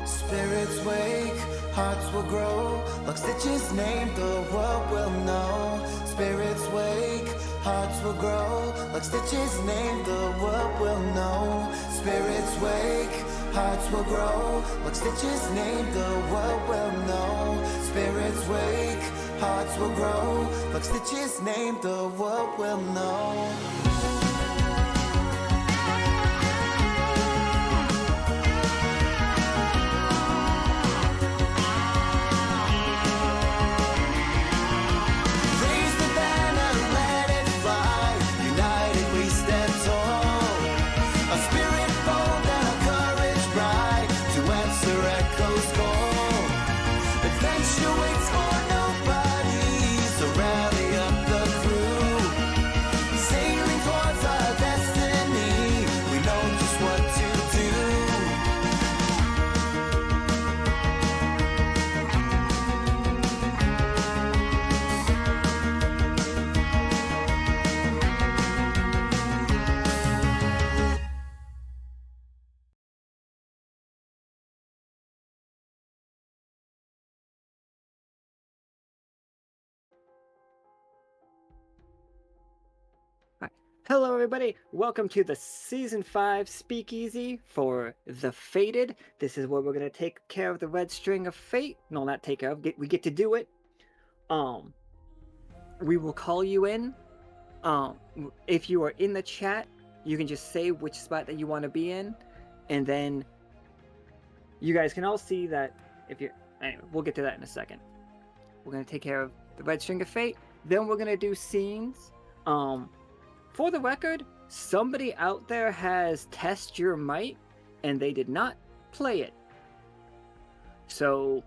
Spirits wake, hearts will grow. Lockstitch's name, the world will know. Spirits wake, hearts will grow. Lockstitch's name, the world will know. Spirits wake, hearts will grow. Lockstitch's name, the world will know. Spirits wake, hearts will grow. Lockstitch's name, the world will know. Hello everybody, welcome to the Season 5 Speakeasy for the Fated. This is where we're going to take care of the red string of fate. No, not take care of, we get to do it. We will call you in. If you are in the chat, you can just say which spot that you want to be in. And then you guys can all see that if you're... Anyway, we'll get to that in a second. We're going to take care of the red string of fate. Then we're going to do scenes. For the record, somebody out there has Test Your Might, and they did not play it. So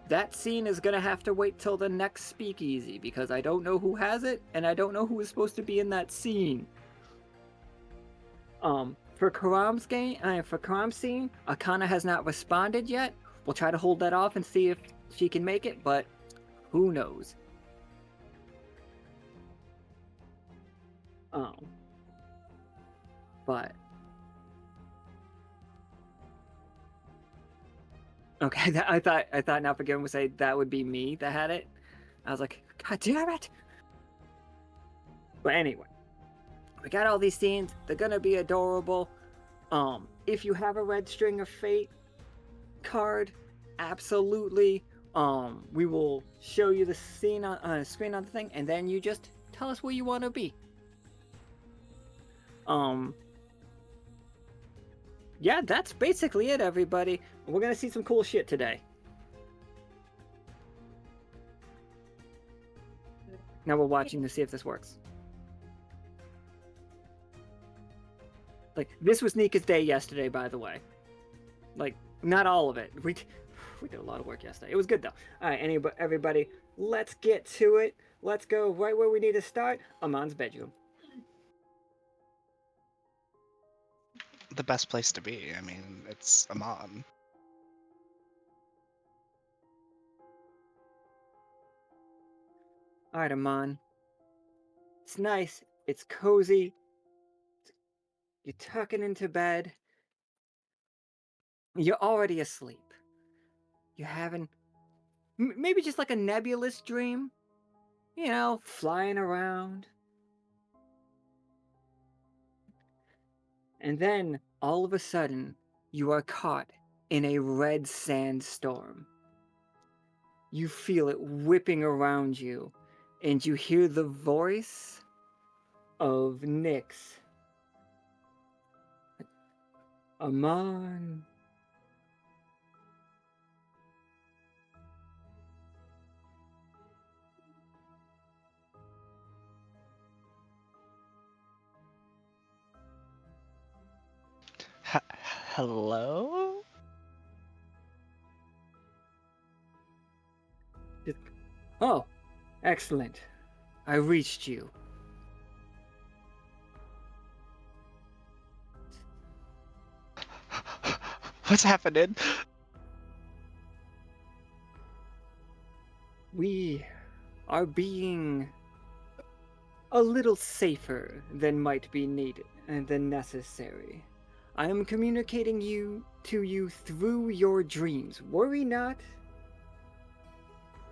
that scene is going to have to wait till the next Speakeasy, because I don't know who has it, and I don't know who is supposed to be in that scene. For Karam's scene, Akana has not responded yet. We'll try to hold that off and see if she can make it, but who knows. But okay, I thought Now Forgiven would say that would be me that had it. I was like, God damn it! But anyway, we got all these scenes. They're gonna be adorable. If you have a red string of fate card, absolutely. We will show you the scene on screen on the thing, and then you just tell us where you want to be. Yeah, that's basically it, everybody. We're gonna see some cool shit today. Now we're watching to see if this works. Like, this was Nika's day yesterday, by the way. Like, not all of it. We did a lot of work yesterday. It was good, though. All right, everybody, let's get to it. Let's go right where we need to start. Ammon's bedroom. The best place to be. I mean, it's Ammon. All right, Ammon. It's nice. It's cozy. You're tucking into bed. You're already asleep. You're having maybe just like a nebulous dream. You know, flying around. And then, all of a sudden, you are caught in a red sandstorm. You feel it whipping around you, and you hear the voice of Nyx. Ammon. Hello? Oh, excellent. I reached you. What's happening? We are being a little safer than might be needed and than necessary. I am communicating to you through your dreams. Worry not.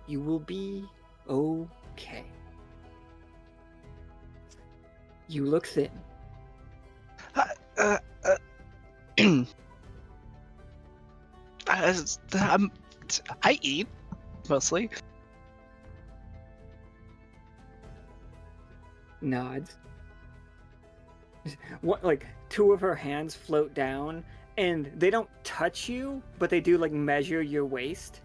You will be okay. You look thin. Uh, I eat mostly. Nods. What, like, two of her hands float down, and they don't touch you, but they do, like, measure your waist.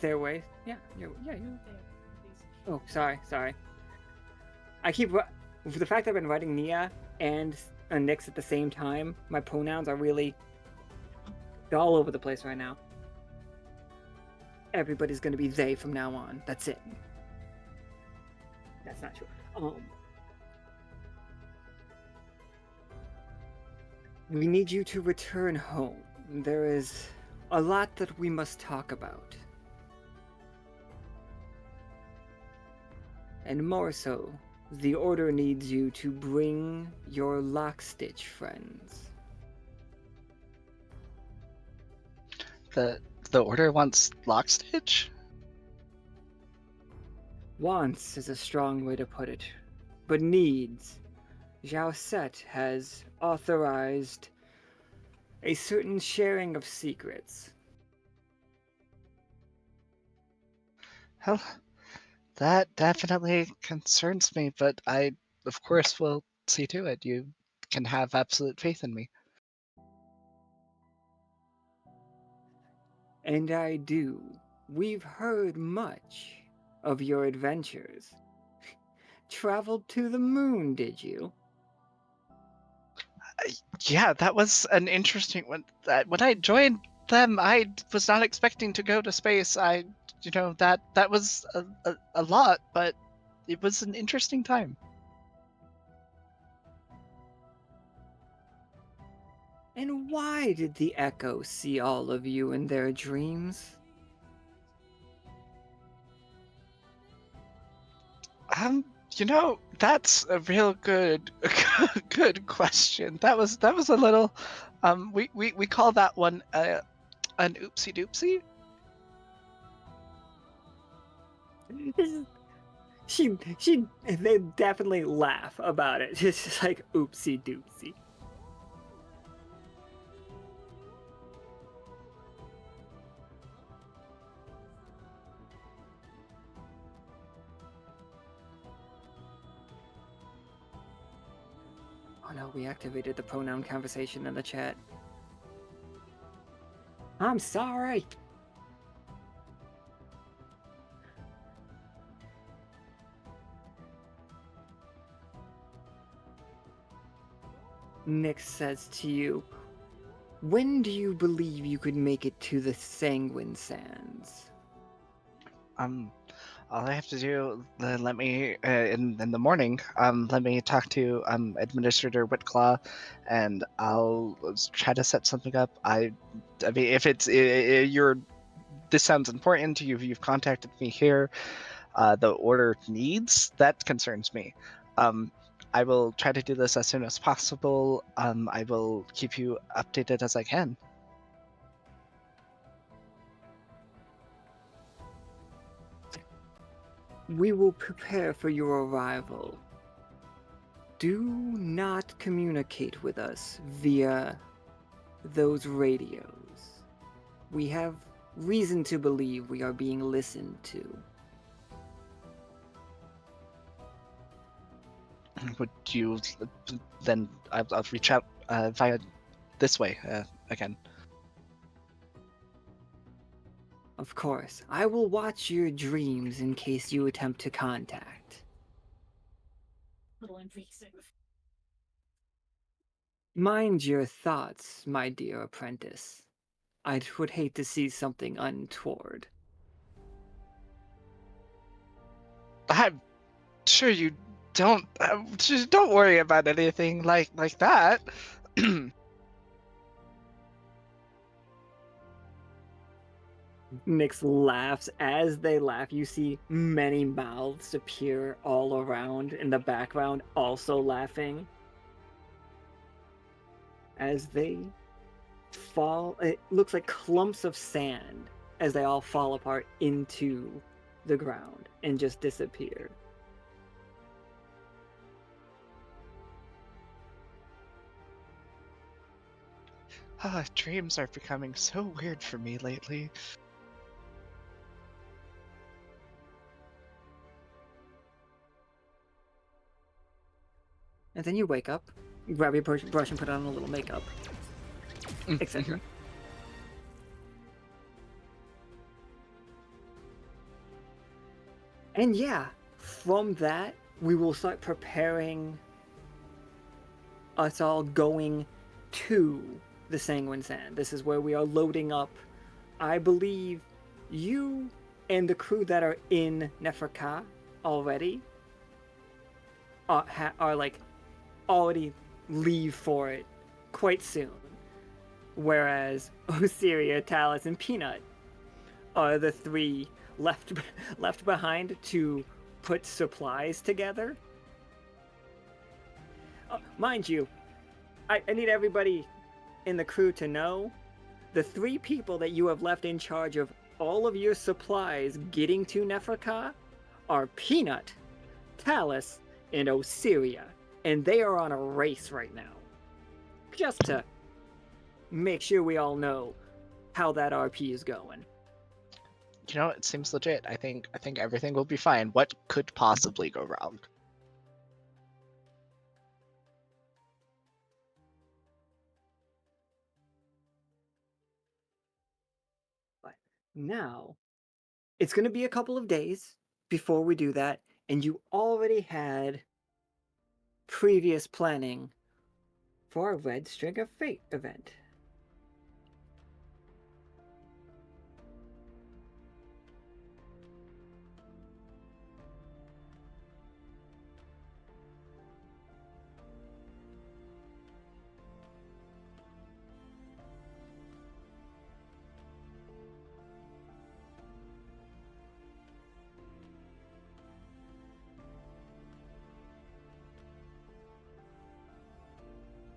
Their waist? Yeah, you're. Oh, sorry. I keep the fact that I've been writing Nia and Nyx at the same time. My pronouns are really all over the place right now. Everybody's gonna be they from now on. That's it. That's not true. We need you to return home. There is a lot that we must talk about. And more so, the Order needs you to bring your Lockstitch friends. The Order wants Lockstitch? Wants is a strong way to put it, but needs. Zhao Set has authorized a certain sharing of secrets. Well, that definitely concerns me, but I, of course, will see to it. You can have absolute faith in me. And I do. We've heard much of your adventures. Traveled to the moon, did you? Yeah, that was an interesting one. When I joined them, I was not expecting to go to space. That was a lot, but it was an interesting time. And why did the Echo see all of you in their dreams? That's a real good good question. That was a little we call that one an oopsie doopsie. They definitely laugh about it. It's just like oopsie doopsie. Oh no, we activated the pronoun conversation in the chat. I'm sorry. Nyx says to you, when do you believe you could make it to the Sanguine Sands? All I have to do, let me in the morning. Let me talk to Administrator Whitclaw, and I'll try to set something up. I mean, if it's this sounds important. You've contacted me here. The Order needs that concerns me. I will try to do this as soon as possible. I will keep you updated as I can. We will prepare for your arrival. Do not communicate with us via those radios. We have reason to believe we are being listened to. Would you then? I'll reach out via this way again. Of course, I will watch your dreams in case you attempt to contact. Little invasive. Mind your thoughts, my dear apprentice. I would hate to see something untoward. I'm sure you don't. Just don't worry about anything like that. Nyx laughs. As they laugh, you see many mouths appear all around in the background, also laughing. as they fall. It looks like clumps of sand as they all fall apart into the ground and just disappear. Dreams are becoming so weird for me lately. And then you wake up, you grab your brush and put on a little makeup, etc. And yeah, from that, we will start preparing us all going to the Sanguine Sand. This is where we are loading up. I believe you and the crew that are in Neferka already are like already leave for it quite soon. Whereas Osiria, Talus, and Peanut are the three left behind to put supplies together. Mind you, I need everybody in the crew to know the three people that you have left in charge of all of your supplies getting to Neferka are Peanut, Talus, and Osiria, and they are on a race right now. Just to make sure we all know how that RP is going. You know, it seems legit. I think everything will be fine. What could possibly go wrong? But now, it's going to be a couple of days before we do that, and you already had previous planning for a Red String of Fate event.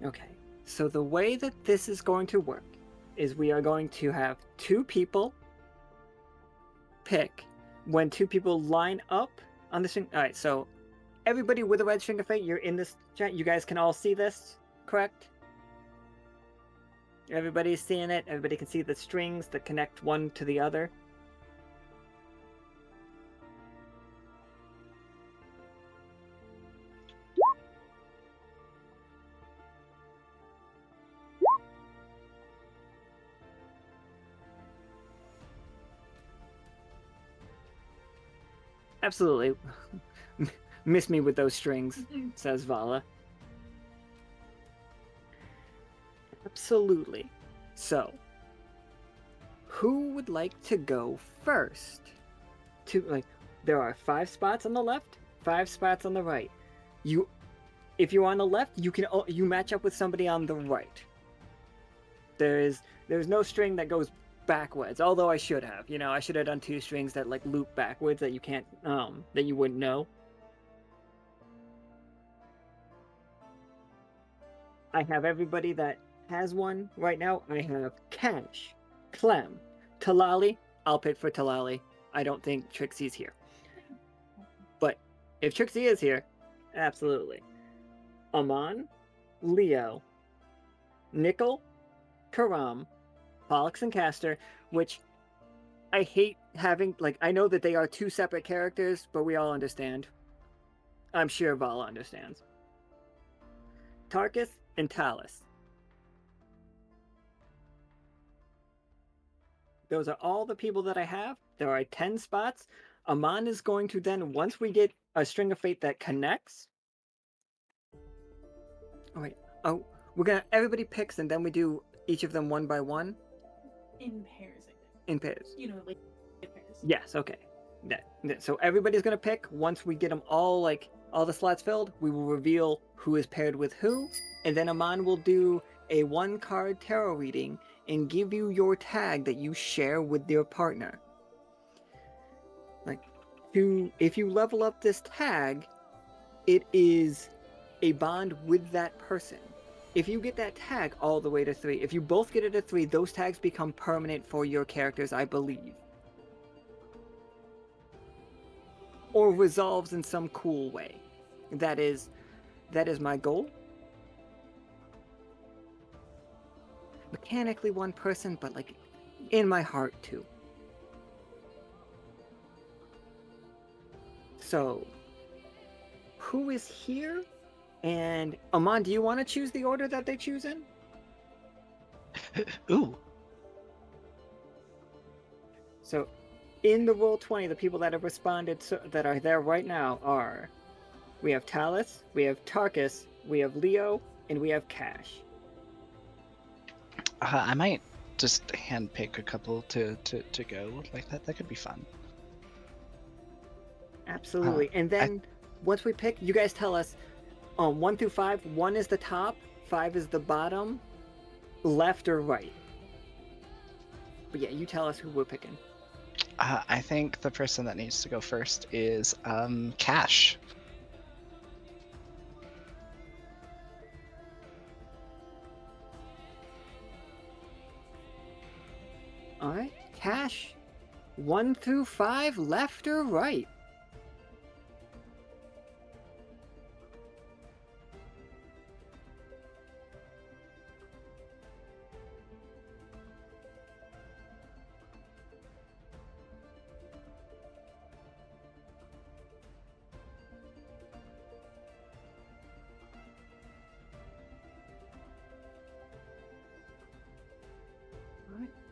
Okay, so the way that this is going to work is we are going to have two people pick when two people line up on the string. All right, so everybody with a Red String of Fate, you're in this chat. You guys can all see this, correct? Everybody's seeing it. Everybody can see the strings that connect one to the other. Absolutely. Miss me with those strings, says Vala. Absolutely. So, who would like to go first? There are 5 spots on the left, 5 spots on the right. If you're on the left, you match up with somebody on the right. There's no string that goes backwards. Although I should have, I should have done 2 strings that like loop backwards that you can't, that you wouldn't know. I have everybody that has one right now. I have Cash, Clem, Talali. I'll pick for Talali. I don't think Trixie's here. But if Trixie is here, absolutely. Ammon, Leo, Nickel, Karam, Pollux, and Castor, which I hate having, I know that they are 2 separate characters, but we all understand. I'm sure Vala understands. Tarkus and Talus. Those are all the people that I have. There are 10 spots. Ammon is going to then, once we get a String of Fate that connects... Oh, wait. Oh, everybody picks, and then we do each of them one by one? In pairs, I think. In pairs. You know, like in pairs. Yes, okay. So everybody's going to pick. Once we get them all the slots filled, we will reveal who is paired with who, and then Ammon will do a 1-card tarot reading and give you your tag that you share with your partner. If you level up this tag, it is a bond with that person. if you get that tag all the way to 3, if you both get it to 3, those tags become permanent for your characters, I believe. Or resolves in some cool way. That is my goal. Mechanically 1 person, but like in my heart too. So, who is here? And Ammon, do you want to choose the order that they choose in? Ooh. So, in the Roll20, the people that have responded that are there right now are... We have Talus, we have Tarkus, we have Leo, and we have Cash. I might just handpick a couple to go like that. That could be fun. Absolutely. And then once we pick, you guys tell us 1 through 5. 1 is the top, 5 is the bottom, left or right. But yeah, you tell us who we're picking. I think the person that needs to go first is Cash. All right, Cash. 1 through 5, left or right?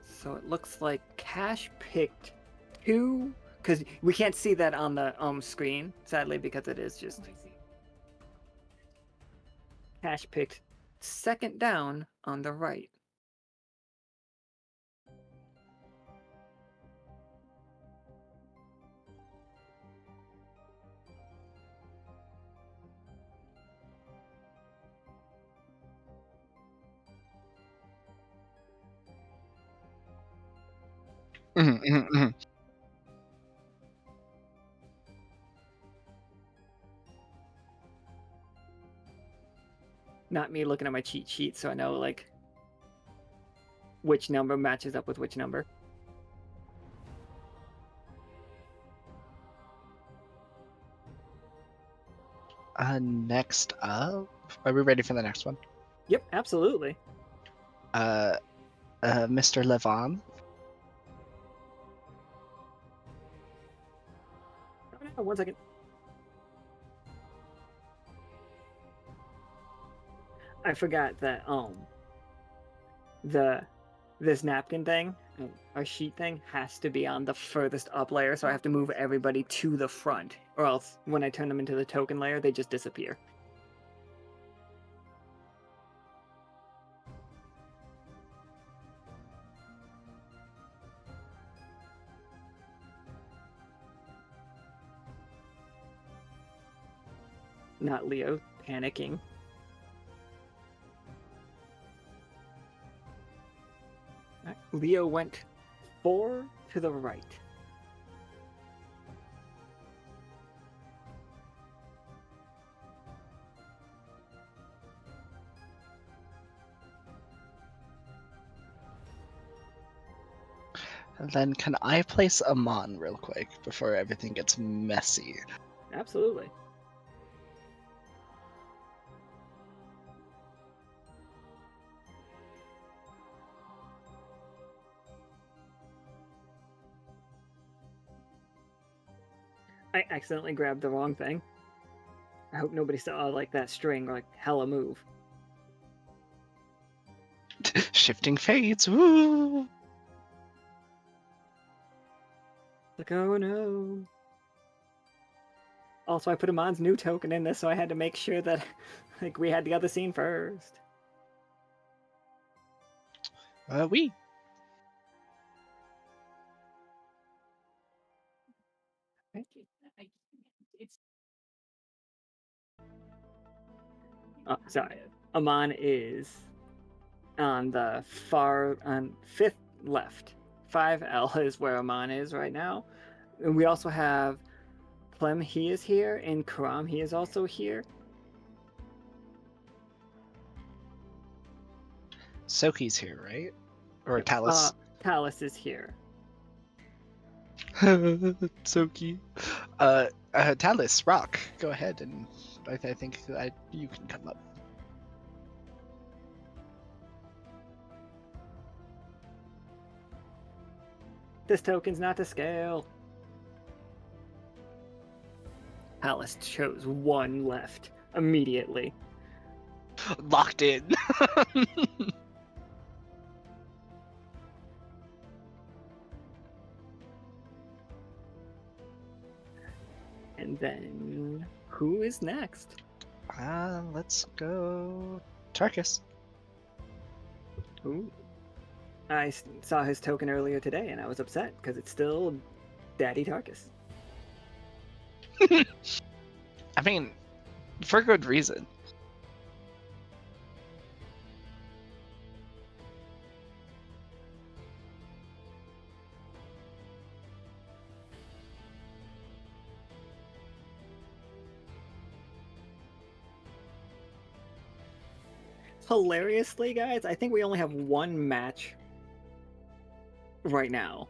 So it looks like Cash picked 2, because we can't see that on the screen, sadly, because it is just... Cash picked second down on the right. Not me looking at my cheat sheet, so I know like which number matches up with which number. Next up, are we ready for the next one? Yep, absolutely. Mr. Levon. Oh, no, 1 second. I forgot that this napkin thing, our sheet thing, has to be on the furthest up layer, so I have to move everybody to the front, or else when I turn them into the token layer, they just disappear. Not Leo panicking. Right. Leo went 4 to the right. And then can I place Ammon real quick before everything gets messy? Absolutely. I accidentally grabbed the wrong thing. I hope nobody saw like that string like hella move. Shifting fates, woo! Like, oh no. Also, I put Amon's new token in this, so I had to make sure that like we had the other scene first. We. Oh, sorry. Ammon is on the on 5th left. 5L is where Ammon is right now. And we also have Clem, he is here, and Karam, he is also here. Soki's here, right? Or Talus? Talus is here. Soki. Talus, Rock, go ahead, and I think you can come up. This token's not to scale. Talus chose one left immediately. Locked in. And then who is next? Let's go Tarkus. Ooh. I saw his token earlier today and I was upset because it's still Daddy Tarkus. I mean, for good reason. Hilariously, guys, I think we only have one match right now.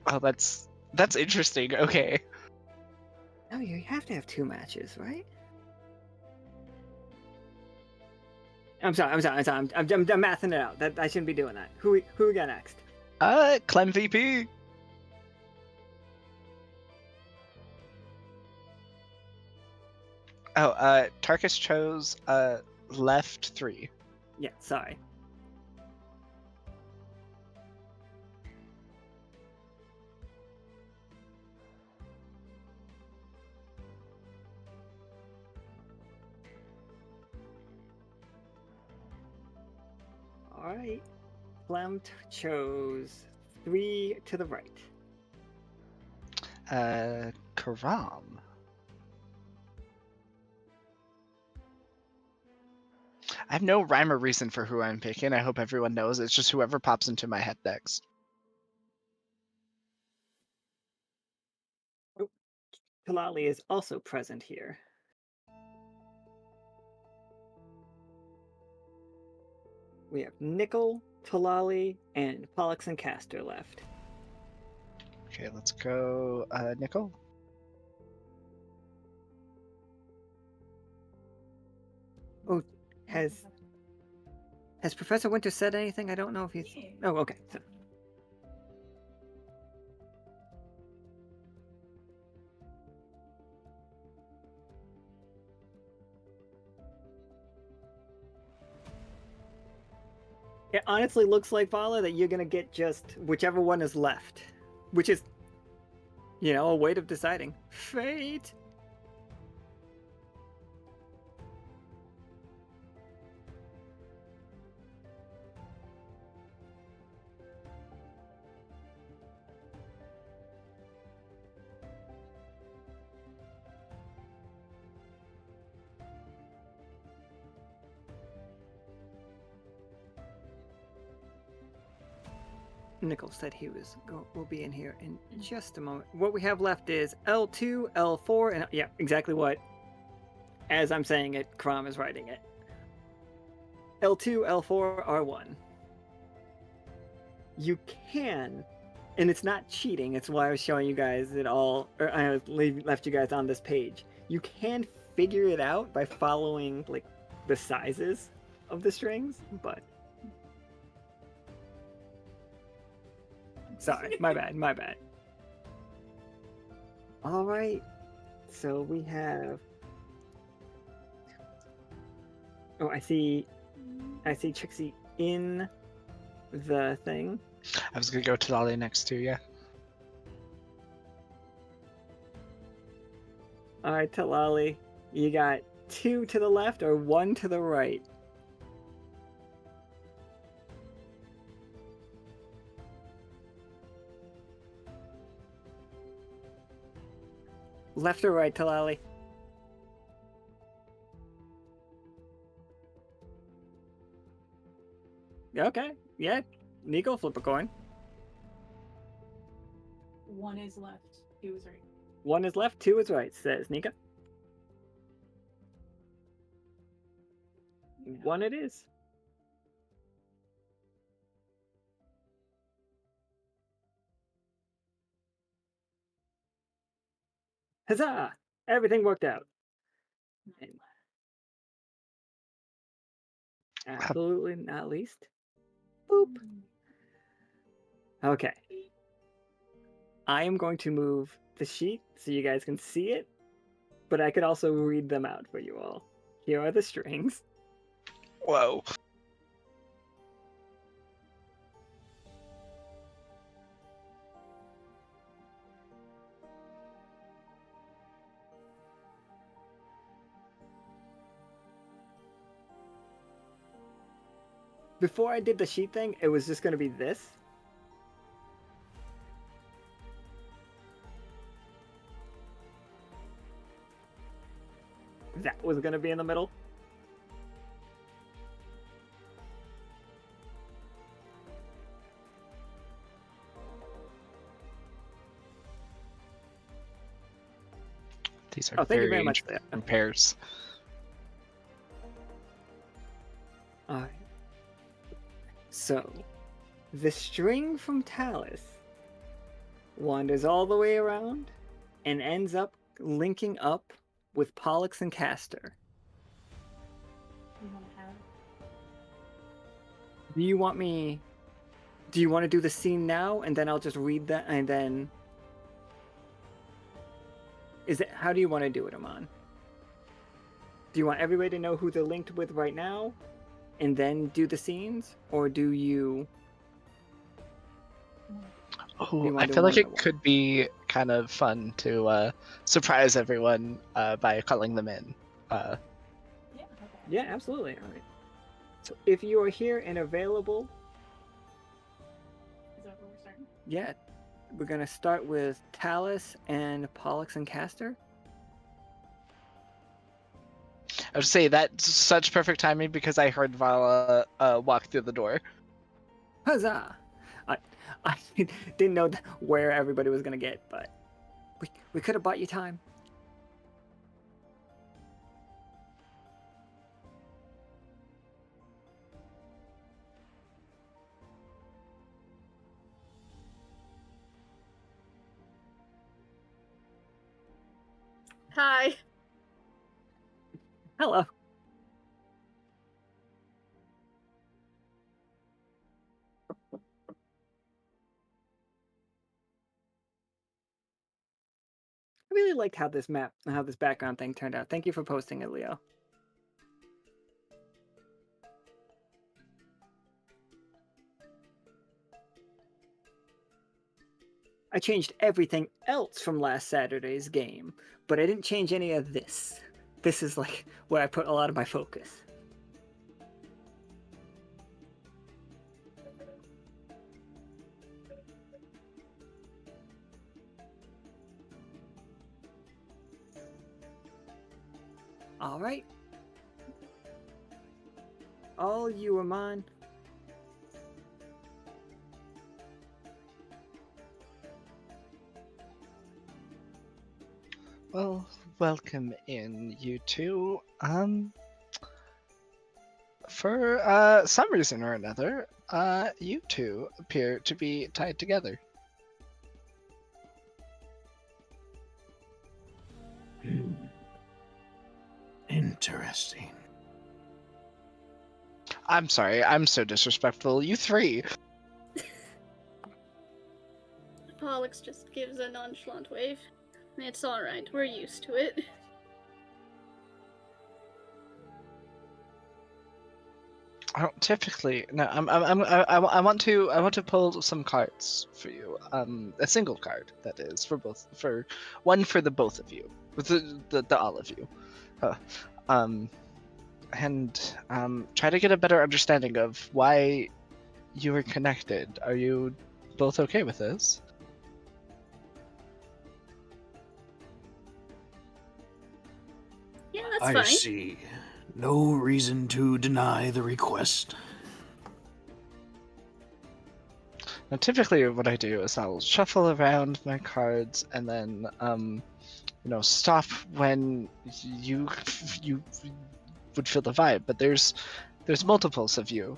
Oh, that's interesting. Okay. No, you have to have two matches, right? I'm sorry. I'm mathing it out. That I shouldn't be doing that. Who we got next? Clem VP. Oh, Tarkus chose left 3. Yeah, sorry. All right. Clem chose 3 to the right. Karam. I have no rhyme or reason for who I'm picking. I hope everyone knows. It's just whoever pops into my head next. Kalali is also present here. We have Nickel, Talali, and Pollux and Castor left. Okay, let's go Nickel. Oh, has Professor Winter said anything? I don't know if he's... Oh, okay. So... It honestly looks like, Vala, that you're going to get just whichever one is left. Which is, you know, a way of deciding. Fate! Nickel said he will be in here in just a moment. What we have left is L2, L4, and yeah, exactly what, as I'm saying it, Krom is writing it. L2, L4, R1. You can, and it's not cheating, it's why I was showing you guys it all, or I left you guys on this page. You can figure it out by following, like, the sizes of the strings, but... Sorry, my bad. All right, so we have... Oh, I see Trixie in the thing. I was gonna go Talali next too, yeah. All right, Talali, you got 2 to the left or 1 to the right? Left or right, Talali? Okay, yeah. Nico, flip a coin. 1 is left, 2 is right. 1 is left, 2 is right, says Nika. 1 it is. Huzzah! Everything worked out. And absolutely not least. Boop. Okay. I am going to move the sheet so you guys can see it, but I could also read them out for you all. Here are the strings. Whoa. Before I did the sheet thing, it was just going to be this. That was going to be in the middle. These are Oh, thank you very very much. interesting pairs. Alright. So, the string from Talus wanders all the way around and ends up linking up with Pollux and Castor. You want to have? Do you want to do the scene now and then I'll just read that and then how do you want to do it, Ammon? Do you want everybody to know who they're linked with right now and then do the scenes, or do you Oh, I feel like it could be kind of fun to surprise everyone by calling them in. Yeah. Okay. Yeah, absolutely. All right. So if you are here and available, Is that where we're starting? yeah, we're gonna start with Talus and Pollux and Castor. I would say that's such perfect timing because I heard Vala walk through the door. Huzzah! I didn't know where everybody was gonna get, but we could have bought you time. Hi. Hello. I really liked how this background thing turned out. Thank you for posting it, Leo. I changed everything else from last Saturday's game, but I didn't change any of this. This is like where I put a lot of my focus. All right. All you, Ammon. Well, welcome in, you two. For some reason or another, you two appear to be tied together. Interesting. I'm sorry, I'm so disrespectful. You three. Pollux just gives a nonchalant wave. It's alright, we're used to it. I don't typically. No, I want to pull some cards for you. A single card that is for one for the both of you, with the all of you, and try to get a better understanding of why you are connected. Are you both okay with this? Yeah, that's I fine. see. No reason to deny the request. Now, typically, what I do is I'll shuffle around my cards and then, stop when you would feel the vibe. But there's multiples of you,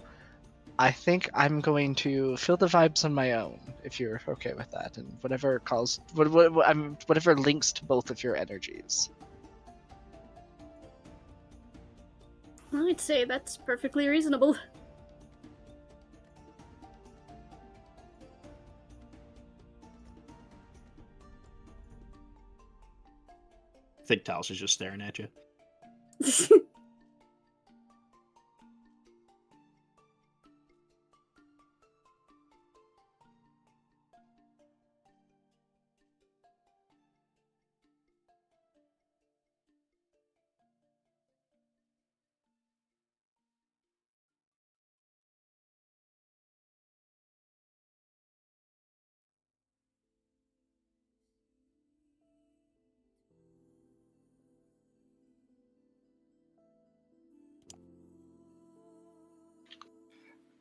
I think I'm going to feel the vibes on my own, if you're okay with that, and whatever calls, whatever links to both of your energies. I'd say that's perfectly reasonable. I think Talos is just staring at you.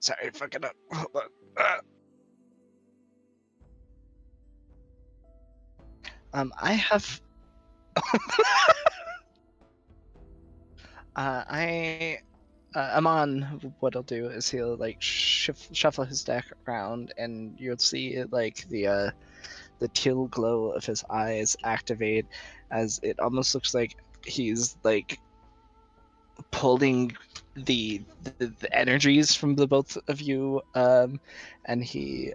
Sorry, fucking up. Hold on. I have. Ammon, what he'll do is he'll like shuffle his deck around, and you'll see like the teal glow of his eyes activate, as it almost looks like he's like pulling the energies from the both of you, and he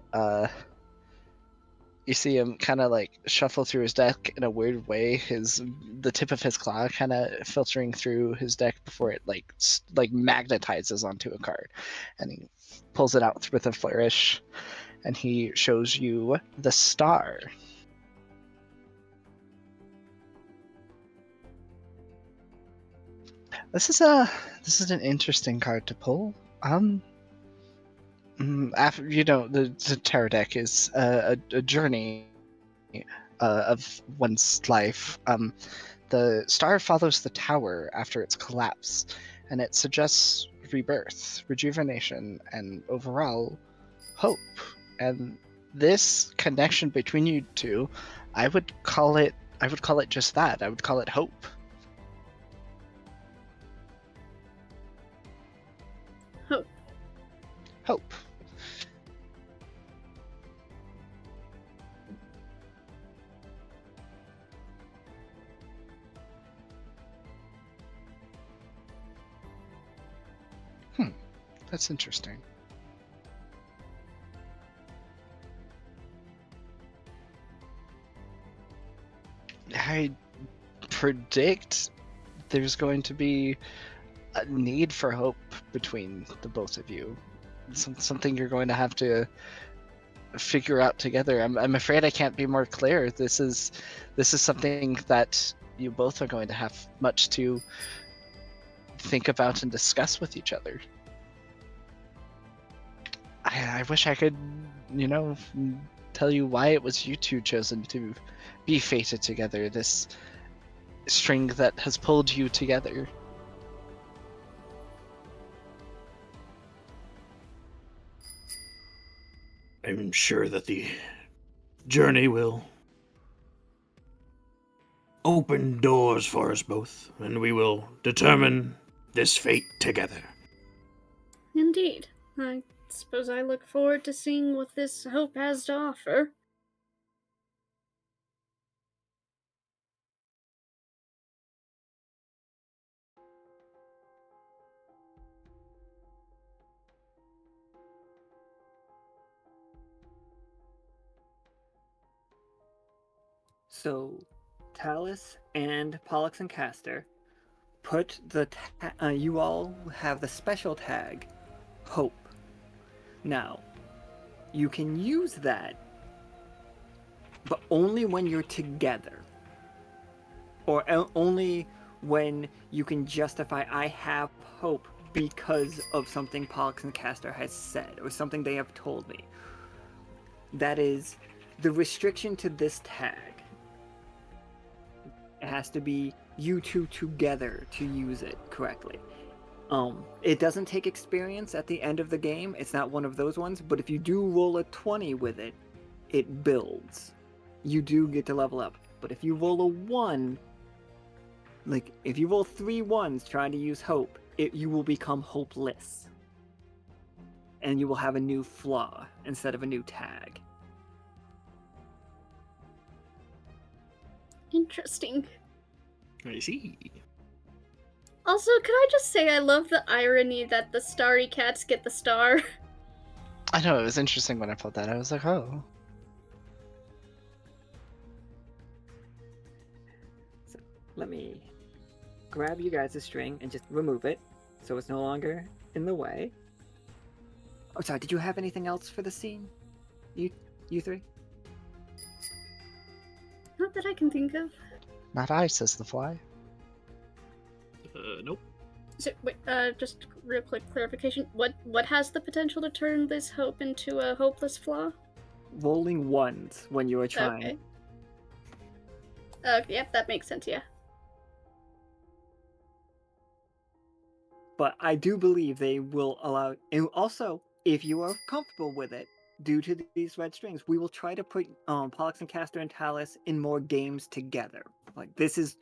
you see him kind of like shuffle through his deck in a weird way, the tip of his claw kind of filtering through his deck before it like magnetizes onto a card, and he pulls it out with a flourish, and he shows you the star. This is an interesting card to pull. After the tarot deck is a journey of one's life. The star follows the tower after its collapse, and it suggests rebirth, rejuvenation, and overall hope. And this connection between you two, I would call it just that. I would call it hope. Hope. That's interesting. I predict there's going to be a need for hope between the both of you. Something you're going to have to figure out together. I'm afraid I can't be more clear. This is something that you both are going to have much to think about and discuss with each other. I wish I could, tell you why it was you two chosen to be fated together. This string that has pulled you together. I'm sure that the journey will open doors for us both, and we will determine this fate together. Indeed. I suppose I look forward to seeing what this hope has to offer. So, Talus and Pollux and Castor put you all have the special tag, Hope. Now, you can use that, but only when you're together. Or only when you can justify, I have hope because of something Pollux and Castor has said, or something they have told me. That is the restriction to this tag. It has to be you two together to use it correctly. It doesn't take experience at the end of the game. It's not one of those ones, but if you do roll a 20 with it, it builds. You do get to level up. But if you roll a 1, like if you roll 3 1s trying to use hope, you will become hopeless. and you will have a new flaw instead of a new tag. Interesting. I see. Also, could I just say I love the irony that the starry cats get the star? I know, it was interesting when I felt that. I was like, oh. So let me grab you guys a string and just remove it so it's no longer in the way. Oh, sorry, did you have anything else for the scene? You three? Not that I can think of. Not I, says the fly. Nope. So, wait, just real quick clarification. What has the potential to turn this hope into a hopeless flaw? Rolling ones when you are trying. Okay. Yep, that makes sense, yeah. But I do believe they will allow. And also, if you are comfortable with it, due to these red strings, we will try to put Pollux and Castor and Talus in more games together. Like, this is.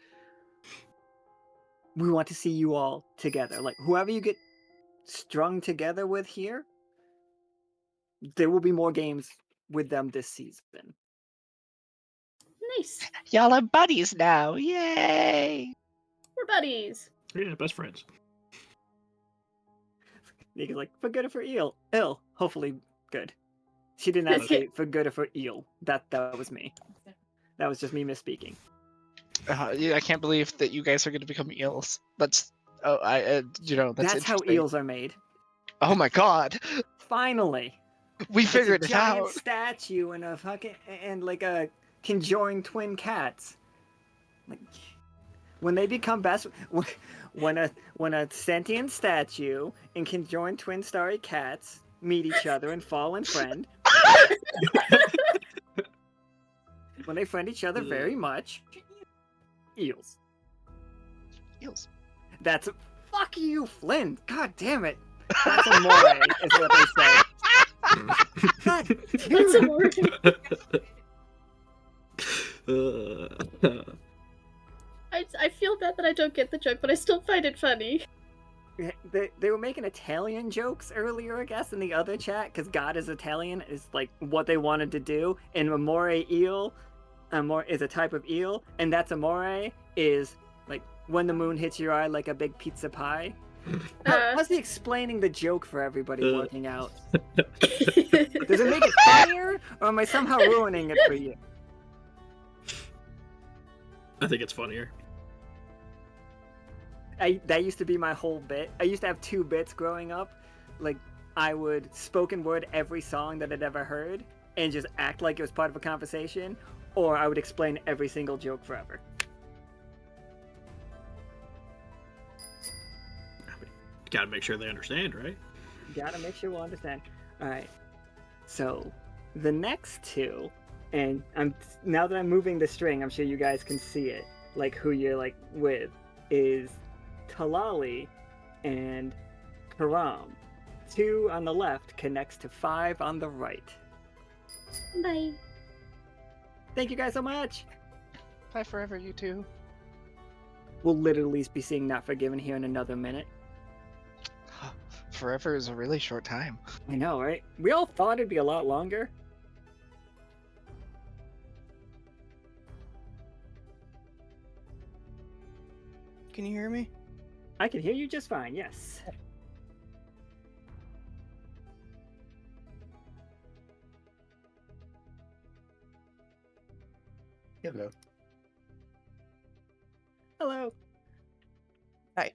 We want to see you all together. Like, whoever you get strung together with here, there will be more games with them this season. Nice. Y'all are buddies now. Yay! We're buddies. Yeah, best friends. Nika's like, for good or for ill. Hopefully good. She did not say for good or for ill. That was me. That was just me misspeaking. Yeah, I can't believe that you guys are going to become eels. That's that's That's how interesting. eels are made. Oh my god, Finally. we figured It's it a giant out. statue and like a conjoined twin cats. Like, when they become best, when a sentient statue and conjoined twin starry cats meet each other and fall and friend. When they friend each other very much. Eels. Eels. That's fuck you, Flynn. God damn it. That's a more is what they say. God That's a word. I feel bad that I don't get the joke, but I still find it funny. They were making Italian jokes earlier, I guess, in the other chat, because God is Italian is like what they wanted to do. And amore eel, amore is a type of eel, and that's amore is like when the moon hits your eye like a big pizza pie. How's he explaining the joke for everybody working out? Does it make it funnier, or am I somehow ruining it for you? I think it's funnier. That used to be my whole bit. I used to have 2 bits growing up. Like, I would spoken word every song that I'd ever heard and just act like it was part of a conversation, or I would explain every single joke forever. Gotta make sure they understand, right? Gotta make sure we'll understand. Alright. So, the next 2, and now that I'm moving the string, I'm sure you guys can see it, like who you're like with, is Talali and Karam. 2 on the left connects to 5 on the right. Bye. Thank you guys so much! Bye forever, you two. We'll literally be seeing Not Forgiven here in another minute. Forever is a really short time. I know, right? We all thought it'd be a lot longer. Can you hear me? I can hear you just fine, yes. Hello. Hello. Hi.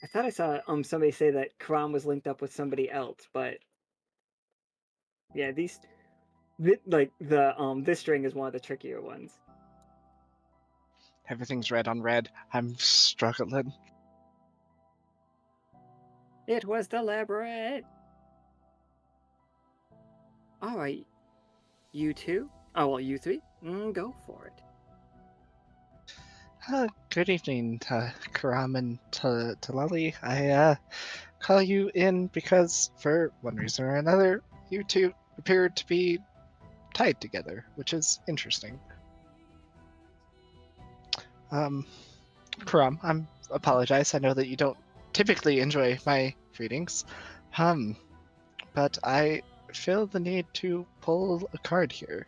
I thought I saw somebody say that Karam was linked up with somebody else, but yeah, this string is one of the trickier ones. Everything's red on red. I'm struggling. It was deliberate. All right, you 2. Oh well, you 3. Go for it. Good evening, Karam and Talali. I call you in because, for one reason or another, you two appear to be tied together, which is interesting. Karam, I apologize. I know that you don't typically enjoy my readings, but I feel the need to pull a card here.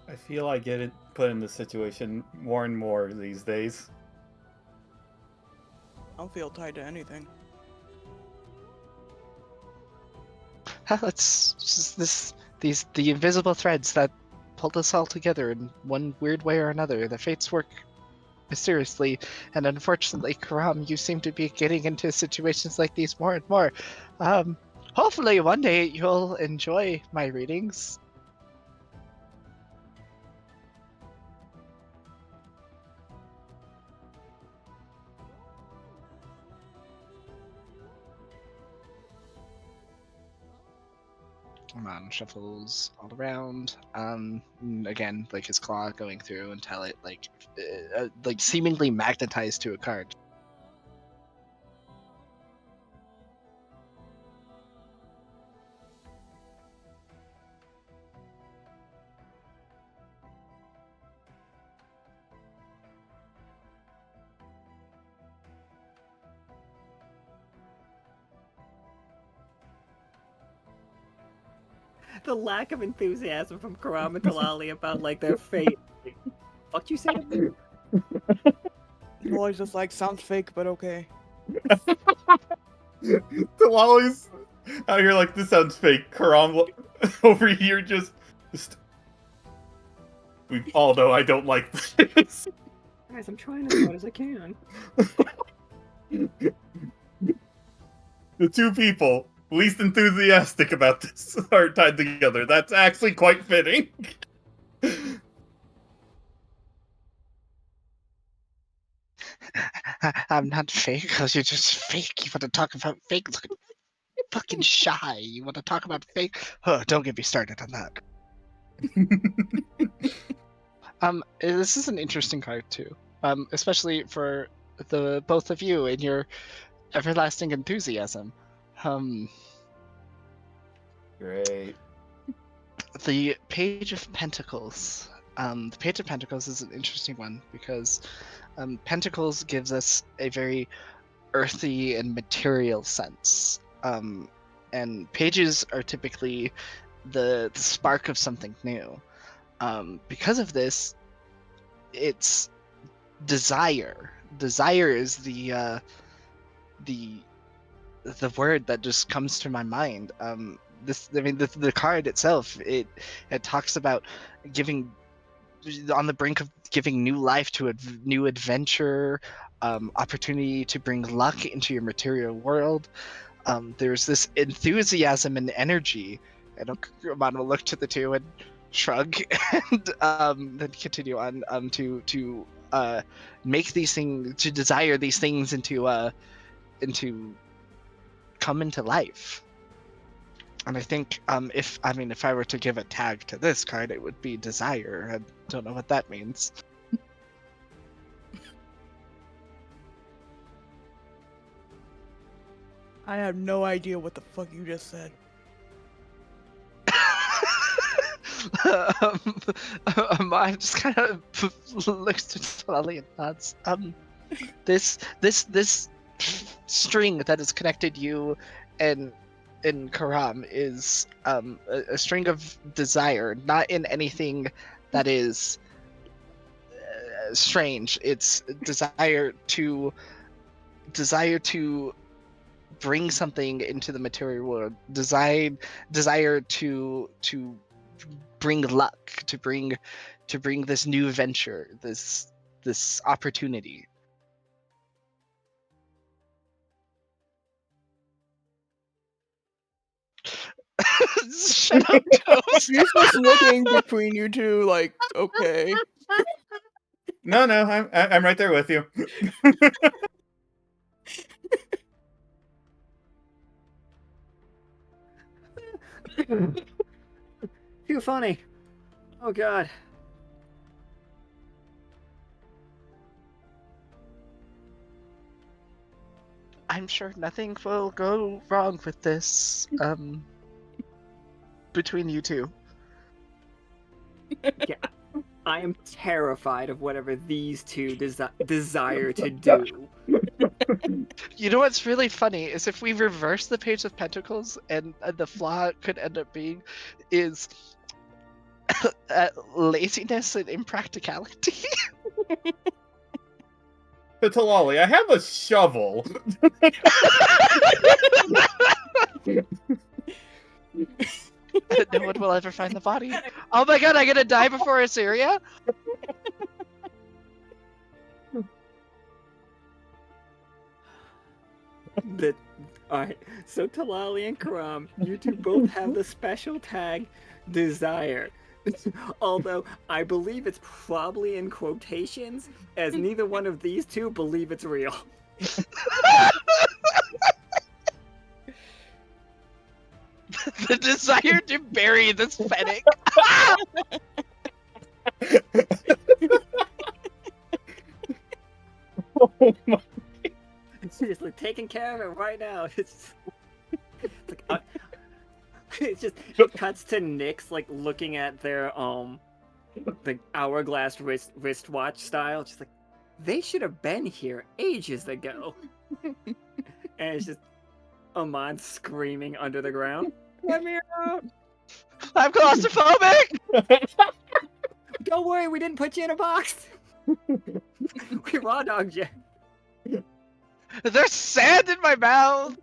I feel I get it put in this situation more and more these days. I don't feel tied to anything. It's just the invisible threads that pulled us all together in one weird way or another. The fates work mysteriously, and unfortunately, Karam, you seem to be getting into situations like these more and more. Hopefully one day you'll enjoy my readings. Ammon shuffles all around. Again, like his claw going through until it like seemingly magnetized to a card. The lack of enthusiasm from Karam and Talali about like their fate. Fuck you say to me? Boys just like, sounds fake, but okay. Talali's out here like, this sounds fake. Karam over here just... We all know I don't like this. Guys, I'm trying as hard as I can. The two people least enthusiastic about this are tied together. That's actually quite fitting. I'm not fake, because you're just fake. You want to talk about fake? Look, fucking shy. You want to talk about fake? Don't get me started on that. This is an interesting card too. Especially for the both of you and your everlasting enthusiasm. Great. The Page of Pentacles. The Page of Pentacles is an interesting one because Pentacles gives us a very earthy and material sense. And pages are typically the spark of something new. Because of this, it's desire. Desire is the word that just comes to my mind. The card itself, it talks about giving, on the brink of giving new life to a new adventure, opportunity to bring luck into your material world. There's this enthusiasm and energy, and Ammon will look to the two and shrug, and then continue on to make these things, to desire these things into come into life. And I think if I were to give a tag to this card, it would be desire. I don't know what that means. I have no idea what the fuck you just said. I just kind of looks at Lolly and nods. This string that has connected you and Karam is a string of desire, not in anything that is strange. It's desire to bring something into the material world. Desire to bring luck, to bring this new venture, this opportunity. Shut up, Toast. He's just looking between you two, like, okay. No, I'm right there with you. Too funny. Oh god. I'm sure nothing will go wrong with this. Between you two. Yeah. I am terrified of whatever these two desire to do. You know what's really funny is if we reverse the Page of Pentacles, and the flaw could end up being is laziness and impracticality. To Talali, I have a shovel. No one will ever find the body. Oh my god, I'm gonna die before Assyria? Alright, so Talali and Karam, you two both have the special tag desire. Although I believe it's probably in quotations, as neither one of these two believe it's real. The desire to bury this fennec. Oh my. Seriously, taking care of it right now. It's just it cuts to Nyx like looking at their the hourglass wristwatch style, just like they should have been here ages ago. And it's just Ammon screaming under the ground. Let me out! I'm claustrophobic! Don't worry, we didn't put you in a box. We raw dogged you. There's sand in my mouth!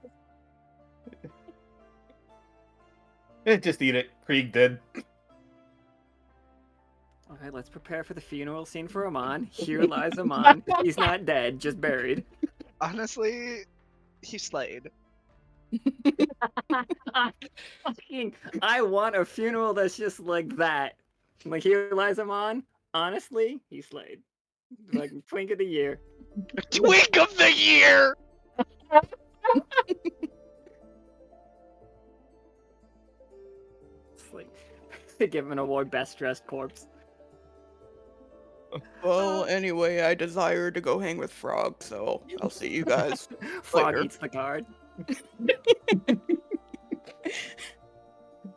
Just eat it. Krieg did. Okay, let's prepare for the funeral scene for Ammon. Here lies Ammon. He's not dead, just buried. Honestly, he slayed. I want a funeral that's just like that. Like, here lies Ammon. Honestly, he slayed. Like, twink of the year. Twink of the year! It's like, give him an award, best dressed corpse. Well, anyway, I desire to go hang with Frog, so I'll see you guys Frog later. eats the card.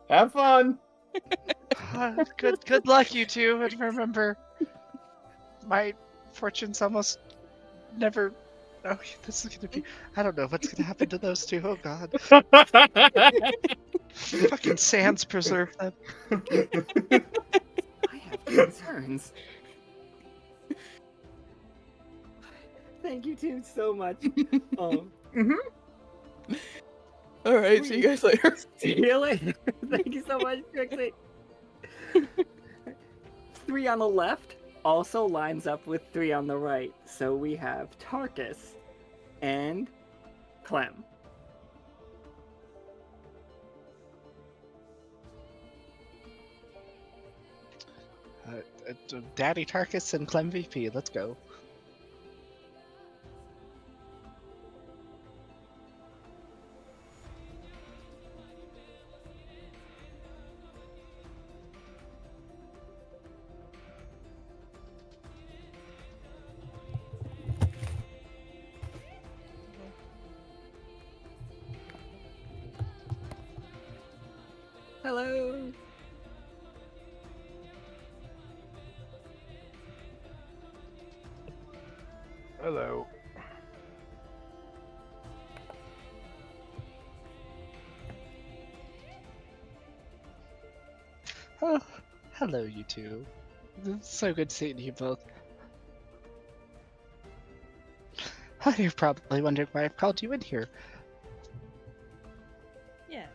Have fun. Good luck, you two, and remember, my fortune's almost never. Oh, this is gonna be. I don't know what's gonna happen to those two. Oh god. Fucking sands preserve them. I have concerns. Thank you two so much. Alright, see you guys later. See you later. Thank you so much, Trixie. 3 on the left also lines up with 3 on the right. So we have Tarkus and Clem. Daddy Tarkus and Clem VP, let's go. Hello. Hello. Oh, hello, you two. It's so good seeing you both. You're probably wondering why I've called you in here. Yeah.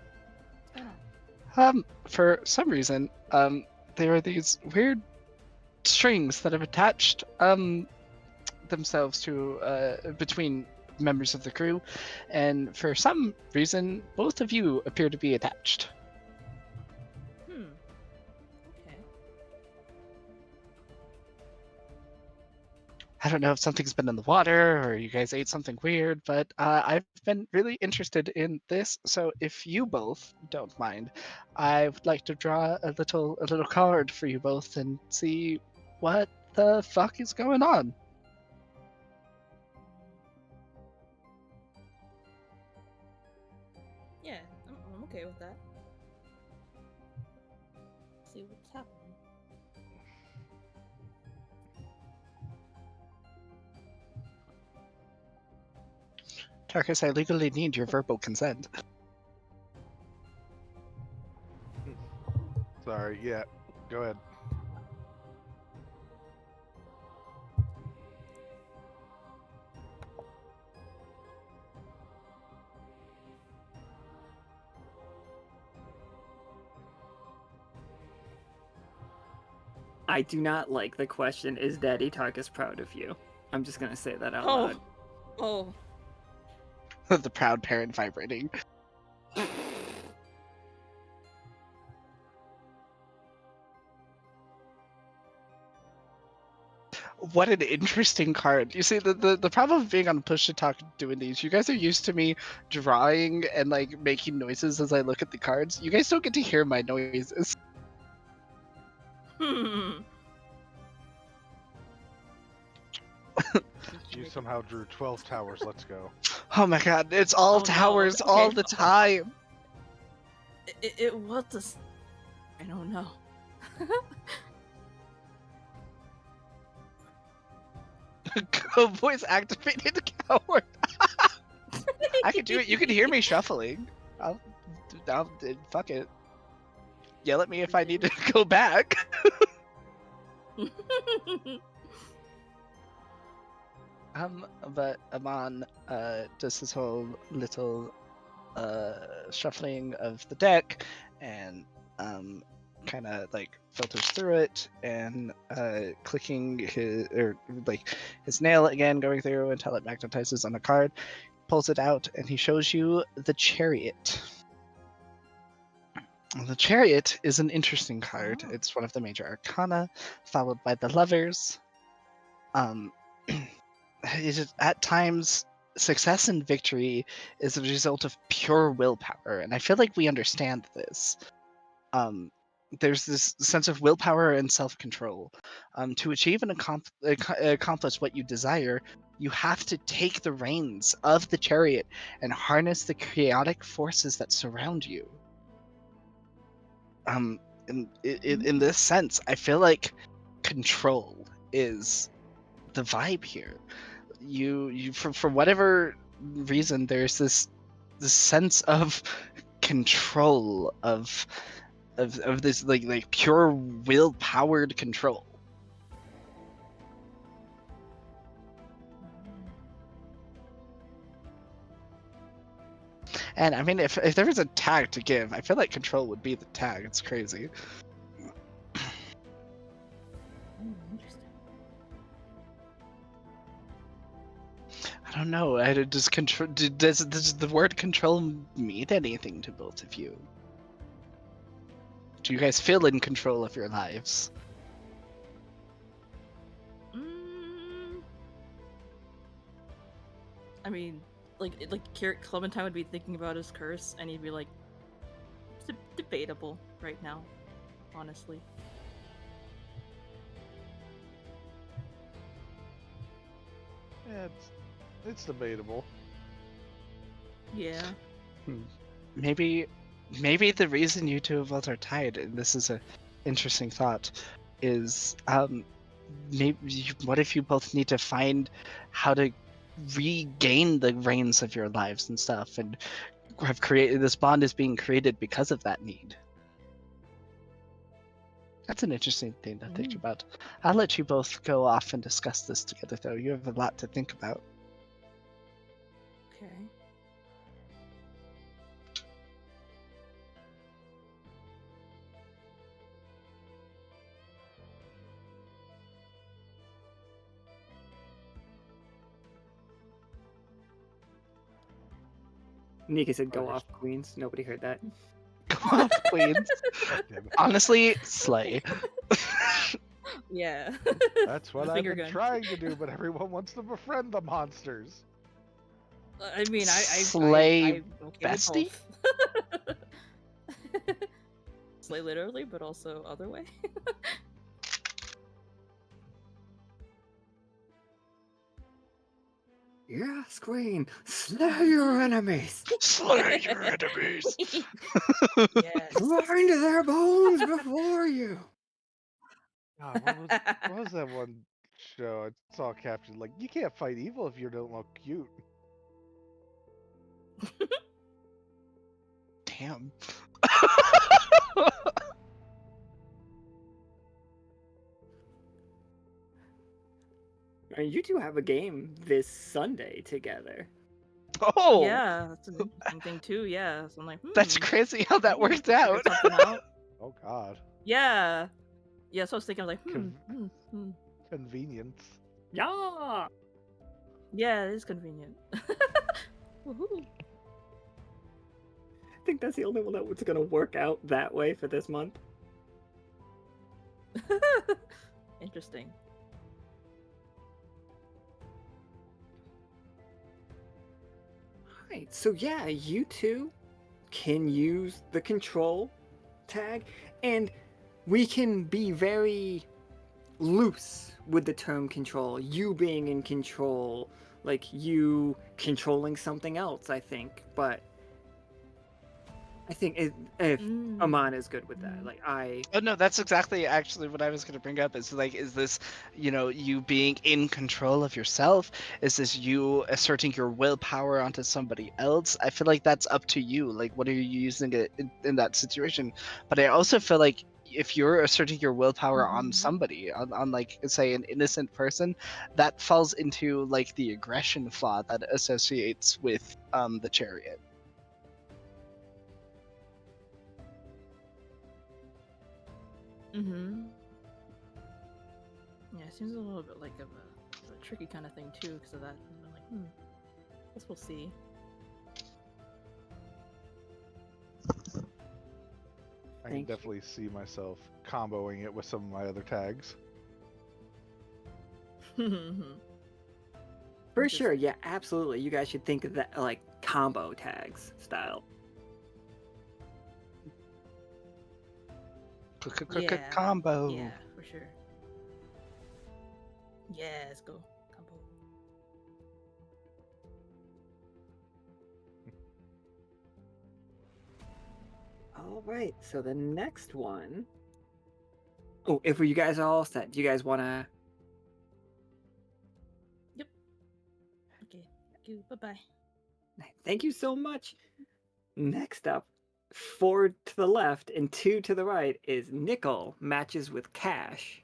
For some reason, there are these weird strings that have attached, themselves to, between members of the crew, and for some reason, both of you appear to be attached. Okay. I don't know if something's been in the water or you guys ate something weird, but I've been really interested in this. So if you both don't mind, I would like to draw a little card for you both and see what the fuck is going on. Yeah, I'm okay with that. See what's happening. Tarkus, I legally need your verbal consent. Sorry, yeah. Go ahead. I do not like the question, is Daddy Tarkus proud of you? I'm just gonna say that out Oh. loud. Oh. The proud parent vibrating. What an interesting card. You see, the problem of being on push to talk doing these, you guys are used to me drawing and like making noises as I look at the cards. You guys don't get to hear my noises. You somehow drew 12 towers. Let's go. Oh my god, it's all Oh, no. towers Okay. all the time. It was I don't know. Voice activated coward. I can do it. You can hear me shuffling. I'll fuck it. Yell at me if I need to go back. But Ammon does his whole little shuffling of the deck and kind of like filters through it and clicking his nail again, going through until it magnetizes on a card, pulls it out, and he shows you the Chariot. The Chariot is an interesting card. Oh. It's one of the major arcana, followed by the Lovers. It is, at times, success and victory is a result of pure willpower, and I feel like we understand this. There's this sense of willpower and self-control. To achieve and accomplish what you desire, you have to take the reins of the chariot and harness the chaotic forces that surround you. In this sense, I feel like control is the vibe here. You for whatever reason, there's this sense of control of this like pure will-powered control. And I mean, if there was a tag to give, I feel like control would be the tag. It's crazy. Interesting. I don't know. Does the word control mean anything to both of you? Do you guys feel in control of your lives? I mean, like Clementine would be thinking about his curse, and he'd be like, "It's debatable right now, honestly." Yeah, it's debatable. Yeah. Maybe the reason you two of us are tied, and this is a interesting thought, is what if you both need to find how to regain the reins of your lives and stuff, and have created this bond is being created because of that need. That's an interesting thing to think about. I'll let you both go off and discuss this together, though. You have a lot to think about. Okay. Nika said, "Go off, Queens." Nobody heard that. Go off, Queens. Honestly, slay. Yeah. That's what The I've finger been gun. trying to do, but everyone wants to befriend the monsters. I mean, Slay I'm okay with bestie? both. Slay literally, but also other way. Yes, Queen. Slay your enemies. Slay your enemies. Yes. Grind their bones before you. God, what was that one show I saw captioned? Like, you can't fight evil if you don't look cute. Damn. I mean, you two have a game this Sunday together. Oh, Yeah, that's an interesting thing too. Yeah, so I'm like, that's crazy how that maybe we worked can figure out. something out. Oh God. Yeah, yeah. So I was thinking, I was like, Con- Convenience. Yeah. yeah, it is convenient. Woohoo! I think that's the only one that was gonna work out that way for this month. Interesting. Right. So yeah, you two can use the control tag, and we can be very loose with the term control. You being in control, like you controlling something else, I think. But I think if Ammon is good with that, like Oh no, that's exactly actually what I was going to bring up. Is like, is this, you being in control of yourself? Is this you asserting your willpower onto somebody else? I feel like that's up to you. Like, what are you using it in that situation? But I also feel like if you're asserting your willpower on somebody, on like, say, an innocent person, that falls into like the aggression flaw that associates with the chariot. Mm-hmm. Yeah, it seems a little bit like a tricky kind of thing too, because of that. I'm like, guess we'll see. I can definitely see myself comboing it with some of my other tags. for sure, yeah, absolutely. You guys should think of that like combo tags style. Yeah. Combo. Yeah, for sure. Yeah, let's go. Combo. All right. So the next one. Oh, if you guys are all set, do you guys want to? Yep. Okay. Thank you. Bye-bye. Thank you so much. Next up, 4 to the left and 2 to the right is Nickel matches with Cash.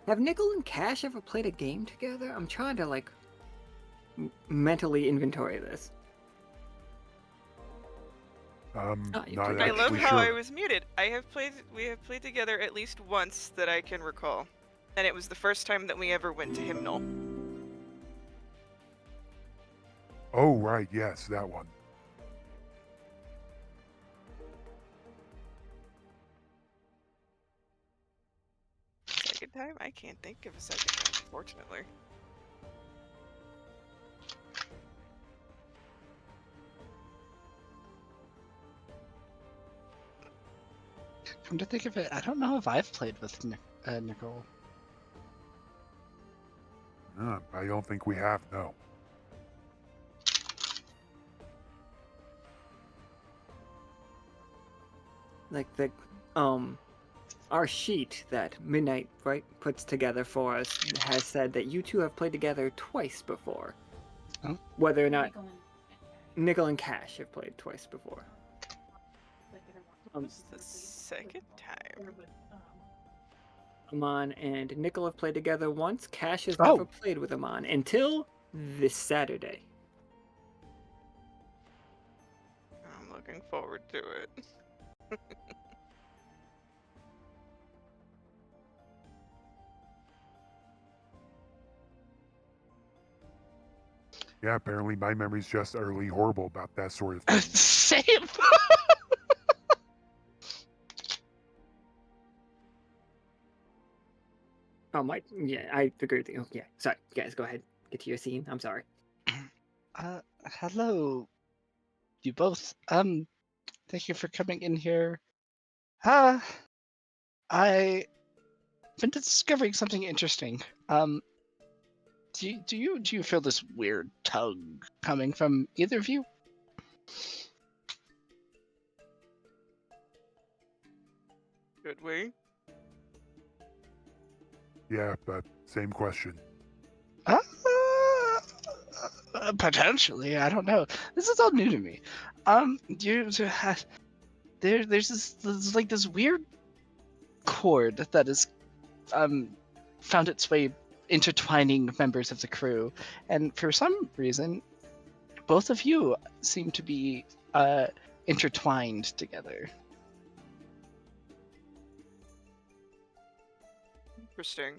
Have Nickel and Cash ever played a game together? I'm trying to like mentally inventory this. Not you played- I love actually how I sure. was muted. We have played together at least once that I can recall. And it was the first time that we ever went to Hymnal. Oh, right, yes, that one. Second time? I can't think of a second time, unfortunately. Come to think of it, I don't know if I've played with Nicole. I don't think we have, no. Like the our sheet that Midnight right puts together for us has said that you two have played together twice before. Oh. Whether or not Nickel and Cash have played twice before. This is the second time. Ammon and Nickel have played together once. Cash has Oh. never played with Ammon until this Saturday. I'm looking forward to it. Yeah, apparently my memory's just utterly horrible about that sort of thing. Same. Oh my, yeah, I figured. Oh, yeah, sorry, you guys, go ahead, get to your scene. I'm sorry. Hello, you both. Thank you for coming in here. I've been discovering something interesting. Do you feel this weird tug coming from either of you? Should we? Yeah, but same question. Potentially, I don't know. This is all new to me. There's this like this weird chord that is found its way intertwining members of the crew, and for some reason, both of you seem to be intertwined together. Interesting.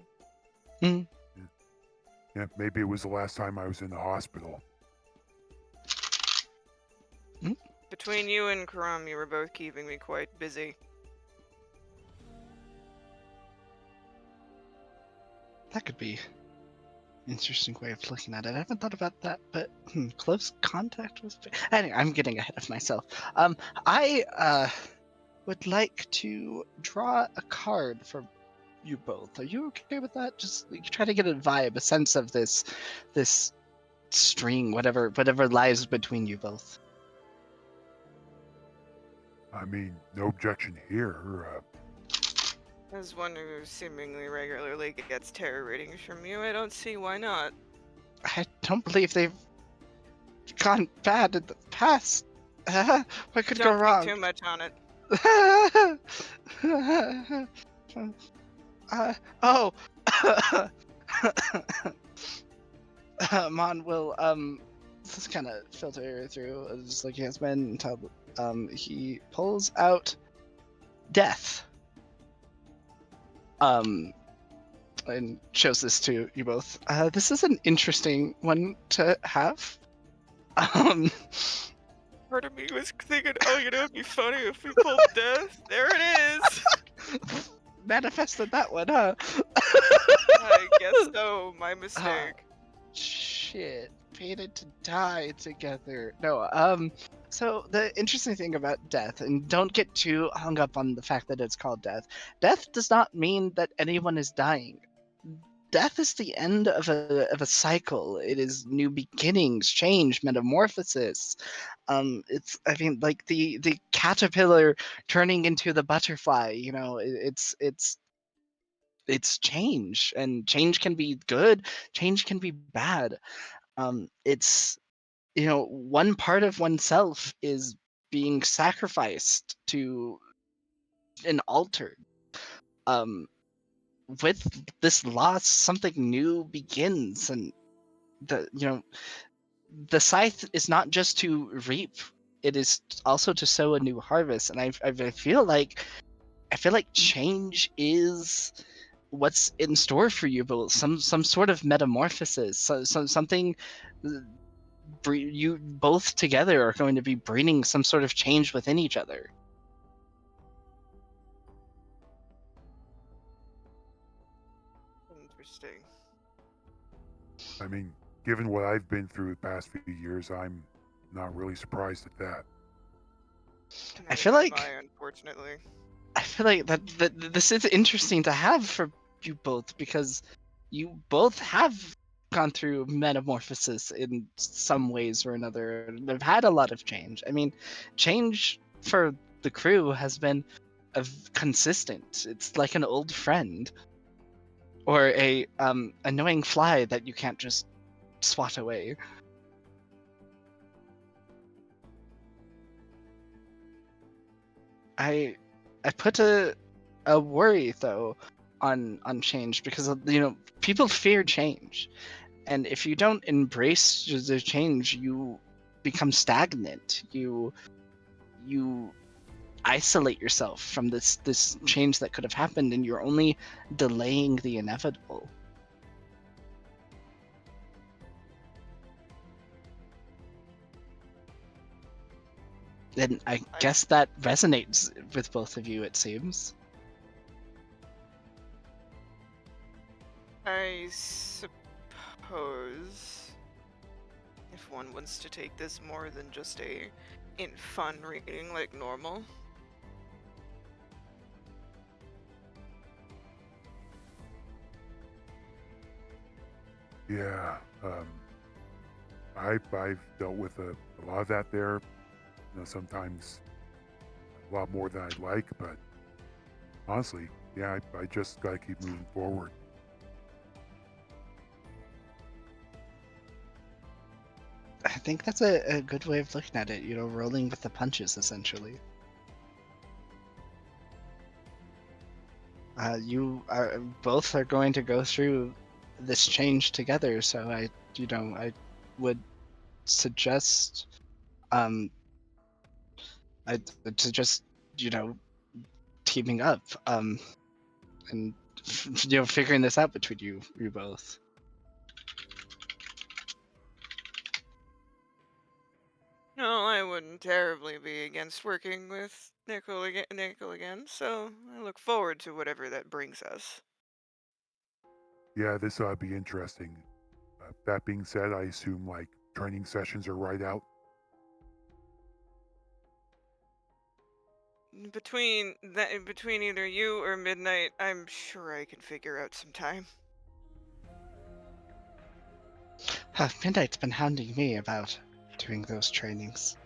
Yeah, maybe it was the last time I was in the hospital. Between you and Karam, you were both keeping me quite busy. That could be an interesting way of looking at it. I haven't thought about that, but close contact with. Anyway, I'm getting ahead of myself. I would like to draw a card for you both. Are you okay with that? Just like, try to get a vibe, a sense of this string, whatever lies between you both. I mean, no objection here. As one who seemingly regularly gets tarot readings from you, I don't see why not. I don't believe they've gone bad in the past. What could go wrong? Don't think too much on it. Mon will just kind of filter through, just looking at his men until he pulls out death. And shows this to you both. This is an interesting one to have. Part of me was thinking, oh, you know, it'd be funny if we pulled death. There it is. Manifested that one, huh? I guess so. My mistake. Shit. Fated to die together. No, so the interesting thing about death, and don't get too hung up on the fact that it's called death. Death does not mean that anyone is dying. Death is the end of a cycle. It is new beginnings, change, metamorphosis. Like the caterpillar turning into the butterfly. You know, it's change, and change can be good, change can be bad. It's, you know, one part of oneself is being sacrificed to and altered. With this loss, something new begins, and the scythe is not just to reap; it is also to sow a new harvest. And I feel like change is what's in store for you both. Some sort of metamorphosis, something. You both together are going to be bringing some sort of change within each other. Interesting. I mean, given what I've been through the past few years, I'm not really surprised at that. I feel like unfortunately. I feel like that this is interesting to have for you both, because you both have gone through metamorphosis in some ways or another, and have had a lot of change. I mean, change for the crew has been consistent. It's like an old friend, or a annoying fly that you can't just swat away. I put a worry though on change, because people fear change, and if you don't embrace the change, you become stagnant. You isolate yourself from this change that could have happened, and you're only delaying the inevitable. Then I guess that resonates with both of you, it seems. I suppose if one wants to take this more than just a in fun reading like normal. Yeah, I've dealt with a lot of that there. Sometimes a lot more than I'd like, but honestly, yeah, I just gotta keep moving forward. I think that's a good way of looking at it, rolling with the punches, essentially. You both are going to go through this change together, so I would suggest, I'd suggest, teaming up, and figuring this out between you both. No, I wouldn't terribly be against working with Nickel again, so I look forward to whatever that brings us. Yeah, this ought to be interesting. That being said, I assume like training sessions are right out. Between either you or midnight, I'm sure I can figure out some time. Midnight's been hounding me about doing those trainings.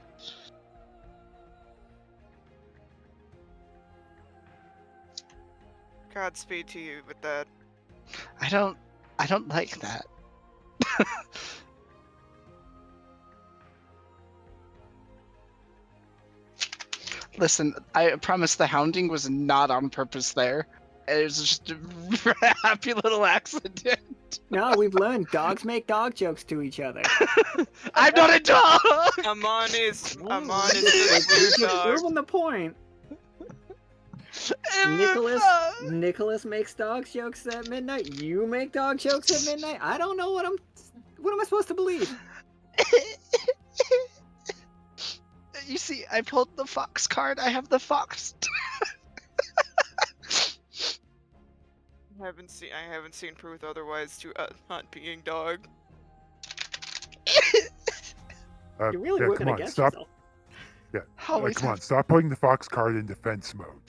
Godspeed to you with that. I don't like that. Listen, I promise the hounding was not on purpose there. It was just a happy little accident. No, we've learned dogs make dog jokes to each other. I'm not a dog! Ammon is Like, this we're weird just dog. proving the point. Nicholas makes dog jokes at midnight. You make dog jokes at midnight. I don't know what am I supposed to believe? You see, I pulled the fox card. I have the fox. I haven't seen proof otherwise to not being dog. You're really yeah, working come on, against stop. yourself. Yeah, Always come on, have- stop putting the fox card in defense mode.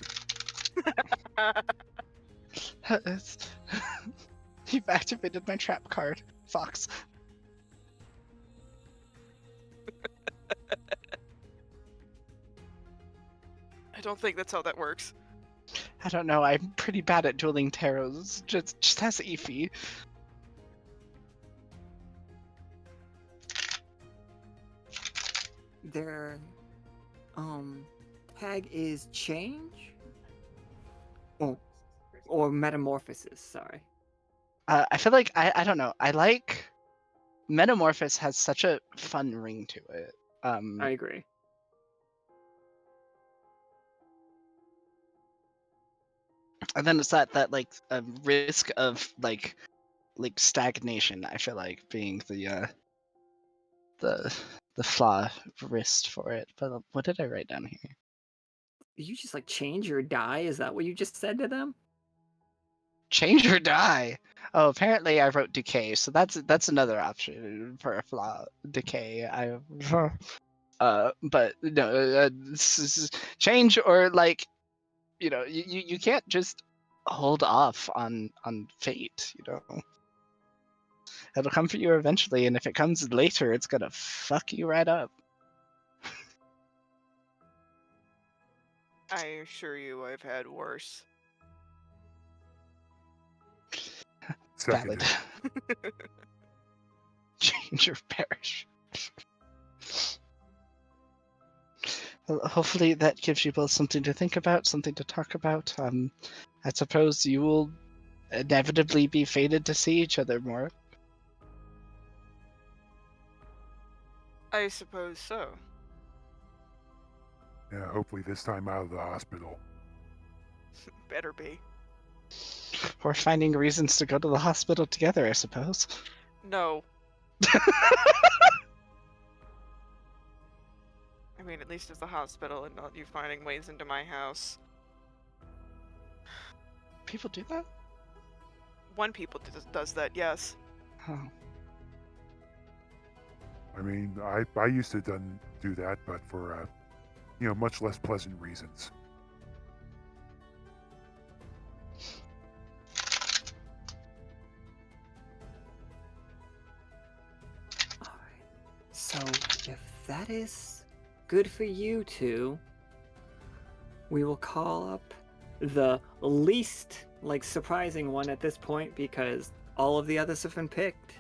You've activated my trap card, fox. I don't think that's how that works. I don't know. I'm pretty bad at dueling tarots. Just ask Efi. Their tag is change? Or metamorphosis, sorry. I feel like I don't know. I like Metamorphosis has such a fun ring to it. I agree. And then it's that like risk of like stagnation. I feel like being the flaw wrist for it. But what did I write down here? Did you just like change or die? Is that what you just said to them? Change or die. Oh, apparently I wrote decay, so that's another option for a flaw. Decay. But no, change or like, you can't just hold off on fate. It'll come for you eventually, and if it comes later, it's gonna fuck you right up. I assure you, I've had worse. Valid. Change or perish. Well, hopefully that gives you both something to think about, something to talk about. I suppose you will inevitably be fated to see each other more. I suppose so. Yeah, hopefully this time out of the hospital. Better be. Or finding reasons to go to the hospital together, I suppose. No. mean, at least it's a hospital and not you finding ways into my house. People do that? One people does that, yes. Oh. I mean, I used to do that, but for much less pleasant reasons. Alright. So, if that is good for you two, we will call up the least, surprising one at this point because all of the others have been picked.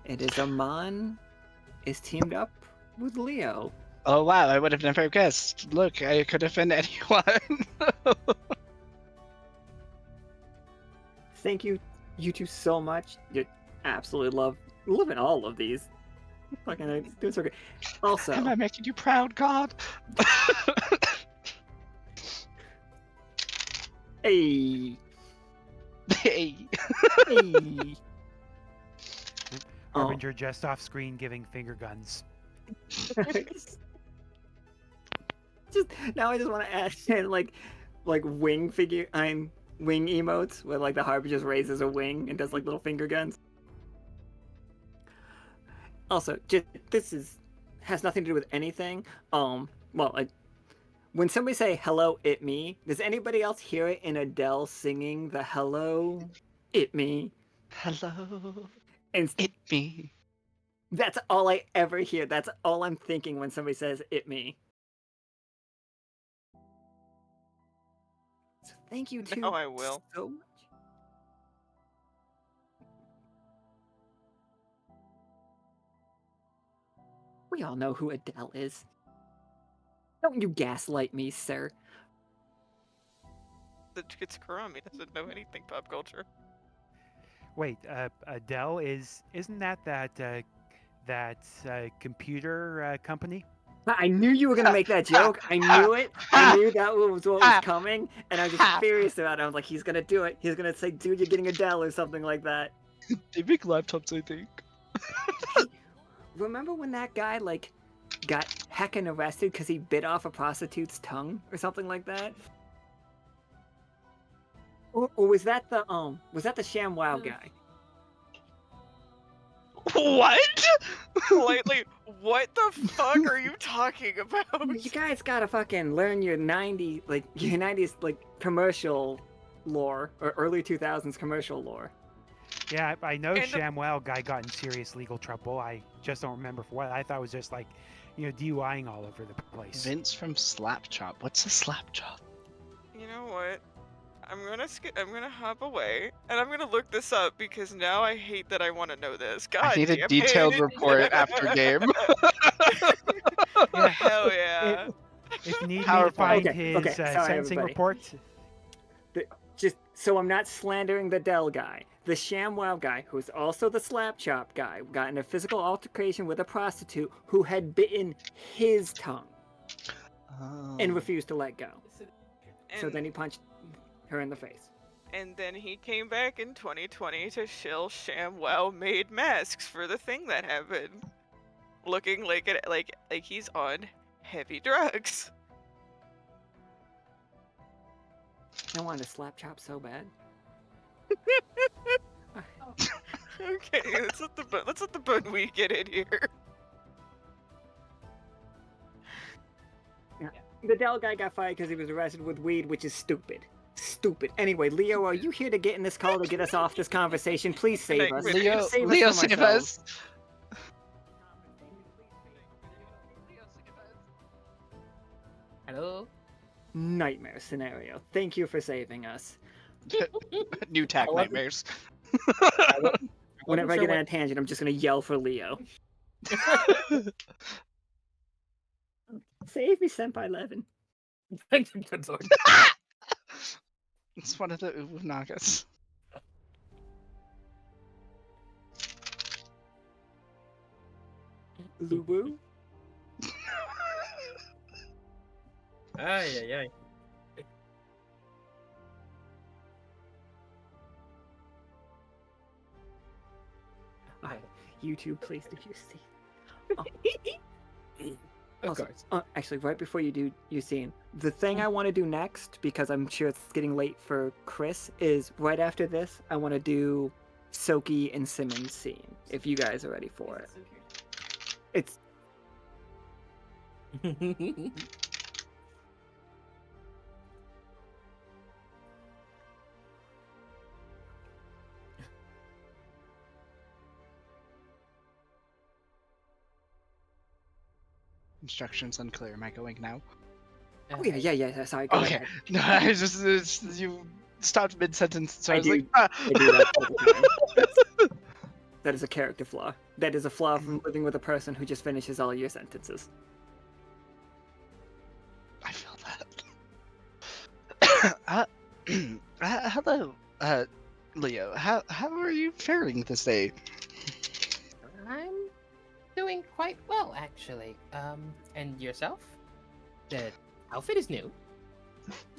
It is Ammon is teamed up with Leo. Oh wow, I would have never guessed. Look, I could have been anyone. Thank you two so much. You absolutely loving all of these. Fucking doing so good. Also, am I making you proud, God? Hey. Hey. Hey. Harbinger just off screen giving finger guns. Just now I just want to add in wing wing emotes where the Harbinger just raises a wing and does little finger guns. Also, has nothing to do with anything. When somebody say hello, it me, does anybody else hear it in Adele singing the hello, it me? Hello, and it me. That's all I ever hear. That's all I'm thinking when somebody says it me. So thank you Now I will. so much. We all know who Adele is. Don't you gaslight me, sir. It's Karami doesn't know anything pop culture. Wait, Adele isn't that computer company? I knew you were gonna make that joke. I knew it. I knew that was what was coming, and I was just furious about it. I was like, he's gonna do it. He's gonna say, "Dude, you're getting Adele" or something like that. They make laptops, I think. Hey, remember when that guy got heckin' arrested because he bit off a prostitute's tongue or something like that? Or was that the ShamWow guy? What? Lately, what the fuck are you talking about? You guys gotta fucking learn your 90s commercial lore or early 2000s commercial lore. Yeah, I know ShamWow guy got in serious legal trouble. I just don't remember for what. I thought it was just DUIing all over the place. Vince from Slapchop. What's a Slapchop? You know what? I'm gonna hop away and I'm gonna look this up because now I hate that I want to know this. God, I need a detailed report after game. Yeah. Hell yeah! If you need me to find his Sorry, sentencing everybody. report. Just so I'm not slandering the Dell guy, the ShamWow guy, who's also the Slapchop guy, got in a physical altercation with a prostitute who had bitten his tongue and refused to let go. So then he punched her in the face. And then he came back in 2020 to shill ShamWow made masks for the thing that happened, looking like he's on heavy drugs. I wanted to Slapchop so bad. Okay, let's let the bun we get in here. Yeah. The Dell guy got fired because he was arrested with weed, which is stupid. Stupid. Anyway, Leo, are you here to get in this call to get us off this conversation? Please save us. Leo, save save us. Hello? Nightmare scenario. Thank you for saving us. New tack nightmares. Whenever I get on a tangent, I'm just gonna yell for Leo. Save me, Senpai Levin. Good lord. It's one of the Ubunagas. Lubu? Ay, ay, ay. YouTube, please, did you see? Oh. Of course. Actually, right before you do your scene, the thing I want to do next, because I'm sure it's getting late for Chris, is right after this, I want to do Soki and Simmons scene, if you guys are ready for it. It's Instructions unclear. Am I going now? oh yeah. Sorry, go Okay. ahead. No, I just you stopped mid sentence, so I was like, I do that all the time. That is a character flaw. That is a flaw from living with a person who just finishes all your sentences. I feel that. Hello, Leo. How are you faring this day? I'm doing quite well, actually. And yourself? The outfit is new.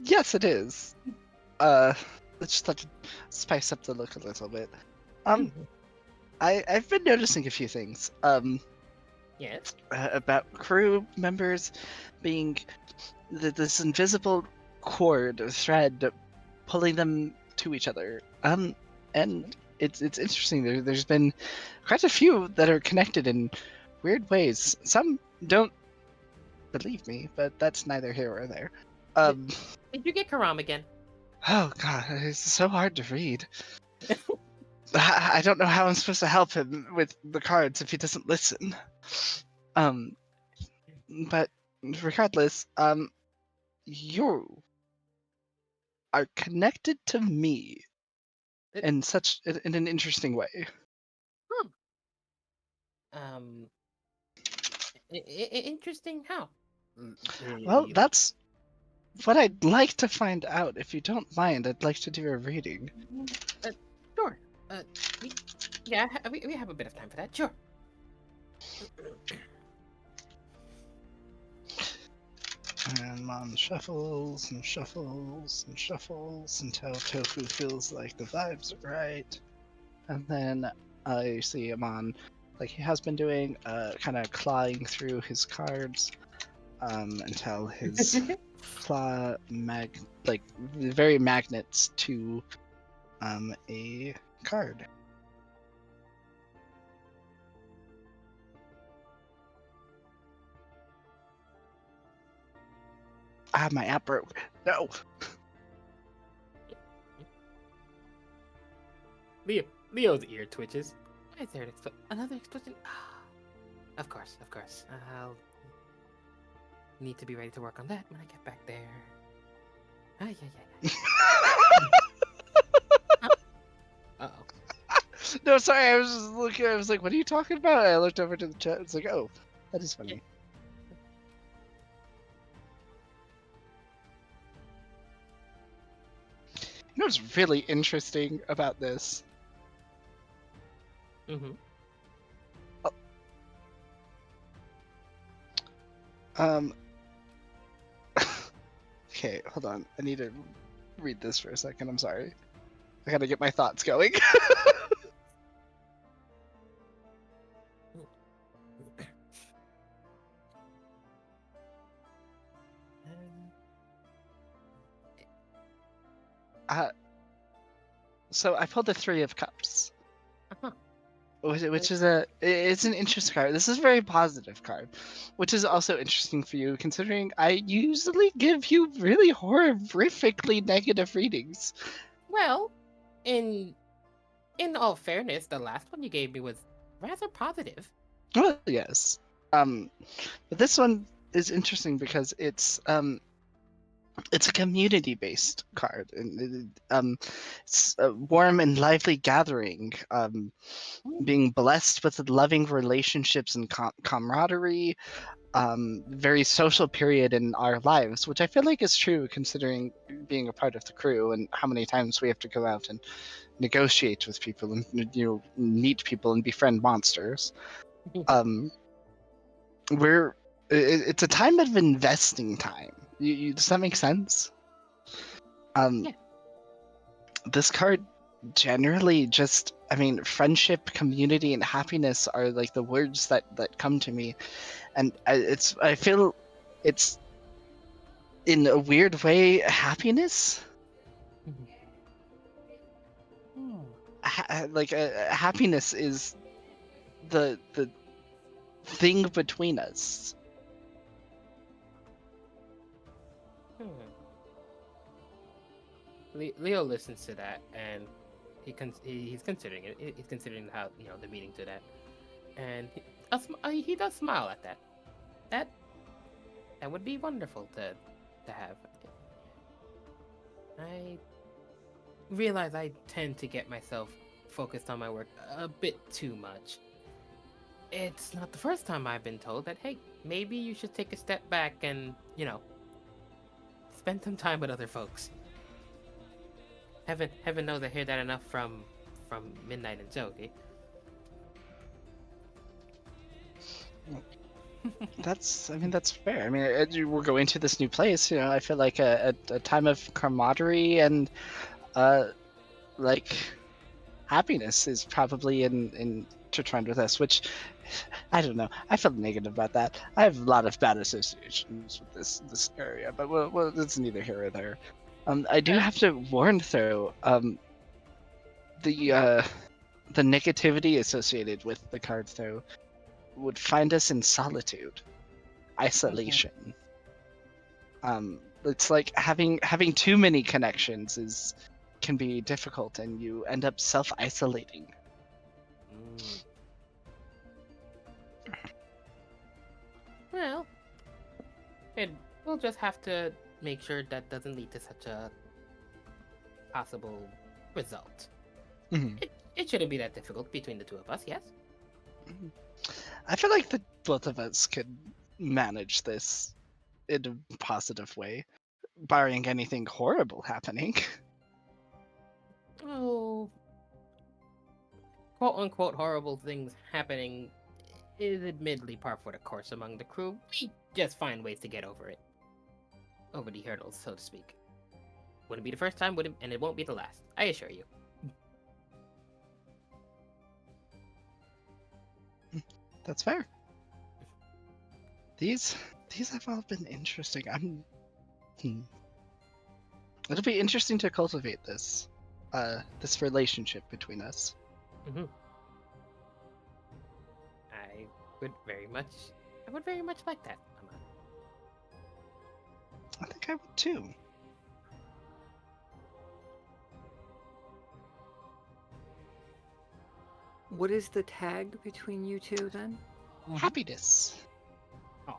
Yes, it is. Let's just have to spice up the look a little bit. I've been noticing a few things. Yes. About crew members being this invisible cord or thread pulling them to each other. And it's interesting. There's been quite a few that are connected in weird ways. Some don't believe me, but that's neither here or there. Did you get Karam again? Oh god, it's so hard to read. I don't know how I'm supposed to help him with the cards if he doesn't listen. But regardless, you are connected to me in an interesting way. Interesting. How? Well, that's what I'd like to find out. If you don't mind, I'd like to do a reading. Sure. We have a bit of time for that. Sure. And Mom shuffles and shuffles and shuffles until Tofu feels like the vibes are right. And then I see Ammon, like he has been doing, kind of clawing through his cards until his claw very magnets to a card. Ah, my app broke. No. Leo's ear twitches. Why is there another explosion? Of course. I'll need to be ready to work on that when I get back there. Uh-oh. No, sorry, I was just looking, I was like, what are you talking about? I looked over to the chat, it's like, oh, that is funny. You know what's really interesting about this? Mm-hmm. Okay, hold on. I need to read this for a second. I'm sorry. I gotta get my thoughts going. So I pulled the Three of Cups. Which is it's an interesting card. This is a very positive card, which is also interesting for you, considering I usually give you really horrifically negative readings. Well, in all fairness, the last one you gave me was rather positive. Well, yes. But this one is interesting because it's a community-based card, and it's a warm and lively gathering, being blessed with loving relationships and camaraderie, very social period in our lives, which I feel like is true considering being a part of the crew and how many times we have to go out and negotiate with people and meet people and befriend monsters. It's a time of investing time. Does that make sense? Yeah. This card generally just I mean, friendship, community, and happiness are like the words that come to me, and I feel it's in a weird way happiness. Happiness is the thing between us. Leo listens to that, and he's considering it. He's considering how the meaning to that, and he does smile at that. That would be wonderful to have. I realize I tend to get myself focused on my work a bit too much. It's not the first time I've been told that, hey, maybe you should take a step back and, spend some time with other folks. Heaven knows I hear that enough from Midnight and Zoe. That's fair. I mean, as we're going to this new place, I feel like a time of camaraderie and like happiness is probably intertwined with us, which I don't know. I feel negative about that. I have a lot of bad associations with this area, but well, it's neither here or there. I do have to warn though, the negativity associated with the cards though would find us in solitude, isolation. It's like having too many connections can be difficult, and you end up self-isolating. Well, we'll just have to make sure that doesn't lead to such a possible result. It shouldn't be that difficult between the two of us, yes? I feel like both of us could manage this in a positive way, barring anything horrible happening. Oh, quote-unquote horrible things happening is admittedly par for the course among the crew. We just find ways to get over it. Over the hurdles, so to speak. Wouldn't be the first time, and it won't be the last. I assure you. That's fair. These have all been interesting. It'll be interesting to cultivate this relationship between us. I would very much like that, Ammon. I think I would too. What is the tag between you two then? Happiness. Oh.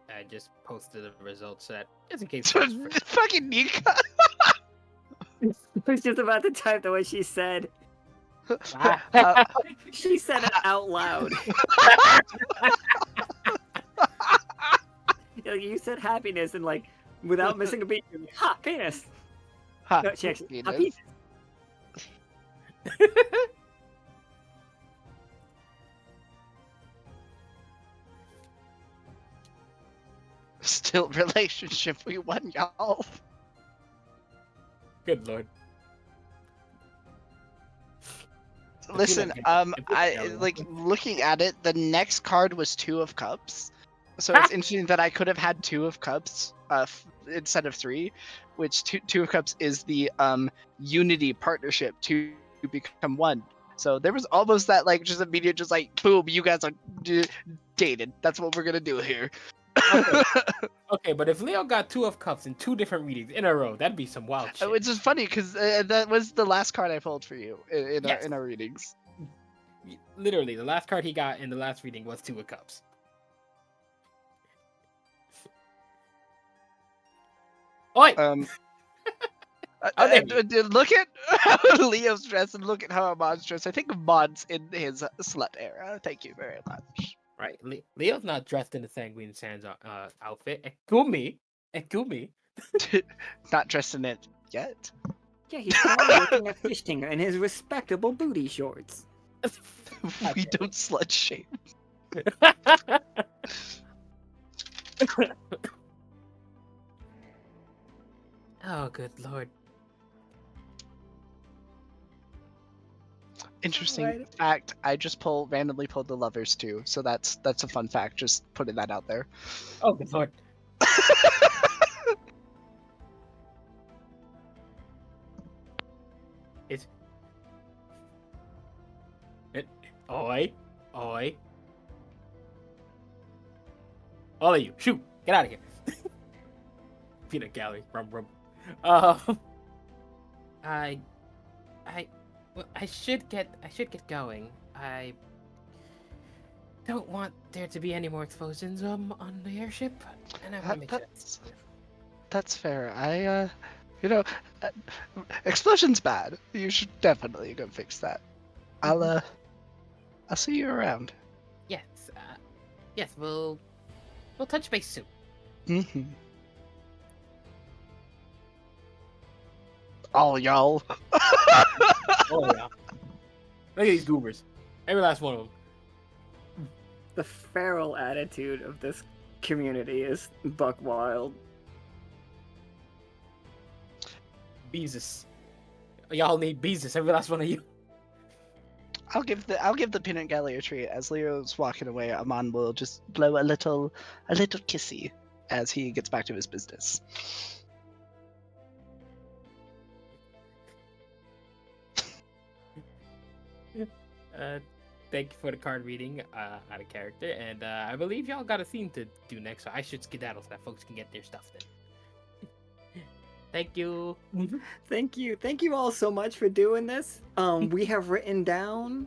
I just posted the results so that just in case. Fucking Nika. I was just about to type the way she said. She said it out loud. You said happiness and like without missing a beat. Ha, penis. Ha, no, check. penis. Ha, penis. Still relationship, we won, y'all. Good lord. Listen, I like looking at it. The next card was Two of Cups, so it's interesting that I could have had Two of Cups instead of 3, which Two of Cups is the unity partnership to become one. So there was almost that like just immediate, just like boom, you guys are dated. That's what we're gonna do here. Okay, but if Leo got 2 of Cups in 2 different readings in a row, that'd be some wild shit. Which is funny because that was the last card I pulled for you in our readings. Literally, the last card he got in the last reading was 2 of Cups. Oi! Look at how Leo's dressed and look at how Ammon's dressed. I think Ammon's in his slut era. Thank you very much. Right, Leo's not dressed in the Sanguine Sands outfit. Ekumi. Not dressed in it yet. Yeah, he's probably looking at fishing in his respectable booty shorts. We don't slut shame. Oh, good lord. Interesting fact, I just randomly pulled the lovers too, so that's a fun fact, just putting that out there. Oh, good lord. It's... Oi. Oi. All of you, shoot! Get out of here! Peanut gallery, rum rum. I should get going. I don't want there to be any more explosions on the airship, and I want to make sure That's fair. Explosion's bad. You should definitely go fix that. I'll see you around. Yes, yes, we'll touch base soon. Mm-hmm. All y'all. Oh yeah. Look at these goobers. Every last one of them. The feral attitude of this community is buck wild. Beezus. Y'all need Beezus, every last one of you. I'll give the peanut gallery a treat. As Leo's walking away, Ammon will just blow a little kissy as he gets back to his business. Thank you for the card reading out of character, and I believe y'all got a scene to do next, so I should skedaddle so that folks can get their stuff then. Thank you. Thank you all so much for doing this. We have written down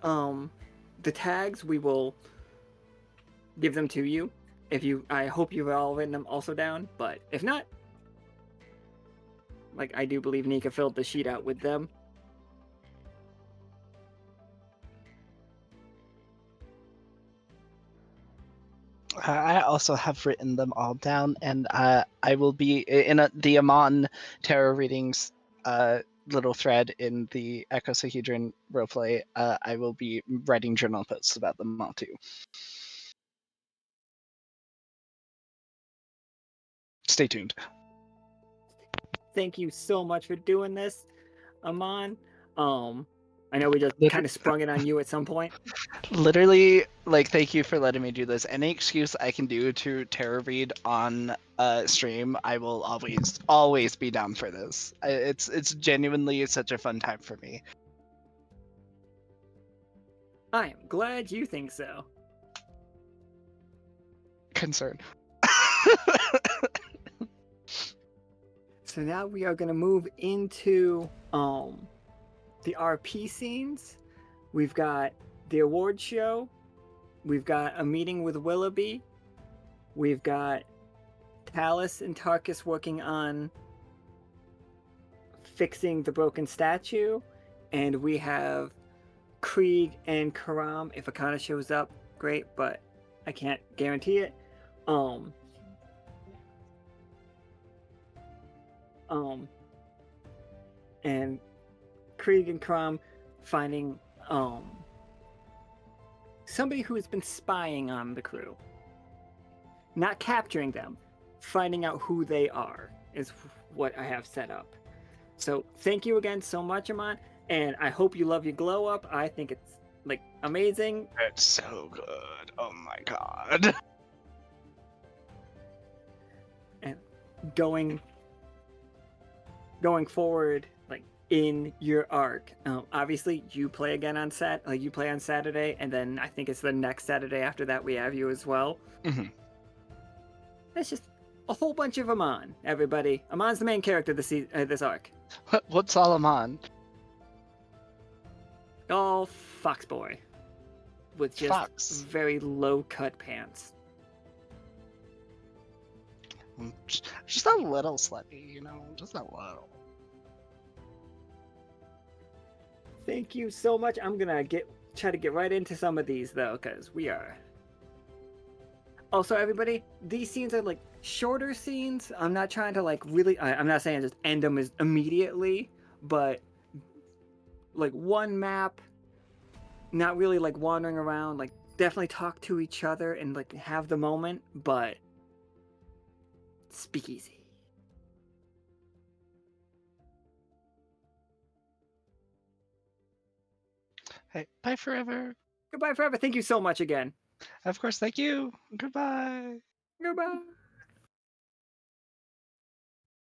the tags. We will give them to you. I hope you've all written them also down, but if not, like, I do believe Nika filled the sheet out with them. I also have written them all down, and I will be in the Ammon tarot readings little thread in the Ecosahedron roleplay. I will be writing journal posts about them all too. Stay tuned. Thank you so much for doing this, Ammon. I know we just kind of sprung it on you at some point. Literally, like, thank you for letting me do this. Any excuse I can do to tarot read on stream, I will always be down for this. It's genuinely such a fun time for me. I am glad you think so. Concern. So now we are going to move into the RP scenes. We've got the award show. We've got a meeting with Willoughby. We've got Talus and Tarkus working on fixing the broken statue. And we have Krieg and Karam. If Akana shows up, great, but I can't guarantee it. And Krieg and Karam finding somebody who has been spying on the crew. Not capturing them, finding out who they are is what I have set up. So thank you again so much, Ammon, and I hope you love your glow up. I think it's like amazing. It's so good. Oh my god. And going forward, like in your arc, obviously you play again on you play on Saturday, and then I think it's the next Saturday after that we have you as well. Mm-hmm. It's just a whole bunch of Ammon, everybody. Ammon's the main character this arc. What's all Ammon? All Fox Boy. With just very low cut pants. Just a little slutty, just a little. Thank you so much. I'm gonna try to get right into some of these though, because we are. Also, everybody, these scenes are like shorter scenes. I'm not trying to like really. I'm not saying just end them immediately, but like one map, not really like wandering around, like definitely talk to each other and like have the moment, but speakeasy. Hey, bye forever. Goodbye forever. Thank you so much again. Of course, thank you. Goodbye. Goodbye.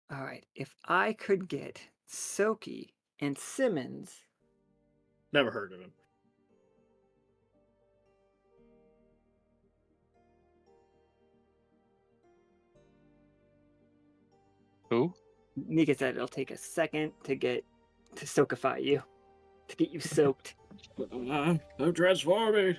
All right, if I could get Soki and Simmons. Never heard of him. Who? Nika said it'll take a second to soakify you, to get you soaked. I'm transforming.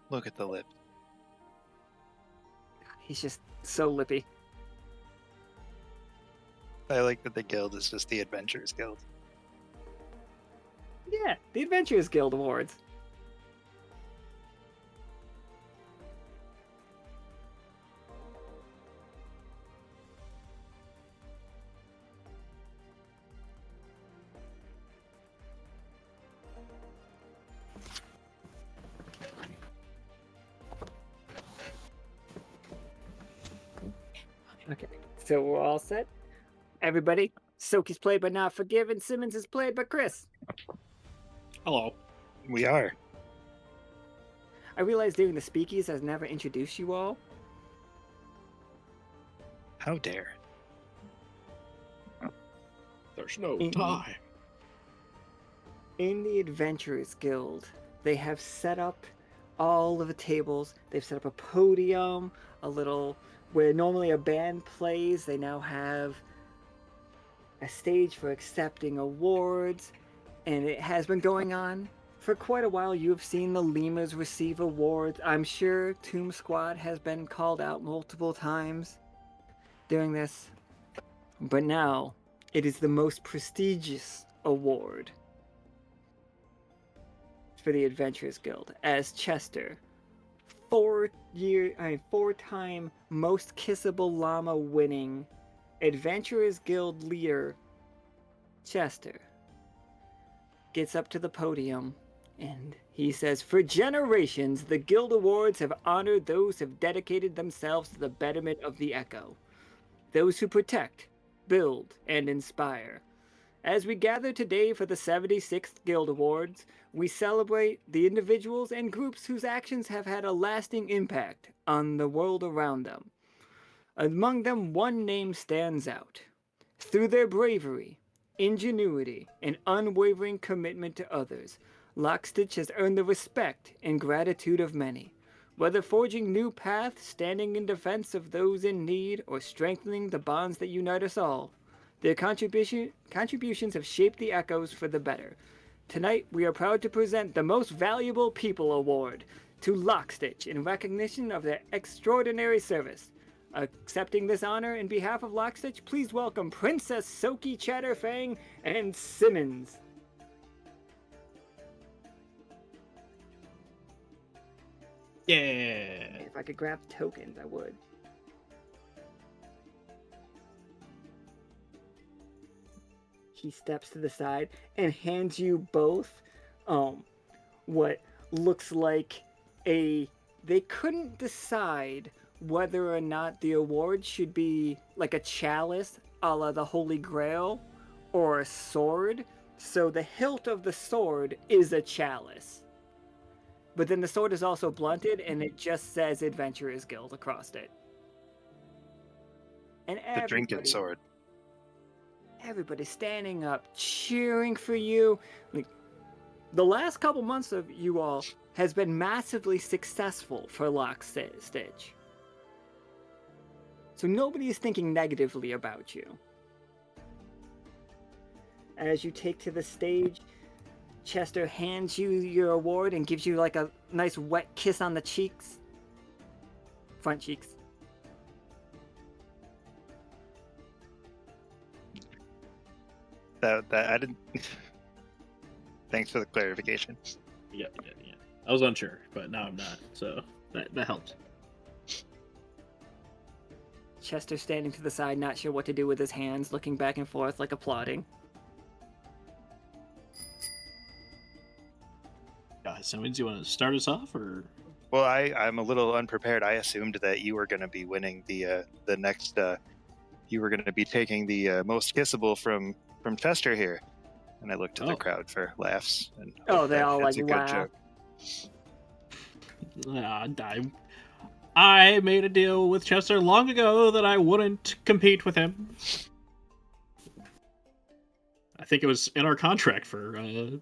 Look at the lip. He's just so lippy. I like that the guild is just the Adventurers Guild. Yeah, the Adventurers Guild Awards. Okay, so we're all set. Everybody, Soki's played but not forgiven. Simmons is played but Chris. Hello. We are. I realized during the speakeasy I've never introduced you all. How dare. There's no time. In the Adventurers Guild, they have set up all of the tables. They've set up a podium, a little where normally a band plays. They now have a stage for accepting awards, and it has been going on for quite a while. You have seen the lemurs receive awards. I'm sure Tomb Squad has been called out multiple times during this, but now it is the most prestigious award for the Adventurers Guild, as Chester, four-time most kissable llama winning Adventurers Guild leader Chester gets up to the podium and he says, "For generations, the Guild Awards have honored those who have dedicated themselves to the betterment of the Echo, those who protect, build, and inspire. As we gather today for the 76th Guild Awards, we celebrate the individuals and groups whose actions have had a lasting impact on the world around them. Among them, one name stands out. Through their bravery, ingenuity, and unwavering commitment to others, Lockstitch has earned the respect and gratitude of many. Whether forging new paths, standing in defense of those in need, or strengthening the bonds that unite us all, their contributions have shaped the Echoes for the better. Tonight, we are proud to present the Most Valuable People Award to Lockstitch in recognition of their extraordinary service. Accepting this honor in behalf of Lockstitch, please welcome Princess Soki Chatterfang and Simmons." Yeah. If I could grab tokens, I would. He steps to the side and hands you both what looks like they couldn't decide whether or not the award should be like a chalice a la the Holy Grail or a sword. So the hilt of the sword is a chalice. But then the sword is also blunted and it just says Adventurers Guild across it. And The drinking sword. Everybody's standing up, cheering for you. Like, the last couple months of you all has been massively successful for Lockstitch. So nobody is thinking negatively about you. As you take to the stage, Chester hands you your award and gives you like a nice wet kiss on the cheeks. Front cheeks. That I didn't. Thanks for the clarification. Yeah. I was unsure, but now I'm not, so that helps. Chester standing to the side, not sure what to do with his hands, looking back and forth like applauding. Simmons, you want to start us off, or? Well, I'm a little unprepared. I assumed that you were going to be winning the next. You were going to be taking the most kissable from Chester here, and I looked to the crowd for laughs. And they all like a good laugh. joke. I made a deal with Chester long ago that I wouldn't compete with him. I think it was in our contract for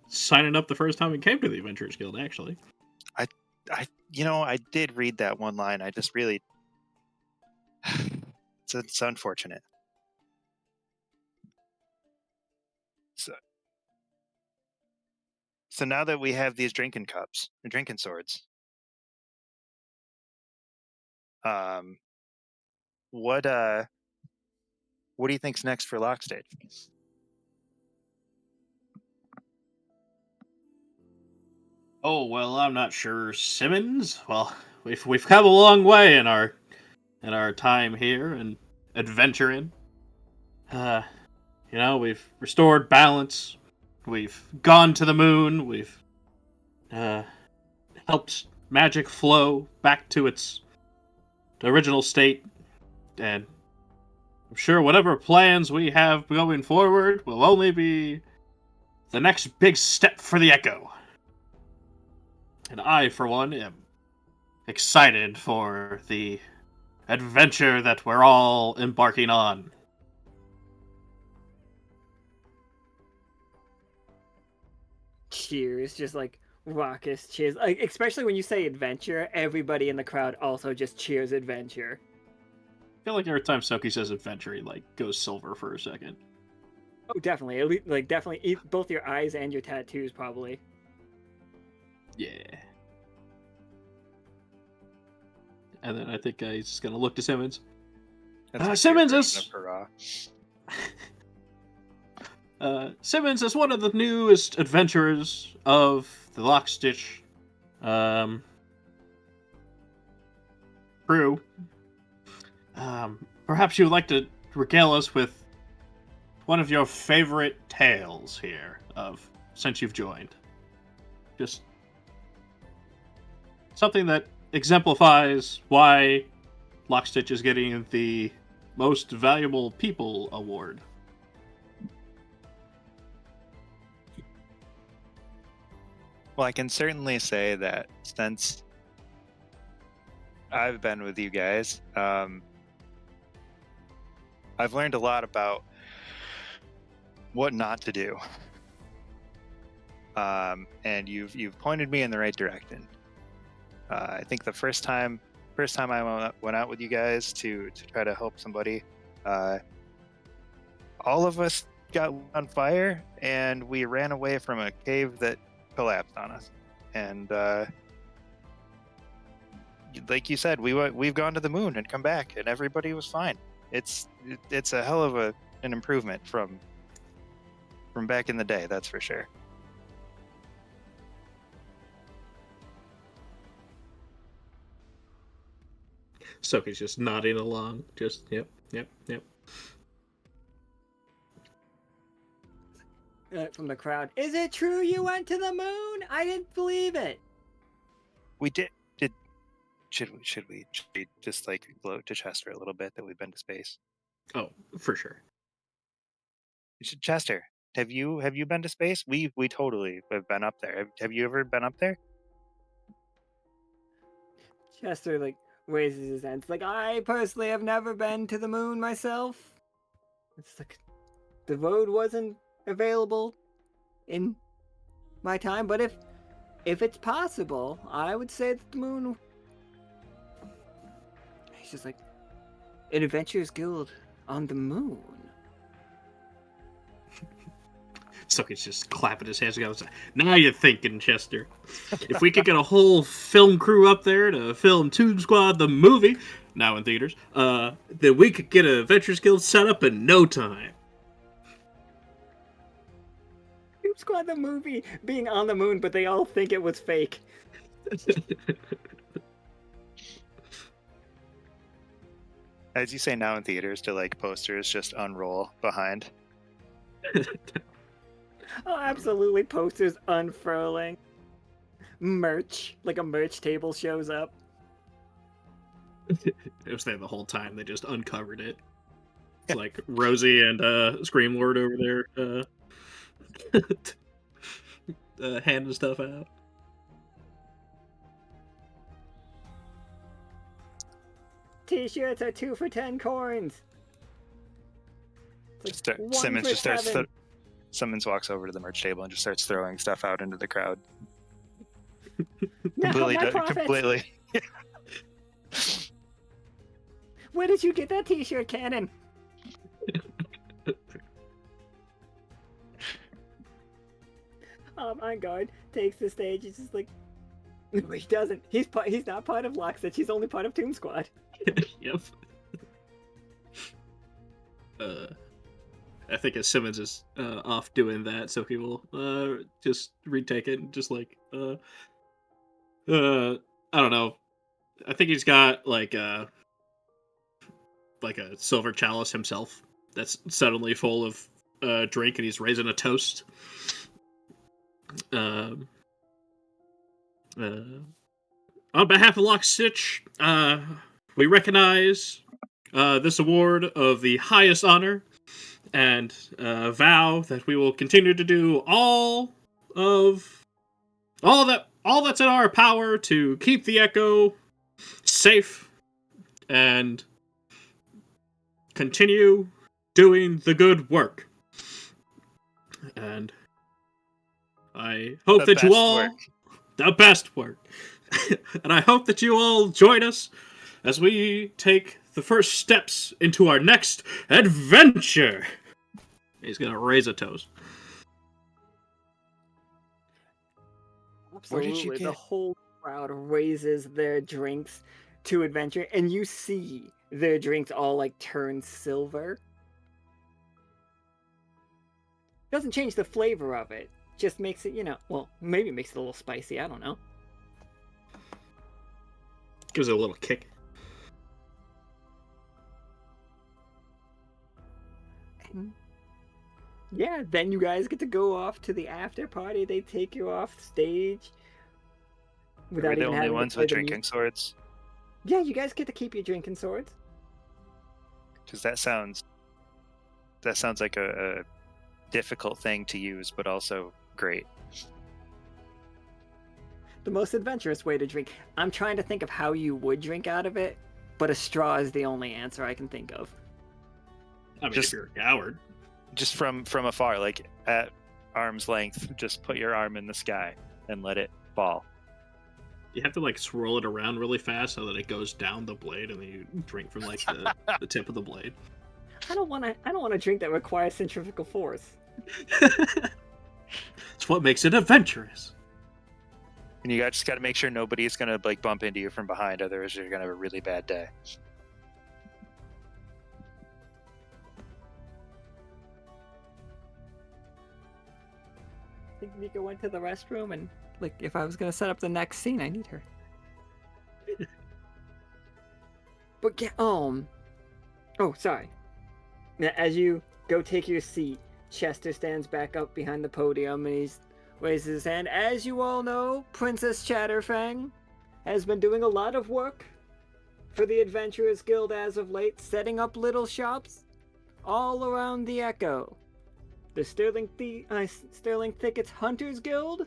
signing up the first time we came to the Adventurers Guild, actually. I did read that one line. I just really, it's unfortunate. So now that we have these drinking cups, drinking swords, what do you think's next for Lockstitch? Oh, well, I'm not sure, Simmons. Well, we've come a long way in our time here and adventuring. We've restored balance. We've gone to the moon. We've helped magic flow back to its original state, and I'm sure whatever plans we have going forward will only be the next big step for the Echo. And I, for one, am excited for the adventure that we're all embarking on. Cheers, just like raucous cheers. Like, especially when you say adventure, everybody in the crowd also just cheers adventure. I feel like every time Soki says adventure, he goes silver for a second. Oh, definitely. Definitely, both your eyes and your tattoos, probably. Yeah. And then I think he's just gonna look to Simmons. Simmons is Simmons is one of the newest adventurers of the Lockstitch crew. Perhaps you would like to regale us with one of your favorite tales here since you've joined. Just something that exemplifies why Lockstitch is getting the Most Valuable People award. Well, I can certainly say that since I've been with you guys, I've learned a lot about what not to do, and you've pointed me in the right direction. I think the first time I went out with you guys to try to help somebody, all of us got on fire, and we ran away from a cave that collapsed on us. And like you said, we've gone to the moon and come back, and everybody was fine. It's a hell of an improvement from back in the day, that's for sure. Soki's just nodding along. Just, yep. From the crowd, is it true you went to the moon? I didn't believe it. We did. Should we just gloat to Chester a little bit that we've been to space? Oh, for sure. Chester, have you been to space? We totally have been up there. Have you ever been up there? Chester raises his hands. I personally have never been to the moon myself. It's the road wasn't available in my time, but if it's possible, I would say that the moon. He's just an Adventurers Guild on the moon. Soki's just clapping his hands together. Now you're thinking, Chester. If we could get a whole film crew up there to film Tube Squad the movie, now in theaters, then we could get an Adventures Guild set up in no time. Tube Squad the movie being on the moon, but they all think it was fake. As you say now in theaters, do like posters just unroll behind? Oh, absolutely. Posters unfurling. Merch. Like a merch table shows up. It was there the whole time. They just uncovered it. It's like Rosie and Screamlord over there handing stuff out. T-shirts are 2 for 10 coins. It's like 1 Simmons for just starts. 7. Simmons walks over to the merch table and just starts throwing stuff out into the crowd. Now my profits. Completely. Where did you get that T-shirt, Cannon? My guard takes the stage. He's just like, no, he doesn't. He's not part of Lockstitch. He's only part of Tomb Squad. Yep. I think as Simmons is off doing that, so he will just retake it and just like I don't know. I think he's got like a silver chalice himself that's suddenly full of drink, and he's raising a toast. On behalf of Lockstitch, we recognize this award of the highest honor, and vow that we will continue to do all that's in our power to keep the Echo safe and continue doing the good work. And I hope that you all the best work. And I hope that you all join us as we take the first steps into our next adventure. He's gonna raise a toast. Absolutely, the whole crowd raises their drinks to adventure, and you see their drinks all like turn silver. Doesn't change the flavor of it, just makes it, well, maybe makes it a little spicy, I don't know. Gives it a little kick. Yeah, then you guys get to go off to the after party. They take you off stage. Are we the only ones with drinking swords? Yeah, you guys get to keep your drinking swords. Because that sounds like a difficult thing to use, but also great. The most adventurous way to drink. I'm trying to think of how you would drink out of it, but a straw is the only answer I can think of. I mean, if you're a coward. Just from afar, like at arm's length, just put your arm in the sky and let it fall. You have to like swirl it around really fast so that it goes down the blade, and then you drink from like the tip of the blade. I don't want to drink that requires centrifugal force. It's what makes it adventurous. And you just got to make sure nobody's gonna like bump into you from behind, otherwise you're gonna have a really bad day. I think Nika went to the restroom, and like if I was gonna set up the next scene, I need her. But sorry. Now, as you go take your seat, Chester stands back up behind the podium and he raises his hand. As you all know, Princess Chatterfang has been doing a lot of work for the Adventurers Guild as of late, setting up little shops all around the Echo. The Sterling Thickets Hunters Guild.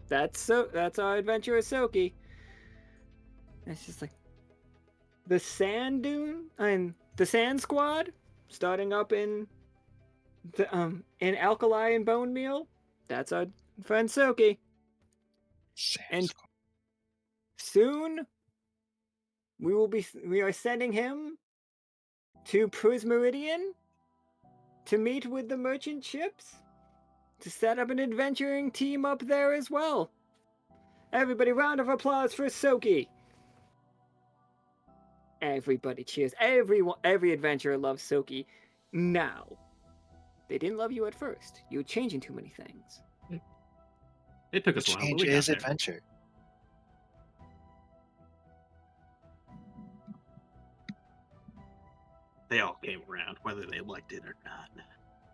That's our adventurer Soki. And it's just like the Sand Dune and the Sand Squad starting up in Alkali and Bone Meal. That's our friend Soki. And soon we are sending him to Prismeridian to meet with the merchant ships, to set up an adventuring team up there as well. Everybody, round of applause for Soki. Everybody cheers. Every adventurer loves Soki. Now, they didn't love you at first. You were changing too many things. It took us a while. Change is adventure. They all came around, whether they liked it or not.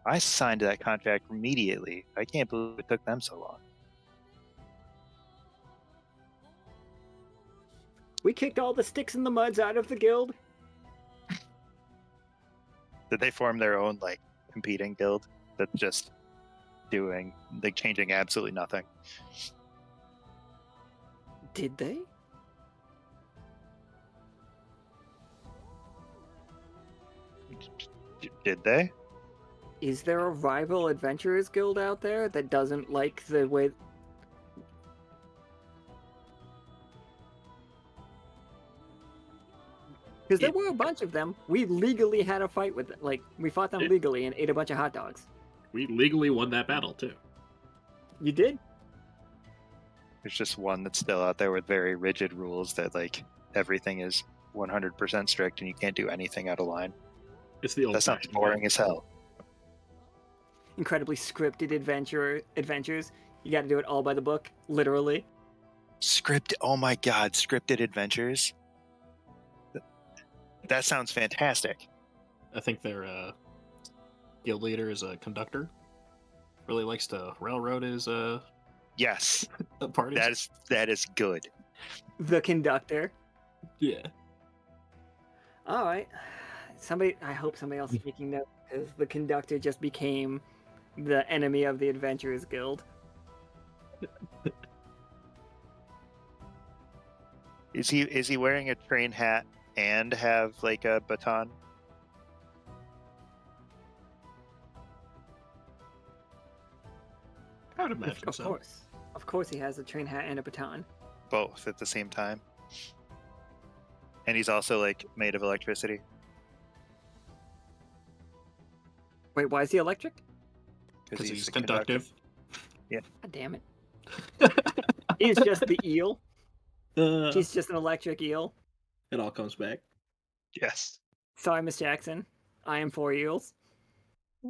I signed that contract immediately. I can't believe it took them so long. We kicked all the sticks and the muds out of the guild. Did they form their own like competing guild that's just doing like changing absolutely nothing? Did they? Did they? Is there a rival adventurers guild out there that doesn't like the way? Because there were a bunch of them. We legally had a fight with them. Like, we fought them legally and ate a bunch of hot dogs. We legally won that battle, too. You did? There's just one that's still out there with very rigid rules that like everything is 100% strict and you can't do anything out of line. It's the old. That sounds boring as hell. Incredibly scripted adventures. You got to do it all by the book, literally. Scripted? Oh my god, scripted adventures? That sounds fantastic. I think their guild leader is a conductor. Really likes to railroad his yes. parties. That is good. The conductor. Yeah. All right. I hope somebody else is taking note, because the conductor just became the enemy of the Adventurers Guild. Is he wearing a train hat and have like a baton? I would imagine Of course. Of course he has a train hat and a baton. Both at the same time. And he's also like made of electricity. Wait, why is he electric? Because he's conductive. Yeah. God damn it. He's just the eel. He's just an electric eel. It all comes back. Yes. Sorry, Miss Jackson. I am 4 eels. If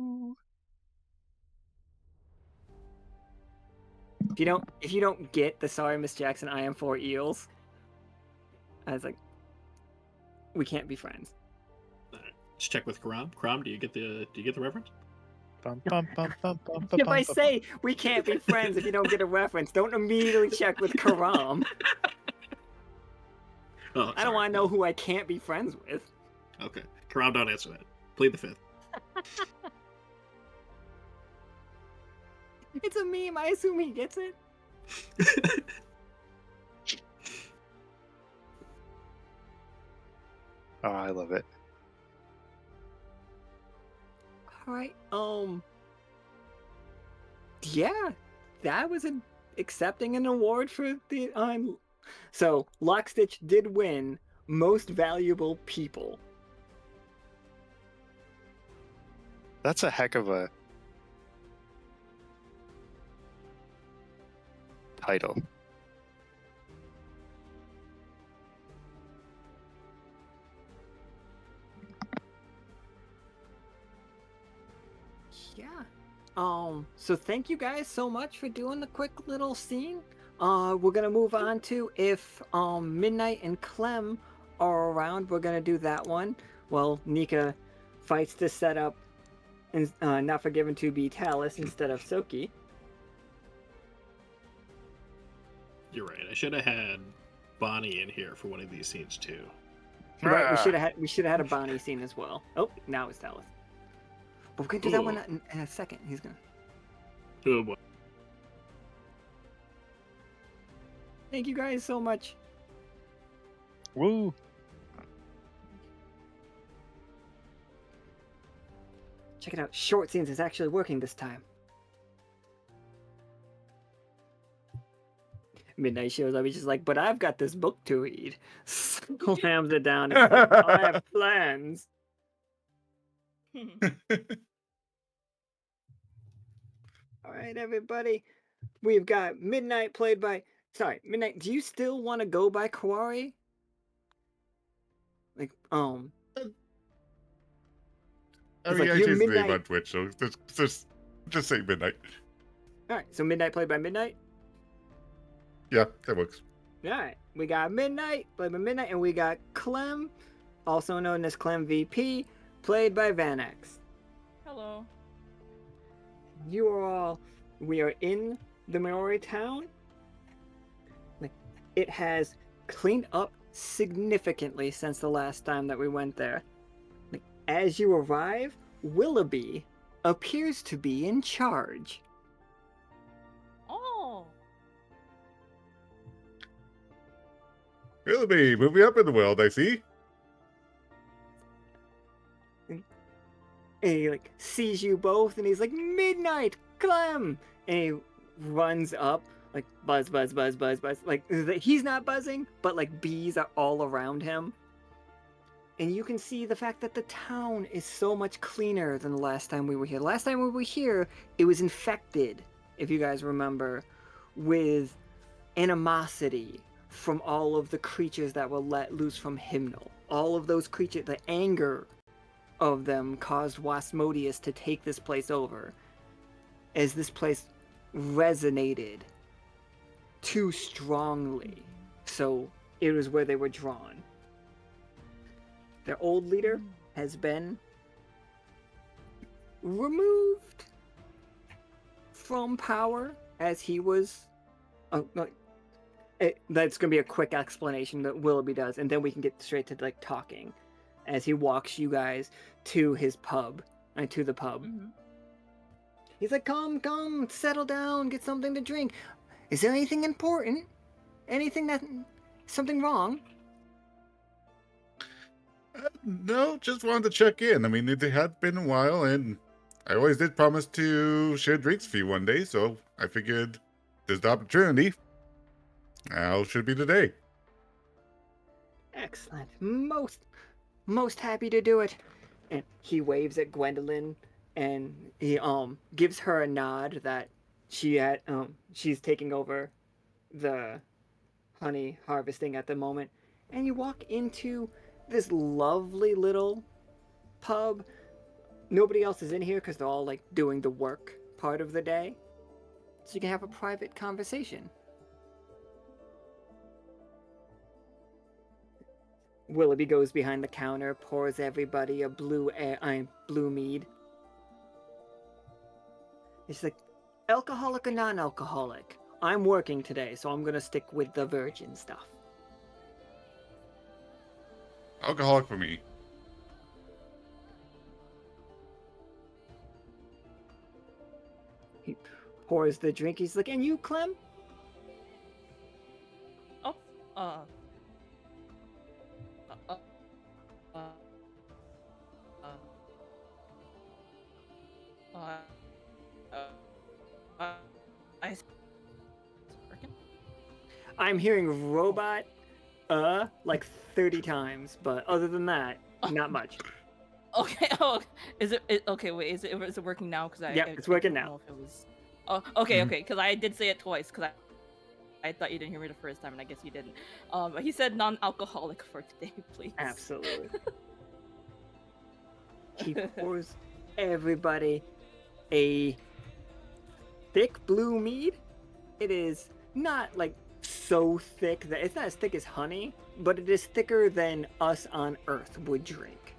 you don't get the sorry, Miss Jackson, I am 4 eels, I was like, we can't be friends. Let's check with Karam. Karam, do you get the reference? If I say we can't be friends if you don't get a reference, don't immediately check with Karam. Oh, I don't want to know who I can't be friends with. Okay. Karam, don't answer that. Plead the fifth. It's a meme. I assume he gets it. Oh, I love it. All right. Yeah, that was accepting an award for the So Lockstitch did win Most Valuable People. That's a heck of a title. Yeah. So thank you guys so much for doing the quick little scene. We're gonna move on to if Midnight and Clem are around, we're gonna do that one. Well, Nika fights to set up and Not Forgiven to be Talus instead of Soki. You're right. I should have had Bonnie in here for one of these scenes too. Right, we should have had a Bonnie scene as well. Oh, now it's Talus. But we're gonna do that one in a second. He's gonna. Oh boy. Thank you guys so much. Woo! Check it out. Short scenes is actually working this time. Midnight shows up. He's just like, but I've got this book to read. Slams it down. It's like, I have plans. All right, everybody. We've got Midnight played by. Sorry, Midnight. Do you still want to go by Kawari? Like, I mean, like I you're choose the name Midnight- on Twitch, so just say Midnight. All right, so Midnight played by Midnight. Yeah, that works. All right, we got Midnight played by Midnight, and we got Clem, also known as Clem VP, played by Vanax. Hello. We are in the Maori town. Like, it has cleaned up significantly since the last time that we went there. Like, as you arrive, Willoughby appears to be in charge. Oh. Willoughby, moving up in the world, I see. And he like sees you both, and he's like, "Midnight, Clem!" And he runs up, like buzz, buzz, buzz, buzz, buzz. Like he's not buzzing, but like bees are all around him. And you can see the fact that the town is so much cleaner than the last time we were here. Last time we were here, it was infected, if you guys remember, with animosity from all of the creatures that were let loose from Hymnal. All of those creatures, the anger of them caused Wasmodius to take this place over, as this place resonated too strongly. So it was where they were drawn. Their old leader has been removed from power as he was... Oh, no, that's going to be a quick explanation that Willoughby does, and then we can get straight to like talking as he walks you guys to his pub, to the pub. Mm-hmm. He's like, come, settle down, get something to drink. Is there anything important? Something wrong? No, just wanted to check in. I mean, it had been a while, and I always did promise to share drinks for you one day, so I figured there's the opportunity. Now should be today. Excellent. Most happy to do it. And he waves at Gwendolyn, and he gives her a nod that she's taking over the honey harvesting at the moment. And you walk into this lovely little pub. Nobody else is in here because they're all like doing the work part of the day, so you can have a private conversation. Willoughby goes behind the counter, pours everybody a blue mead. He's like, alcoholic or non-alcoholic? I'm working today, so I'm gonna stick with the virgin stuff. Alcoholic for me. He pours the drink. He's like, and you, Clem? Oh, I'm hearing robot, like 30 times, but other than that, not much. Okay. Oh, is it okay? Wait, is it working now? Because It's working now. Know if it was... Oh, okay, okay. Because I did say it twice. Because I thought you didn't hear me the first time, and I guess you didn't. He said non-alcoholic for today, please. Absolutely. He pours everybody a thick blue mead. It is not like so thick that it's not as thick as honey, but it is thicker than us on Earth would drink.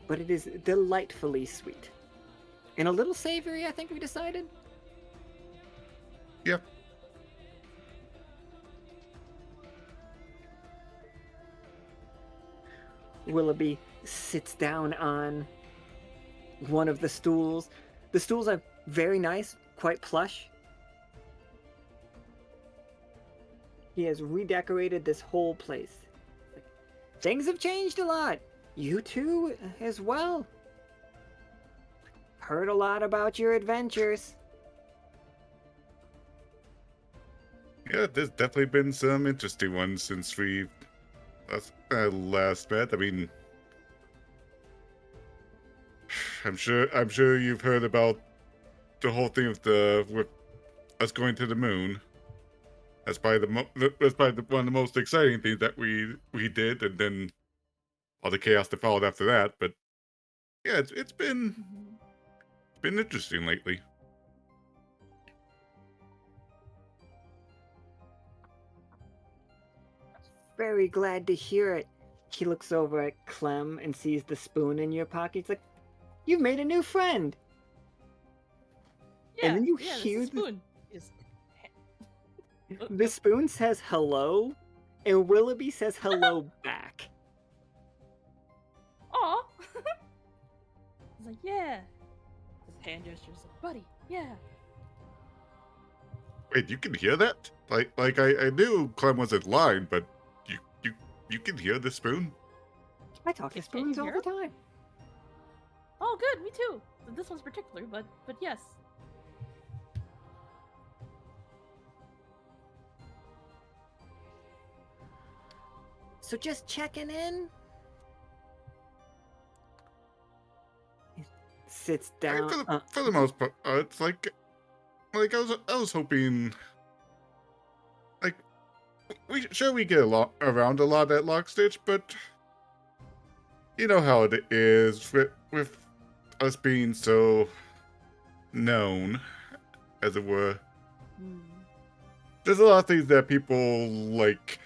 But it is delightfully sweet. And a little savory, I think we decided. Yep. Willoughby sits down on one of the stools. The stools are very nice, quite plush. He has redecorated this whole place. Things have changed a lot. You too, as well. Heard a lot about your adventures. Yeah, there's definitely been some interesting ones since we last met. I mean, I'm sure you've heard about the whole thing with us going to the moon. That's probably one of the most exciting things that we did, and then all the chaos that followed after that. But yeah, it's been interesting lately. Very glad to hear it. he looks over at Clem and sees the spoon in your pocket. He's like, "You've made a new friend." Yeah, And then you yeah, hear this spoon is. the spoon says hello, and Willoughby says hello back. Aw! He's like, yeah. His hand gestures like, buddy, yeah. Wait, you can hear that? Like I knew Clem wasn't lying, but you can hear the spoon? I talk to spoons all the time. Oh, good, me too. This one's particular, but yes. So just checking in. He sits down. For the most part, it's like I was hoping, like, we get around a lot at Lockstitch, but you know how it is with us being so known, as it were. There's a lot of things that people like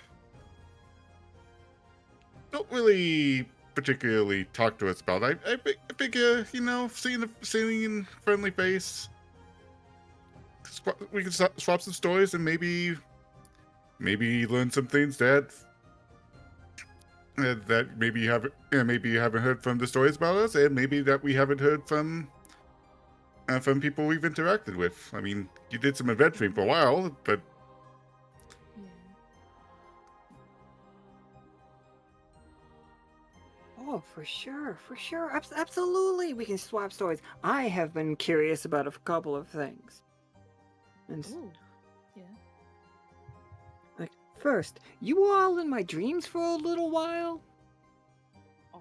don't really particularly talk to us about. I figure, seeing a friendly face, we can swap some stories and maybe learn some things that maybe you haven't heard from the stories about us, and maybe that we haven't heard from people we've interacted with. I mean, you did some adventuring for a while, but Oh, for sure. Absolutely, we can swap stories. I have been curious about a couple of things. And yeah. Like, first, you were all in my dreams for a little while. Oh,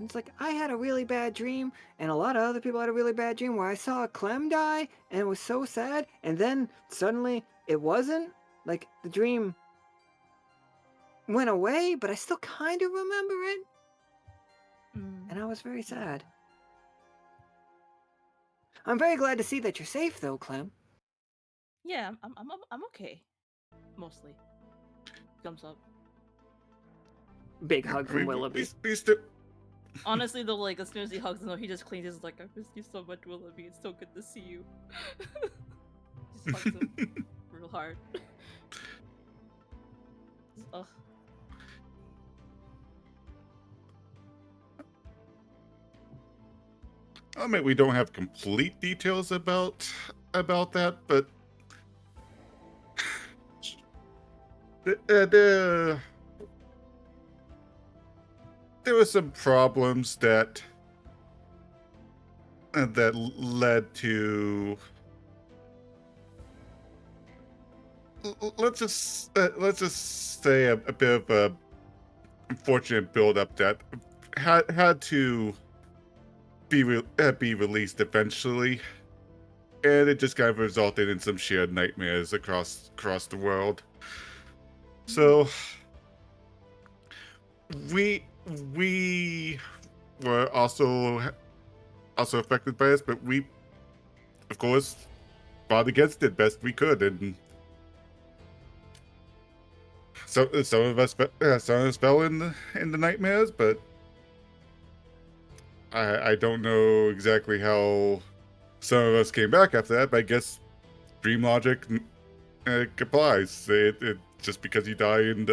It's like, I had a really bad dream, and a lot of other people had a really bad dream where I saw Clem die, and it was so sad, and then suddenly it wasn't. Like, the dream went away, but I still kind of remember it. And I was very sad. I'm very glad to see that you're safe, though, Clem. Yeah, I'm okay. Mostly. Thumbs up. Big hug from Willoughby. Honestly, though, like, as soon as he hugs him, he just cleans his like, I miss you so much, Willoughby. It's so good to see you. Just hugs him real hard. Ugh. I mean, we don't have complete details about that, but there were some problems that led to, let's just say a bit of a unfortunate build-up that had to be released eventually, and it just kind of resulted in some shared nightmares across the world. So we were also affected by this, but we, of course, fought against it best we could, and some of us fell in the nightmares, but I don't know exactly how some of us came back after that, but I guess dream logic applies. It just because you die in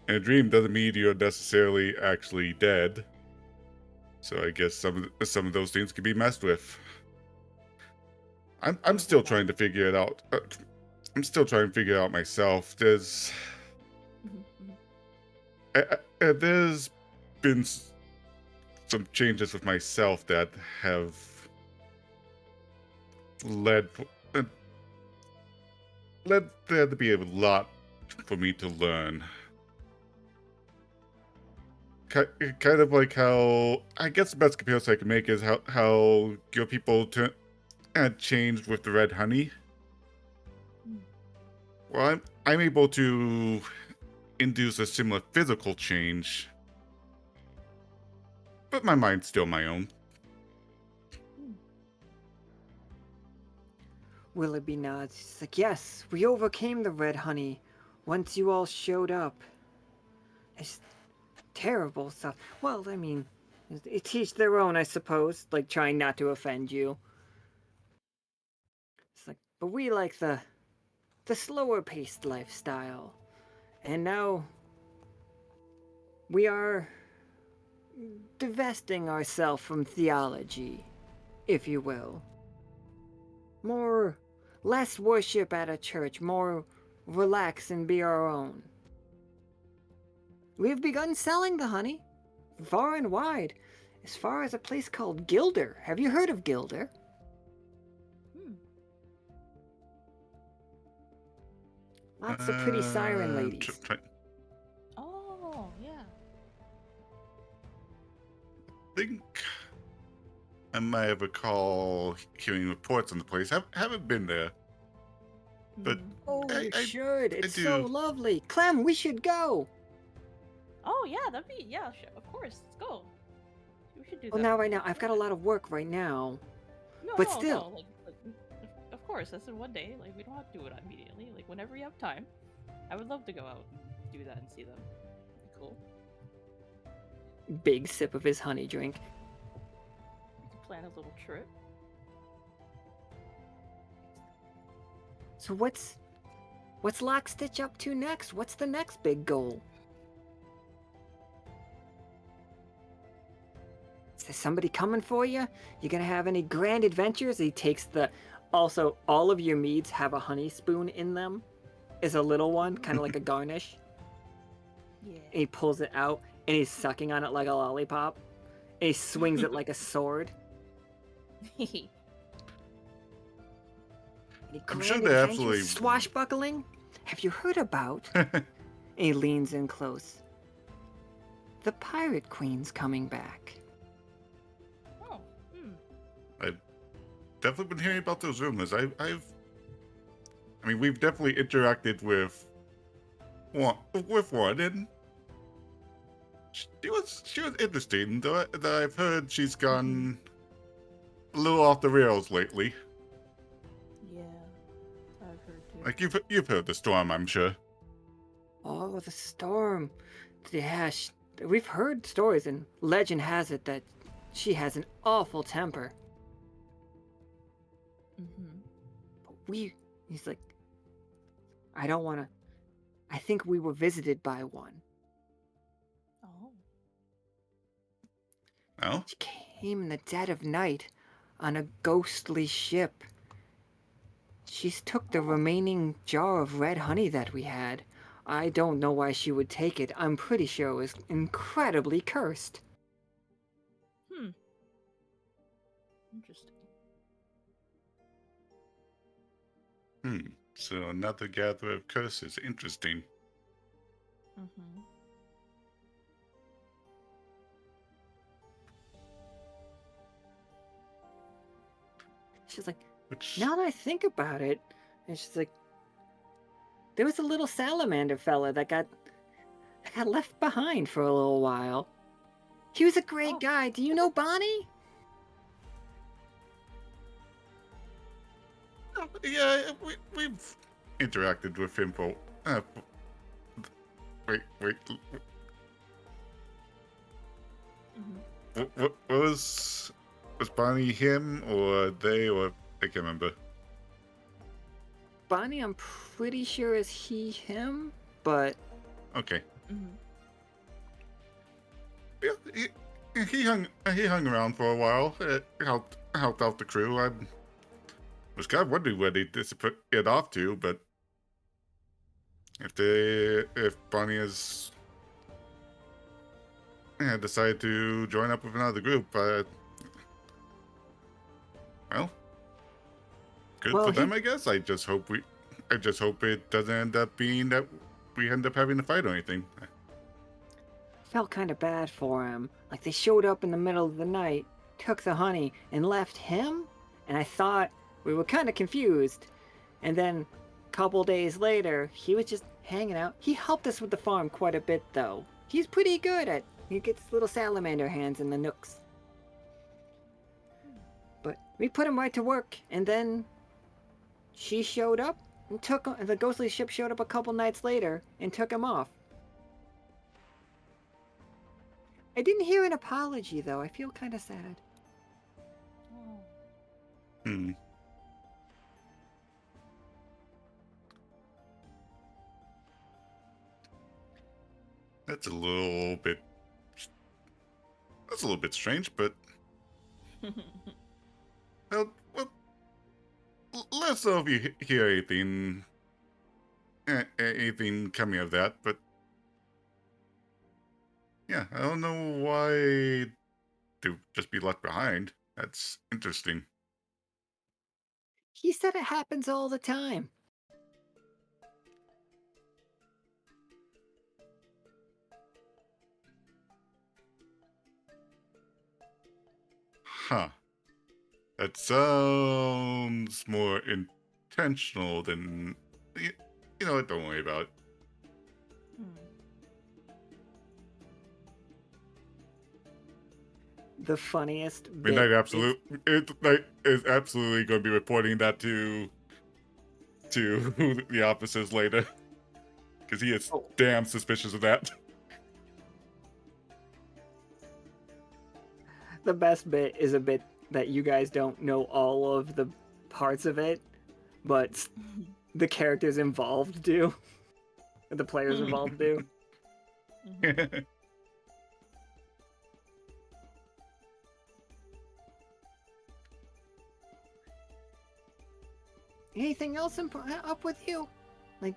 a dream doesn't mean you're necessarily actually dead. So I guess some of those things can be messed with. I'm still trying to figure it out. I'm still trying to figure it out myself. There's been some changes with myself that have led there to be a lot for me to learn. Kind of like how, I guess the best comparison I can make is how your people changed with the red honey. Well, I'm able to induce a similar physical change, but my mind's still my own. Willoughby nods. He's like, yes, we overcame the red honey once you all showed up. It's terrible stuff. Well, I mean, it's each their own, I suppose. Like, trying not to offend you. It's like, but we like the slower paced lifestyle. And now we are divesting ourselves from theology, if you will. Less worship at a church, more relax and be our own. We have begun selling the honey, far and wide, as far as a place called Gilder. Have you heard of Gilder? Lots of pretty siren ladies. Oh, yeah. I think I might have recall hearing reports on the place. Haven't been there. But Oh, you I should. It's do. so lovely. Clem, we should go. Oh yeah, that'd be sure, of course. Let's go. We should do that. Well, right now, I've got a lot of work right now. But still. No, of course, that's in one day. Like, we don't have to do it immediately. Like, whenever you have time, I would love to go out and do that and see them. It'd be cool. Big sip of his honey drink. We could plan a little trip. So what's Lockstitch up to next? What's the next big goal? Is there somebody coming for you? You gonna have any grand adventures? He takes also, all of your meads have a honey spoon in them. Is a little one, kind of like a garnish. Yeah. And he pulls it out, and he's sucking on it like a lollipop. And he swings it like a sword. I'm sure they absolutely... Swashbuckling? Have you heard about... And he leans in close. The Pirate Queen's coming back. I've definitely been hearing about those rumors. I mean, we've definitely interacted with one, and she was interesting. Though I've heard she's gone a little off the rails lately. Yeah, I've heard too. Like you've heard the storm, I'm sure. Oh, the storm. Yeah, we've heard stories, and legend has it that she has an awful temper. But he's like, I don't want to. I think we were visited by one. Oh? She came in the dead of night on a ghostly ship. She's took the remaining jar of red honey that we had. I don't know why she would take it. I'm pretty sure it was incredibly cursed. Interesting. So another gatherer of curses. Interesting. She's like, now that I think about it, and she's like, there was a little salamander fella that got left behind for a little while. He was a great guy. Do you know Bonnie? Yeah, we've interacted with him for... wait. What was Bonnie him, or they, or... I can't remember. Bonnie, I'm pretty sure is he, him, but... Okay. Yeah, he hung around for a while. Helped out the crew. I was kind of wondering where they disappeared off to, but if Bonnie has decided to join up with another group, well, good for them, I guess. I just hope it doesn't end up being that we end up having to fight or anything. Felt kind of bad for him. Like they showed up in the middle of the night, took the honey, and left him? And I thought we were kind of confused. And then a couple days later, he was just hanging out. He helped us with the farm quite a bit, though. He's pretty good at... He gets little salamander hands in the nooks. But we put him right to work, and then she showed up and the ghostly ship showed up a couple nights later and took him off. I didn't hear an apology, though. I feel kind of sad. Hmm. That's a little bit strange, but well, less so if you hear anything coming of that, but yeah, I don't know why to just be left behind. That's interesting. He said it happens all the time. Huh. That sounds more intentional than... You know what, don't worry about it. The funniest Midnight bit is absolutely going to be reporting that to the officers later. Because he is damn suspicious of that. The best bit is a bit that you guys don't know all of the parts of it, but the characters involved do. The players involved do. Anything else up with you? Like...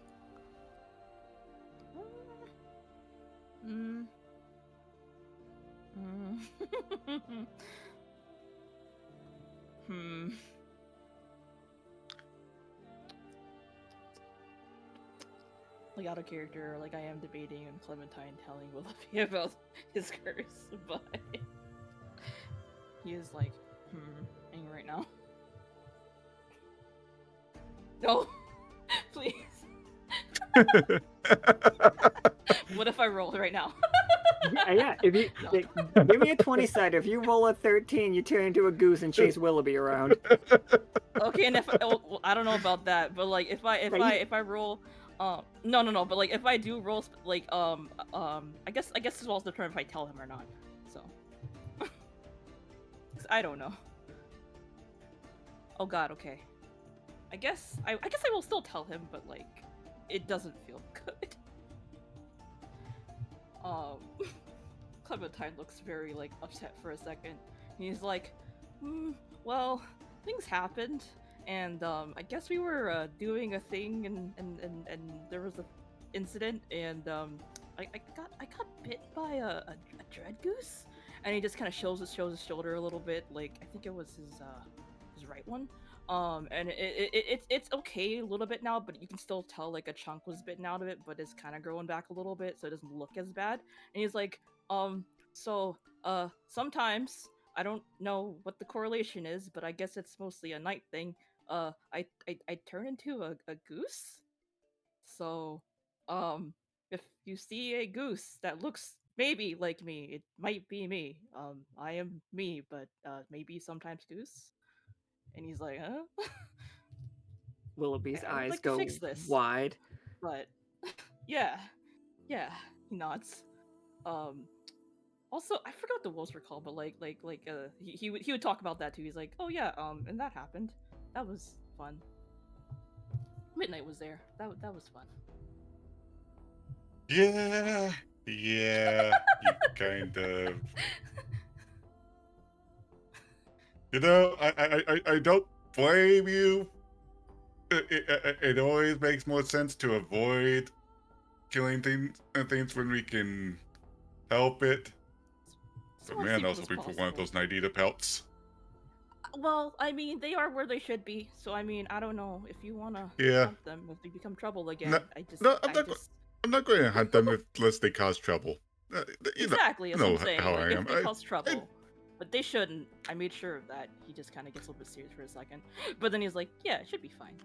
Like out of character, like I am debating and Clementine telling Willoughby about his curse, but he is like, angry right now. No, please. What if I roll right now? Yeah, if you give me a 20-sider. If you roll a 13, you turn into a goose and chase Willoughby around. Okay, and if I don't know about that, but like if I roll, no, but like if I do roll, like I guess as well as determine if I tell him or not. So, 'cause I don't know. Oh God, okay. I guess I will still tell him, but like it doesn't feel good. Clementine looks very like upset for a second. He's like, well, things happened, and I guess we were doing a thing, and there was an incident, and I got bit by a dread goose, and he just kind of shows his shoulder a little bit, like I think it was his right one. And it's okay a little bit now, but you can still tell like a chunk was bitten out of it, but it's kind of growing back a little bit, so it doesn't look as bad. And he's like, so sometimes I don't know what the correlation is, but I guess it's mostly a night thing. I turn into a goose. So, if you see a goose that looks maybe like me, it might be me. I am me, but maybe sometimes goose. And he's like, huh? Willoughby's I would eyes like to go fix this, wide. but yeah, he nods. Also, I forgot what the wolves were called, but he would talk about that too. He's like, oh yeah, and that happened. That was fun. Midnight was there. That was fun. Yeah, you kind of. You know, I don't blame you. It always makes more sense to avoid killing things when we can help it. But man, I was hoping for one of those Nidita pelts. Well, I mean, they are where they should be. So I mean, I don't know if you wanna hunt them if they become trouble again. I'm not going to hunt them unless they cause trouble. Exactly, that's you know what I'm saying. how Like, I if am. they cause trouble, but they shouldn't. I made sure of that. He just kind of gets a little bit serious for a second, but then he's like, "Yeah, it should be fine.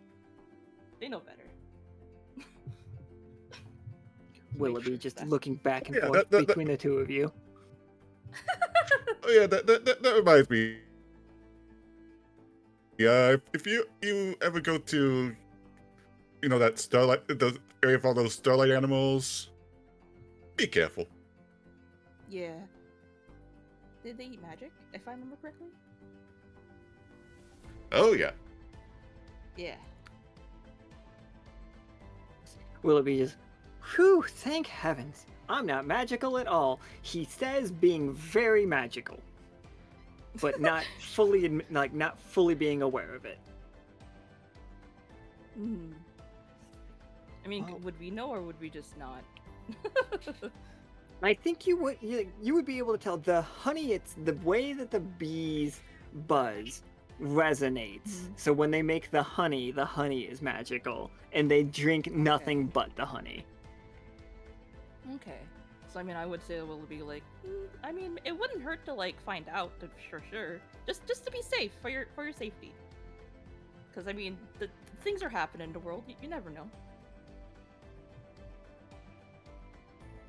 They know better." Willoughby just looking back and forth between the two of you. Oh yeah, that reminds me. Yeah, if you ever go to, that starlight, the area of all those starlight animals, be careful. Yeah. Did they eat magic, if I remember correctly? Oh yeah. Yeah. Willoughby just, whew, thank heavens. I'm not magical at all. He says being very magical, but not fully, not fully being aware of it. Hmm. I mean, would we know or would we just not? I think you would be able to tell the honey. It's the way that the bees buzz resonates. So when they make the honey is magical, and they drink nothing but the honey. Okay. So I mean, I would say it will be like, I mean, it wouldn't hurt to like find out for sure, just to be safe for your safety. Because I mean, the things are happening in the world. You never know.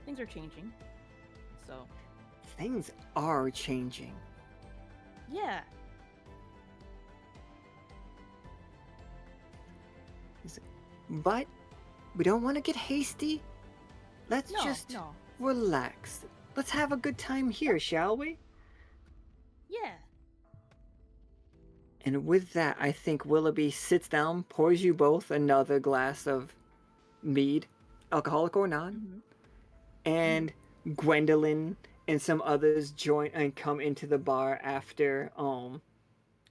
Things are changing. So. Things are changing. Yeah. But we don't want to get hasty. Let's just relax. Let's have a good time here, shall we? Yeah. And with that, I think Willoughby sits down, pours you both another glass of mead, alcoholic or non. And Gwendolyn and some others join and come into the bar after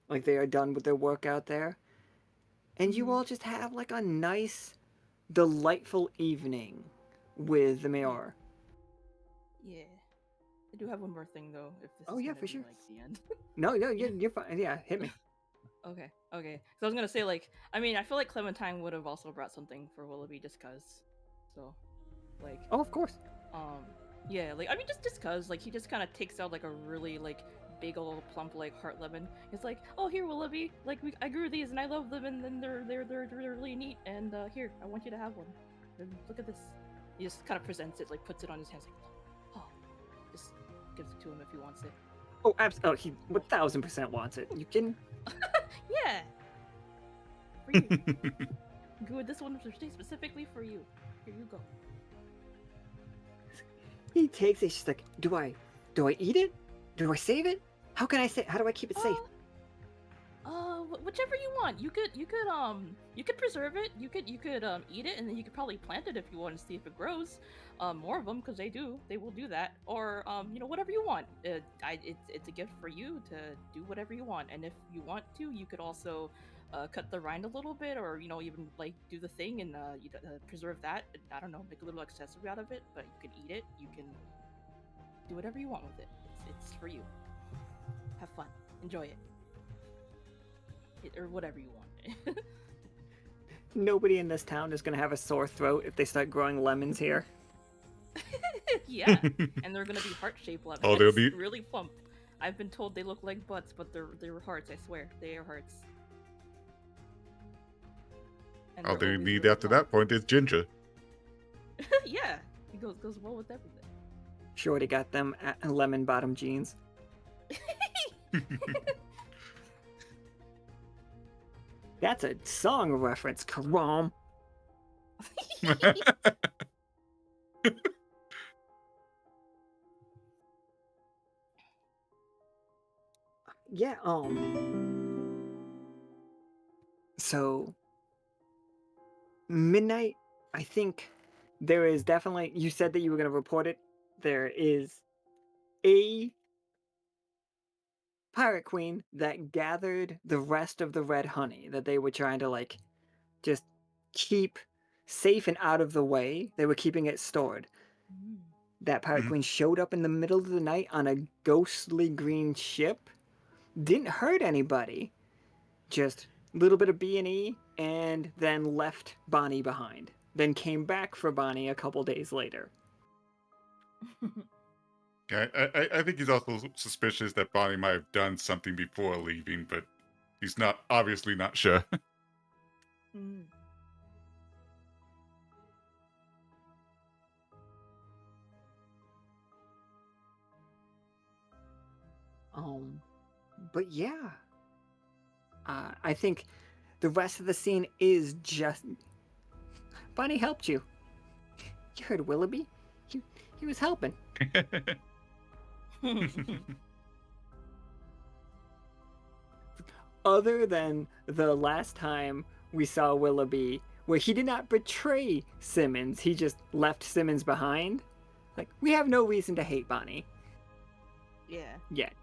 like they are done with their work out there. And you all just have like a nice, delightful evening with the mayor. Yeah. I do have one more thing though. If this Oh, is yeah, gonna for be, sure. like the end. No, you're fine. Yeah, hit me. Okay. So I was gonna say like, I mean, I feel like Clementine would have also brought something for Willoughby just cause. So, like. Oh, of course. Yeah, like I mean, just cause like he just kind of takes out like a really like big old plump like heart lemon. It's like, oh here Willoughby, like I grew these and I love them and then they're really neat and here I want you to have one. And look at this. He just kind of presents it, like puts it on his hands, like, oh, just gives it to him if he wants it. Oh, absolutely. He 1000% wants it. You can. Yeah. For you. Good. This one was specifically for you. Here you go. He takes it. She's like, do I eat it? Do I save it? How can I say? How do I keep it safe? Whichever you want. You could preserve it. You could eat it, and then you could probably plant it if you want to see if it grows. More of them because they will do that. Or whatever you want. It's a gift for you to do whatever you want. And if you want to, you could also cut the rind a little bit, or even like do the thing and preserve that. I don't know, make a little accessory out of it. But you can eat it. You can do whatever you want with it. It's for you. Have fun. Enjoy it. Or whatever you want. Nobody in this town is gonna have a sore throat if they start growing lemons here. Yeah, and they're gonna be heart-shaped lemons. Oh, they'll be really plump. I've been told they look like butts, but they're hearts. I swear, they are hearts. And all they always need really after that point is ginger. Yeah, it goes well with everything. Shorty got them lemon bottom jeans. That's a song reference, Karam. Yeah, so midnight, I think there is definitely, you said that you were going to report it. There is a pirate queen that gathered the rest of the red honey that they were trying to like just keep safe and out of the way. They were keeping it stored. That pirate queen showed up in the middle of the night on a ghostly green ship. Didn't hurt anybody. Just a little bit of B&E and then left Bonnie behind. Then came back for Bonnie a couple days later. Yeah, I think he's also suspicious that Bonnie might have done something before leaving, but he's obviously not sure. But yeah. I think the rest of the scene is just... Bonnie helped you. You heard Willoughby? He was helping. other than the last time we saw Willoughby, where he did not betray Simmons, he just left Simmons behind. Like, we have no reason to hate Bonnie. Yeah. Yet.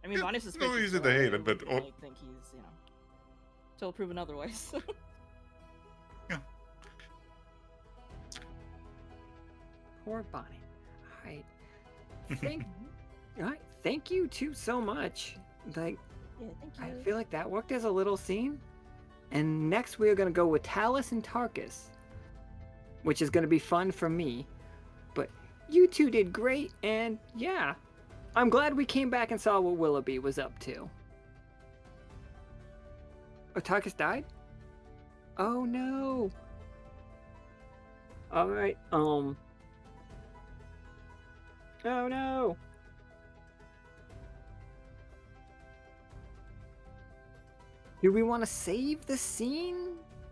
I mean, Bonnie's suspicious. No reason so to hate I him, but wouldn't, like, think he's, you know, till proven otherwise. Poor Bonnie. Alright, thank you two so much. Like, Yeah, thank you. I feel like that worked as a little scene. And next we are gonna go with Talus and Tarkus, which is gonna be fun for me. But you two did great, and yeah, I'm glad we came back and saw what Willoughby was up to. Oh, Tarkus died? Oh no. Alright, oh no. Do we want to save the scene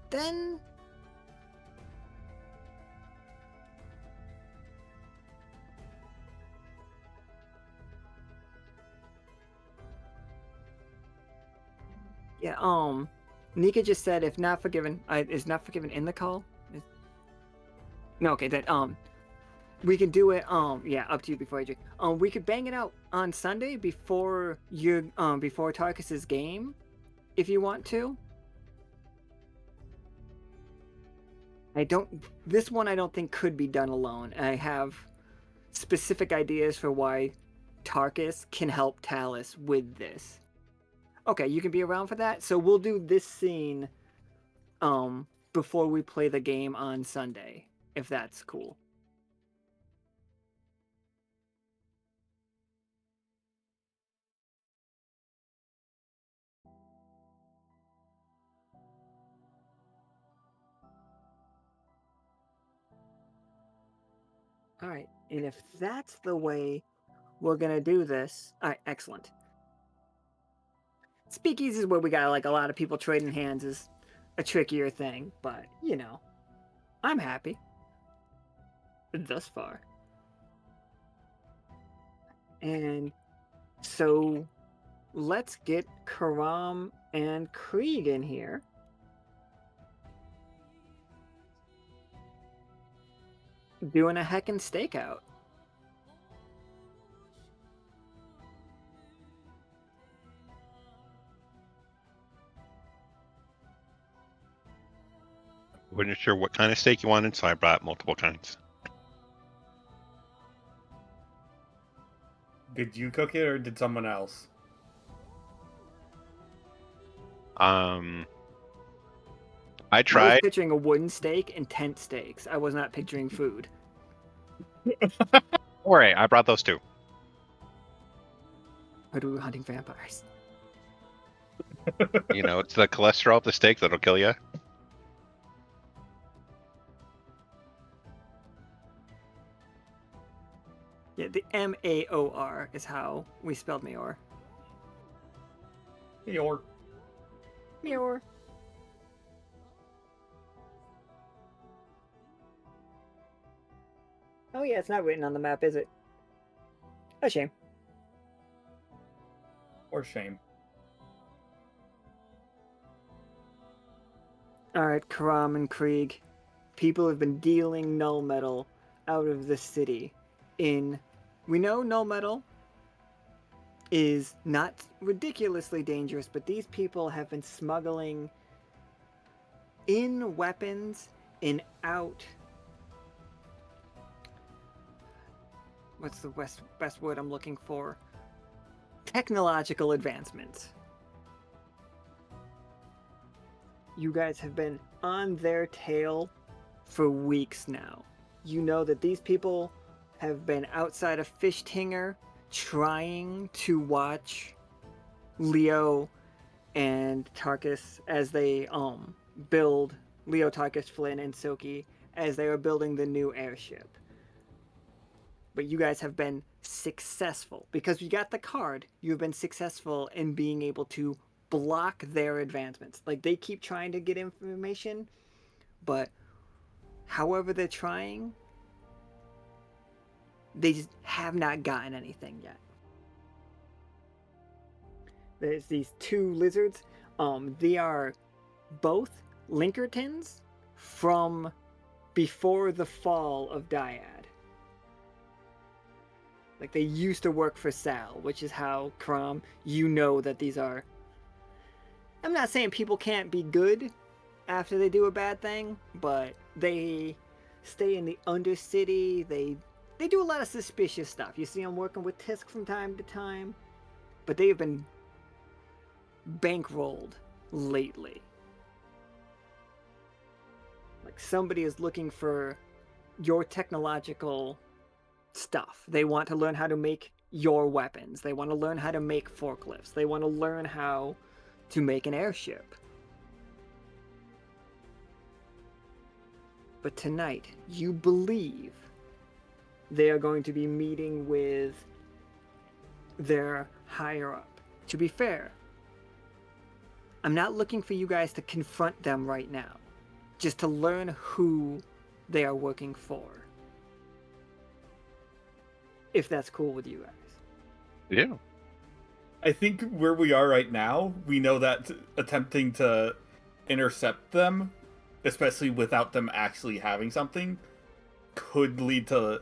then? Yeah, Nika just said if not forgiven, is not forgiven in the call? No, okay, then, we can do it, yeah, up to you before I drink. We could bang it out on Sunday before before Tarkus's game, if you want to. This one I don't think could be done alone. I have specific ideas for why Tarkus can help Talus with this. Okay, you can be around for that? So we'll do this scene, before we play the game on Sunday, if that's cool. Alright, and if that's the way we're gonna do this... Alright, excellent. Speakeasy is where we got like a lot of people trading hands is a trickier thing, but, you know, I'm happy. Thus far. And so, let's get Karam and Krieg in here. Doing a heckin' stakeout. Wasn't sure what kind of steak you wanted, so I brought multiple kinds. Did you cook it or did someone else? I tried. I was picturing a wooden steak and tent steaks. I was not picturing food. Alright, I brought those too. But we were hunting vampires. You know, it's the cholesterol of the steak that'll kill you. Yeah, the M-A-O-R is how we spelled Mayor. Mayor. Mayor. Oh yeah, it's not written on the map, is it? A shame. Or shame. Alright, Karam and Krieg. People have been dealing null metal out of the city. We know null metal is not ridiculously dangerous, but these people have been smuggling in weapons and out... What's the best word I'm looking for? Technological advancements. You guys have been on their tail for weeks now. You know that these people have been outside of Fishtinger trying to watch Leo and Tarkus as they build Leo, Tarkus, Flynn, and Silky as they are building the new airship. But you guys have been successful. Because you got the card, you've been successful in being able to block their advancements. Like, they keep trying to get information, but however they're trying, they just have not gotten anything yet. There's these two lizards. They are both Linkertons from before the fall of Dyad. Like, they used to work for Sal, which is how, Kram, you know that these are... I'm not saying people can't be good after they do a bad thing, but they stay in the Undercity. They do a lot of suspicious stuff. You see them working with Tisk from time to time, but they have been bankrolled lately. Like, somebody is looking for your technological stuff. They want to learn how to make your weapons. They want to learn how to make forklifts. They want to learn how to make an airship. But tonight, you believe they are going to be meeting with their higher up. To be fair, I'm not looking for you guys to confront them right now, just to learn who they are working for. If that's cool with you guys. Yeah. I think where we are right now, we know that attempting to intercept them, especially without them actually having something, could lead to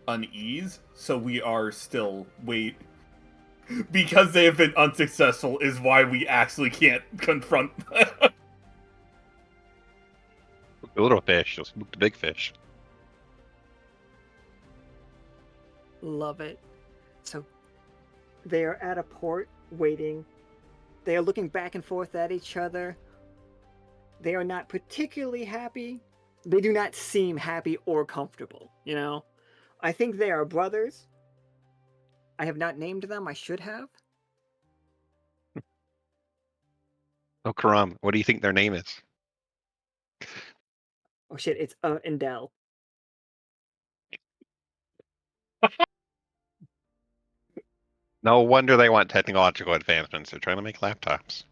unease. So we are still because they have been unsuccessful is why we actually can't confront them. The little fish will spook the big fish. Love it. So they are at a port waiting. They are looking back and forth at each other. They are not particularly happy. They do not seem happy or comfortable, you know? I think they are brothers. I have not named them. I should have. Oh, Karam, what do you think their name is? Oh shit, it's and Dell. No wonder they want technological advancements. They're trying to make laptops.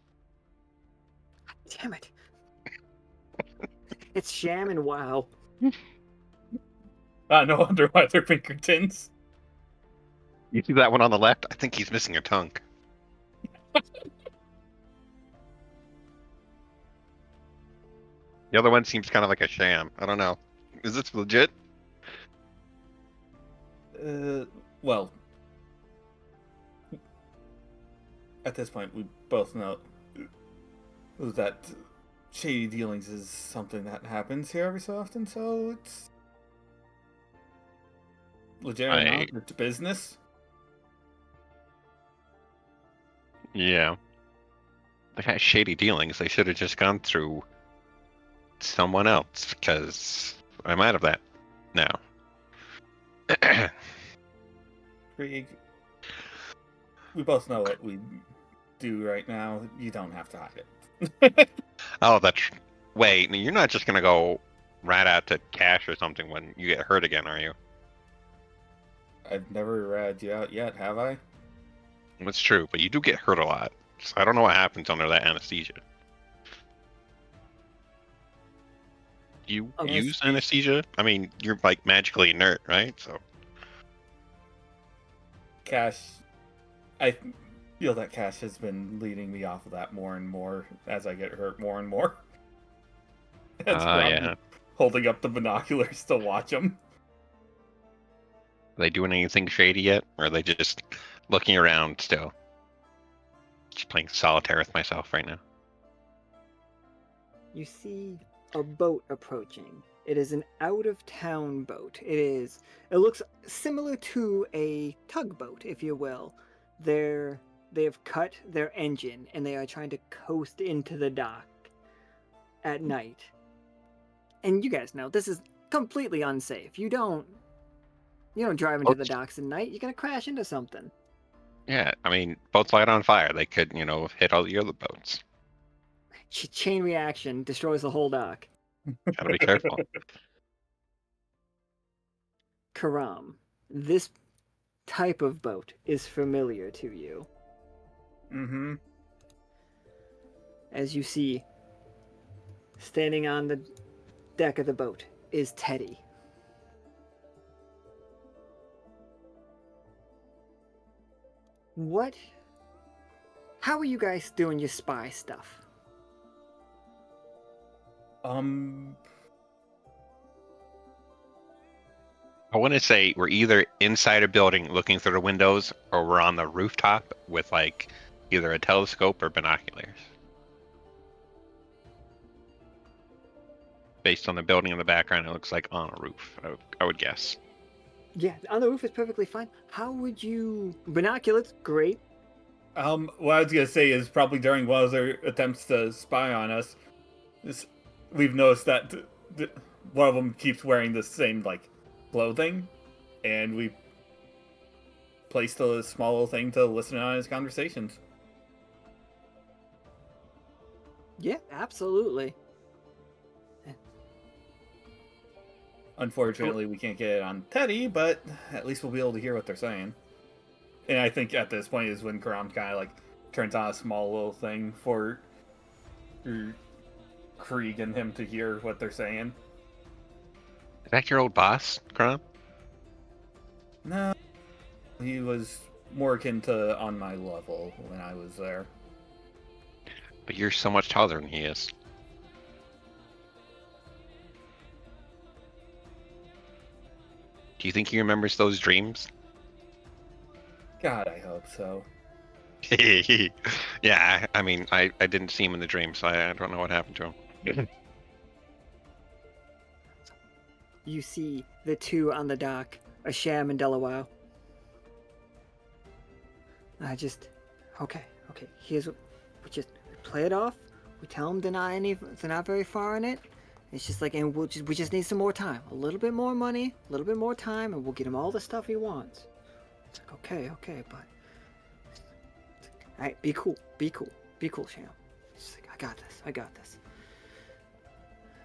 Damn it. It's Sham and Wow. No wonder why they're Pinkertons. You see that one on the left? I think he's missing a tongue. The other one seems kind of like a sham. I don't know. Is this legit? Well, at this point, we both know that shady dealings is something that happens here every so often, so it's legit or not, it's business. Yeah. They had shady dealings. They should have just gone through someone else, because I'm out of that now. We both know what we do right now. You don't have to hide it. Oh, that's... Wait, you're not just gonna go rat out to Cash or something when you get hurt again, are you? I've never ratted you out yet, have I? That's true, but you do get hurt a lot. So I don't know what happens under that anesthesia. You use anesthesia? I mean, you're like magically inert, right? So Cash, I feel that Cash has been leading me off of that more and more as I get hurt more and more. yeah. Holding up the binoculars to watch them. Are they doing anything shady yet? Or are they just looking around still? Just playing solitaire with myself right now. You see a boat approaching. It is an out-of-town boat. It looks similar to a tugboat, if you will. They have cut their engine and they are trying to coast into the dock at night. And you guys know this is completely unsafe. You don't drive into the docks at night. You're gonna crash into something. Yeah, I mean, boats light on fire. They could, hit all the other boats. Chain reaction destroys the whole dock. Gotta be careful. Karam, this type of boat is familiar to you. Mm-hmm. As you see, standing on the deck of the boat is Teddy. What how are you guys doing your spy stuff? I want to say we're either inside a building looking through the windows, or we're on the rooftop with like either a telescope or binoculars. Based on the building in the background, it looks like on a roof. I would guess. Yeah, on the roof is perfectly fine. How would you... Binoculars, great. What I was gonna say is probably during one of their attempts to spy on us, we've noticed that one of them keeps wearing the same like clothing, and we placed a small little thing to listen on his conversations. Yeah, absolutely. Unfortunately, we can't get it on Teddy, but at least we'll be able to hear what they're saying. And I think at this point is when Karam kind of like turns on a small little thing for Krieg and him to hear what they're saying. Is that your old boss, Kron? No, he was more akin to on my level when I was there. But you're so much taller than he is. Do you think he remembers those dreams? God, I hope so. Yeah, I mean, I didn't see him in the dream, so I don't know what happened to him. You see the two on the dock, Asham and Delaware. Okay, here's what, we just play it off, we tell them they're not very far in it. It's just like, and we just need some more time, a little bit more money, a little bit more time, and we'll get him all the stuff he wants. It's like, okay, but... Alright, be cool, Sham. It's like, I got this.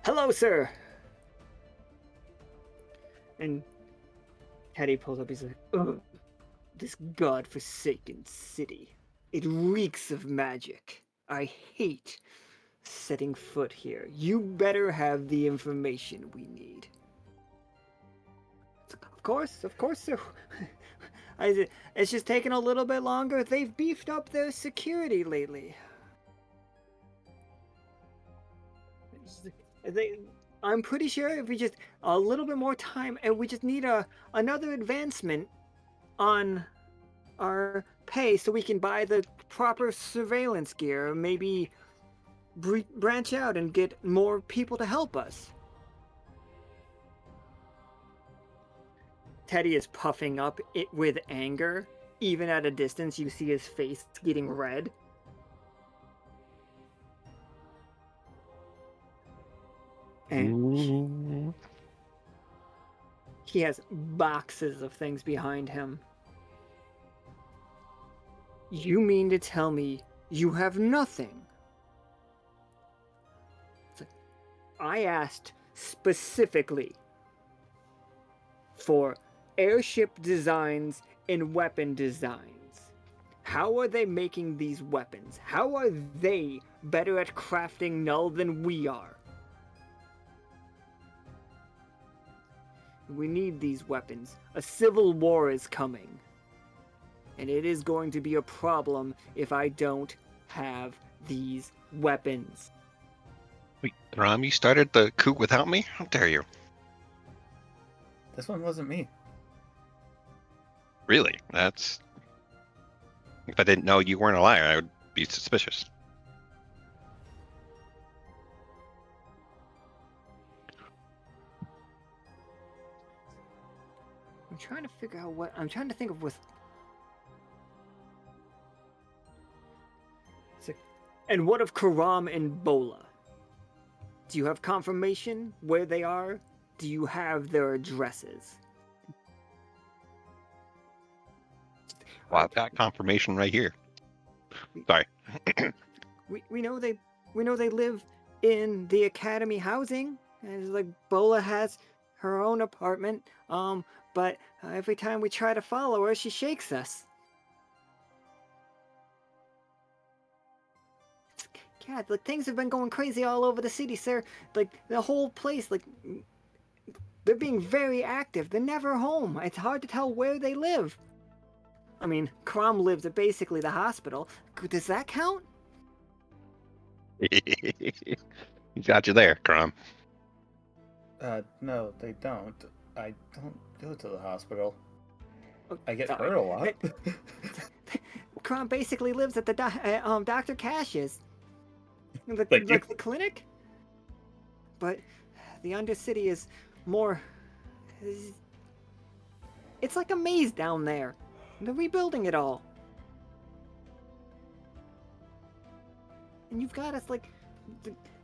Hello, sir! And Teddy pulls up, he's like, ugh, this godforsaken city. It reeks of magic. I hate setting foot here. You better have the information we need. Of course, sir. It's just taking a little bit longer. They've beefed up their security lately. I'm pretty sure if we just a little bit more time, and we just need another advancement on our pay so we can buy the proper surveillance gear, maybe branch out and get more people to help us. Teddy is puffing up with anger. Even at a distance, you see his face getting red. And he has boxes of things behind him. You mean to tell me you have nothing? I asked specifically for airship designs and weapon designs. How are they making these weapons? How are they better at crafting Null than we are? We need these weapons. A civil war is coming. And it is going to be a problem if I don't have these weapons. Wait, Ram, you started the coup without me? How dare you? This one wasn't me. Really? That's... If I didn't know you weren't a liar, I would be suspicious. I'm trying to figure out what... I'm trying to think of with... And what of Karam and Bola? Do you have confirmation where they are? Do you have their addresses? Well, I've got confirmation right here. Sorry. we know they live in the academy housing. And it's like Bola has her own apartment. But every time we try to follow her, she shakes us. God, like, things have been going crazy all over the city, sir. Like, the whole place, like, they're being very active. They're never home. It's hard to tell where they live. I mean, Crom lives at basically the hospital. Does that count? He got you there, Crom. No, they don't. I don't go to the hospital. Oh, I get sorry. hurt a lot. Crom basically lives at the Dr. Cash's. The clinic? But the Undercity is more... It's like a maze down there. They're rebuilding it all. And you've got us, like...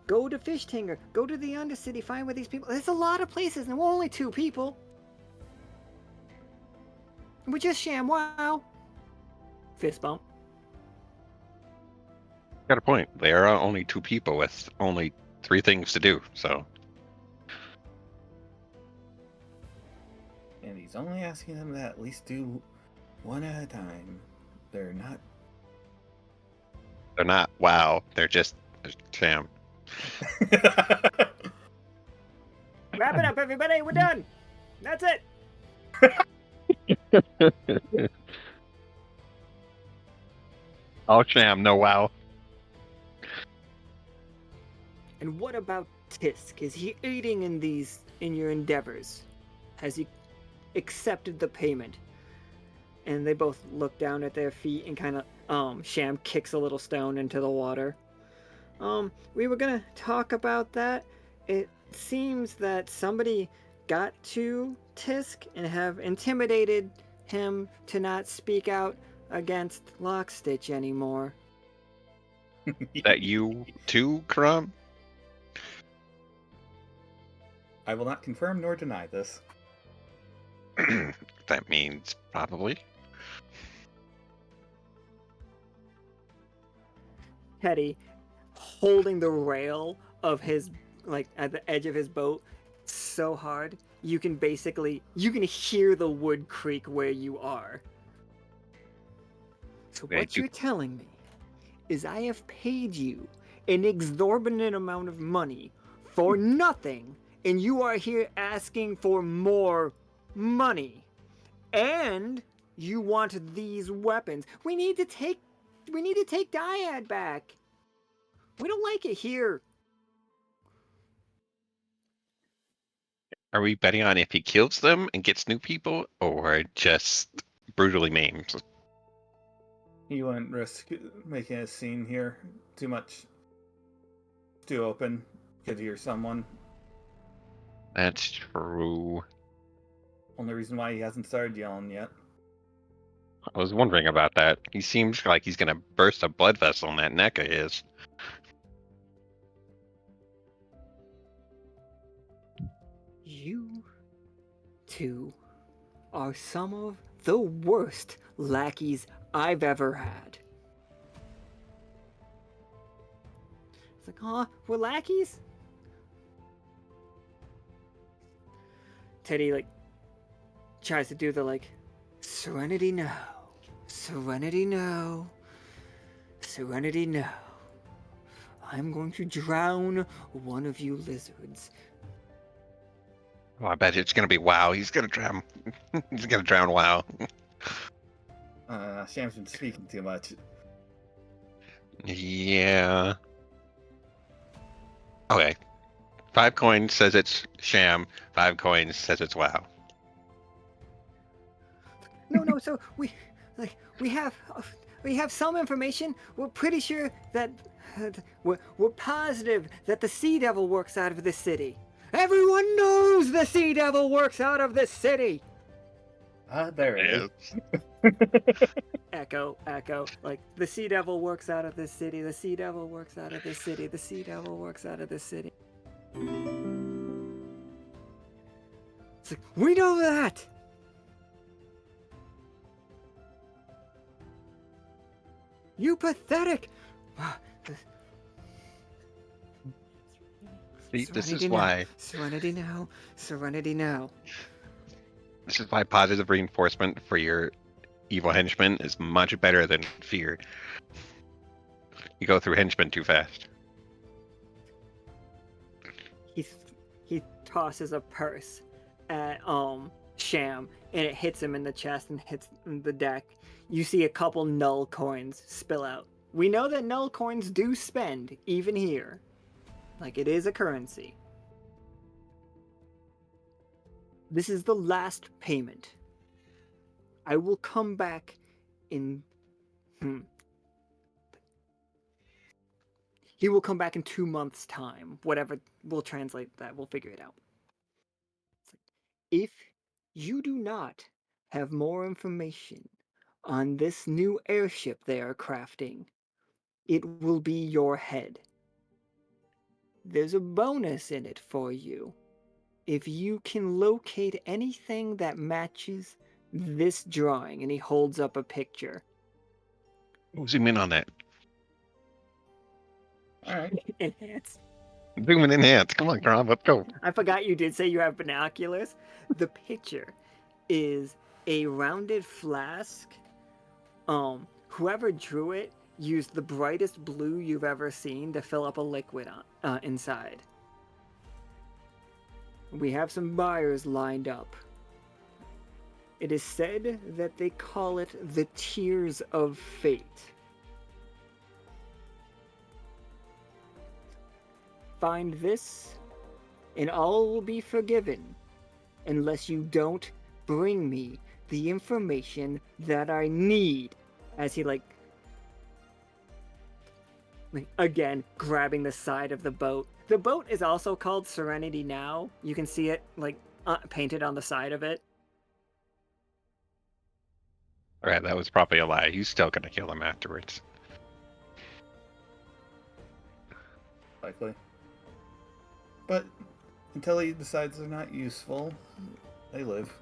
Go to Fishtinger. Go to the Undercity. Find where these people... There's a lot of places, and we're only 2 people. We're just ShamWow. Fist bump. Got a point. There are only 2 people with only 3 things to do, so. And he's only asking them to at least do one at a time. They're not... They're not wow. They're just Sham. Wrap it up, everybody. We're done. That's it. All Sham, no wow. And what about Tisk? Is he aiding in your endeavors? Has he accepted the payment? And they both look down at their feet and kind of Sham kicks a little stone into the water. We were gonna talk about that. It seems that somebody got to Tisk and have intimidated him to not speak out against Lockstitch anymore. That you too, Crom? I will not confirm nor deny this. That means probably. Teddy, holding the rail of his, like, at the edge of his boat so hard, you can hear the wood creak where you are. So what you're telling me is I have paid you an exorbitant amount of money for nothing, and you are here asking for more money. And you want these weapons. We need to take Dyad back. We don't like it here. Are we betting on if he kills them and gets new people, or just brutally maims? You wouldn't risk making a scene here. Too much. Too open. Could hear someone. That's true. Only reason why he hasn't started yelling yet. I was wondering about that. He seems like he's gonna burst a blood vessel in that neck of his. You two are some of the worst lackeys I've ever had. It's like, huh? We're lackeys? Teddy, like, tries to do the, like, serenity no. Serenity no. Serenity no. I'm going to drown one of you lizards. Oh, I bet it's gonna be WoW. He's gonna drown. He's gonna drown WoW. Sham's been speaking too much. Yeah. Okay. 5 coins says it's Sham. 5 coins says it's WoW. No. So we have some information. We're pretty sure that we're positive that the Sea Devil works out of this city. Everyone knows the Sea Devil works out of this city. There it is. Echo. Like, the Sea Devil works out of this city. The Sea Devil works out of this city. The Sea Devil works out of this city. It's like, we know that. You pathetic. See, this is why. Serenity now. Serenity now. This is why positive reinforcement for your evil henchman is much better than fear. You go through henchmen too fast. He tosses a purse at Sham, and it hits him in the chest and hits the deck. You see a couple null coins spill out. We know that null coins do spend, even here. Like, it is a currency. This is the last payment. I will come back in... He will come back in 2 months' time. Whatever, we'll translate that. We'll figure it out. If you do not have more information on this new airship they are crafting, it will be your head. There's a bonus in it for you. If you can locate anything that matches this drawing, and he holds up a picture. Zoom in on that. Alright. Enhance. Zoom in enhance. Come on, Grom, let's go. I forgot you did say you have binoculars. The picture is a rounded flask. Whoever drew it used the brightest blue you've ever seen to fill up a liquid inside. We have some buyers lined up. It is said that they call it the Tears of Fate. Find this, and all will be forgiven, unless you don't bring me the information that I need. As he, like again, grabbing the side of the boat. The boat is also called Serenity now. You can see it, like, painted on the side of it. Alright, that was probably a lie. He's still gonna kill him afterwards. Likely. But until he decides they're not useful, they live.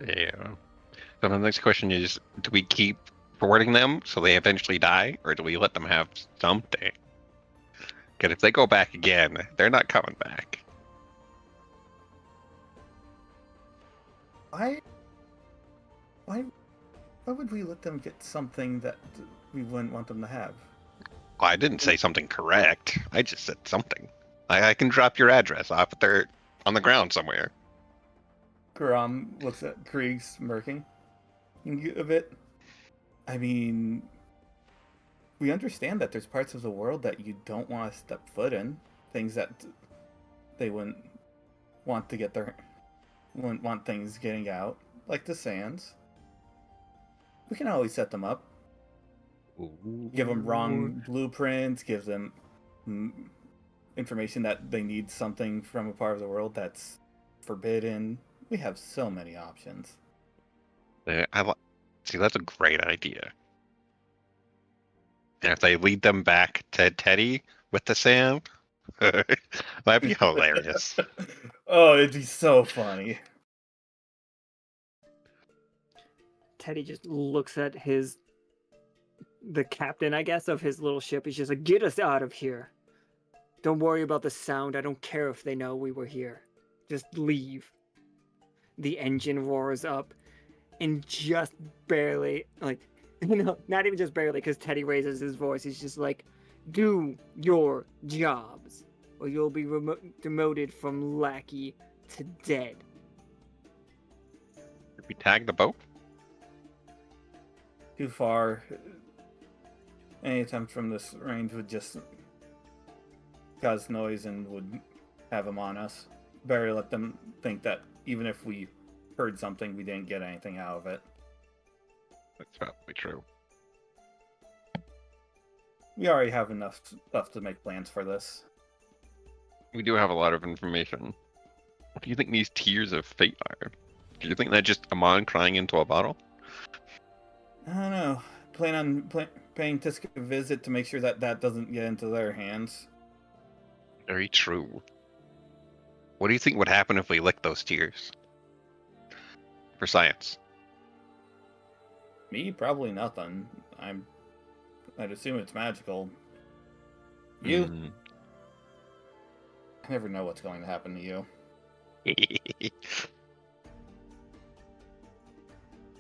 Yeah. So the next question is, do we keep boarding them so they eventually die, or do we let them have something? Because if they go back again, they're not coming back. Why would we let them get something that we wouldn't want them to have? Well, I didn't say something correct. I just said something. I can drop your address off there on the ground somewhere. Grom looks at Krieg smirking a bit. I mean, we understand that there's parts of the world that you don't want to step foot in. Things that they wouldn't want to get wouldn't want things getting out. Like the sands. We can always set them up. Ooh. Give them wrong blueprints, give them information that they need something from a part of the world that's forbidden. We have so many options. See, that's a great idea. And if they lead them back to Teddy with the Sam, that'd be hilarious. Oh, it'd be so funny. Teddy just looks at the captain, I guess, of his little ship. He's just like, get us out of here. Don't worry about the sound. I don't care if they know we were here. Just leave. The engine roars up, and just barely, like, not even just barely, because Teddy raises his voice. He's just like, do your jobs, or you'll be demoted from lackey to dead. Did we tag the boat? Too far. Any attempt from this range would just cause noise and would have them on us. Better let them think that even if we heard something, we didn't get anything out of it. That's probably true. We already have enough stuff to make plans for this. We do have a lot of information. What do you think these Tears of Fate are? Do you think they're just Ammon crying into a bottle? I don't know. Plan on paying Tisk a visit to make sure that doesn't get into their hands. Very true. What do you think would happen if we licked those tears? For science. Me? Probably nothing. I'd assume it's magical. You? I never know what's going to happen to you.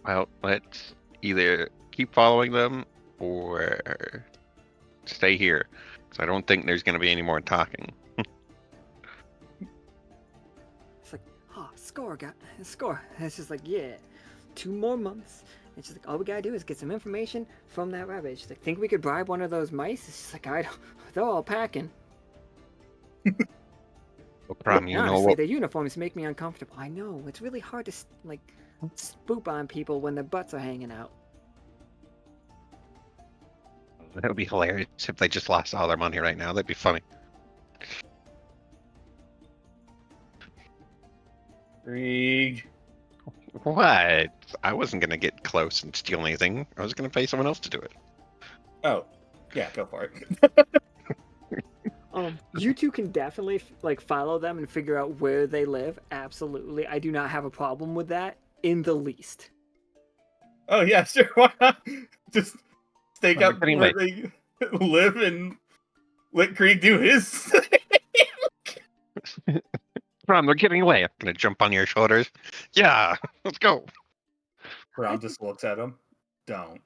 Well, let's either keep following them or stay here. Because I don't think there's going to be any more talking. oh, score, score. And it's just like, yeah, 2 more months. It's just like, all we gotta do is get some information from that rabbit. She's like, think we could bribe one of those mice? It's just like, I don't, they're all packing. Prom, you know Honestly, what? their uniforms make me uncomfortable. I know, it's really hard to, like, spoop on people when their butts are hanging out. That would be hilarious if they just lost all their money right now. That'd be funny. Krieg. What? I wasn't gonna get close and steal anything. I was gonna pay someone else to do it. Oh, yeah, go for it. You two can definitely like follow them and figure out where they live. Absolutely, I do not have a problem with that in the least. Oh yeah, sure. Why not? Just stake Well, out they're getting where late. they live and let Krieg do his. Prom, they're getting away. I'm gonna jump on your shoulders. Yeah, let's go. Brown just looks at him. Don't.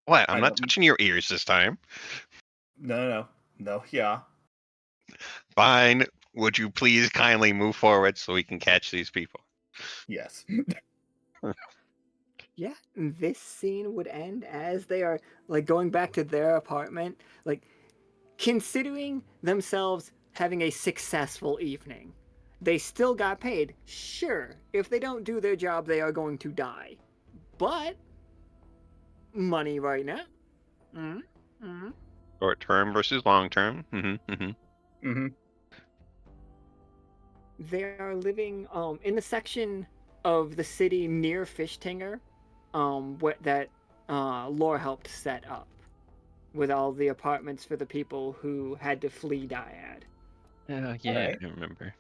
What? I'm I not don't- touching your ears this time. No, yeah. Fine. Would you please kindly move forward so we can catch these people? Yes. Yeah, this scene would end as they are like going back to their apartment, like considering themselves having a successful evening. They still got paid. Sure, if they don't do their job, they are going to die. But money right now. Short term versus long term. They are living in the section of the city near Fishtinger, that Laura helped set up, with all the apartments for the people who had to flee Dyad. Oh yeah, Alright. I remember.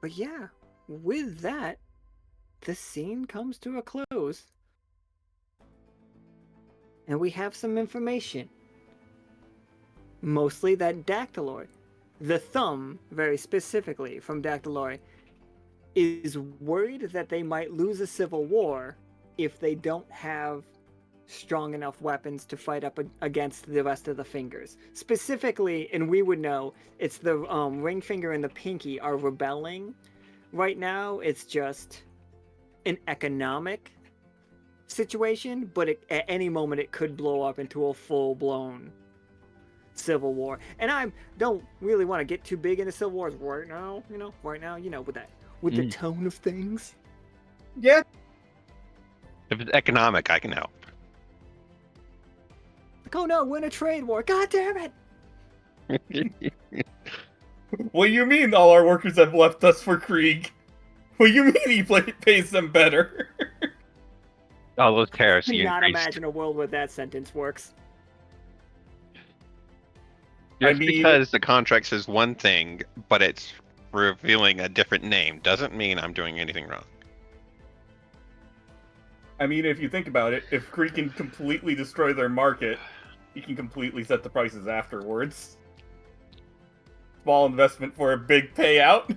But yeah, with that, the scene comes to a close. And we have some information. Mostly that Dactyloid, the thumb very specifically from Dactyloid, is worried that they might lose a civil war if they don't have strong enough weapons to fight up against the rest of the fingers. Specifically, and we would know, it's the ring finger and the pinky are rebelling. Right now, it's just an economic situation, but at any moment it could blow up into a full-blown civil war. And I don't really want to get too big into civil wars right now, with the tone of things. Yeah. If it's economic, I can help. Like, oh no, we're in a trade war. God damn it! What do you mean all our workers have left us for Krieg? What do you mean he pays them better? All those tariffs I you cannot increased. imagine a world where that sentence works. Just because the contract says one thing, but it's revealing a different name, doesn't mean I'm doing anything wrong. I mean, if you think about it, if Krieg can completely destroy their market, he can completely set the prices afterwards. Small investment for a big payout.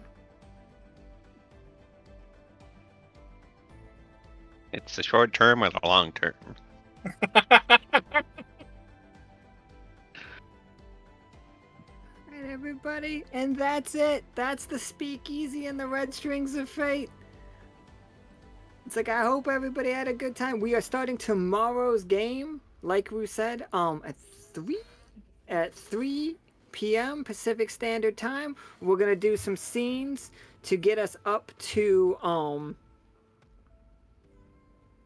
It's a short term or the long term. Alright, everybody, and that's it. That's the Speakeasy and the Red Strings of Fate. It's like, I hope everybody had a good time. We are starting tomorrow's game, like we said, at 3 p.m. Pacific Standard Time. We're gonna do some scenes to get us up to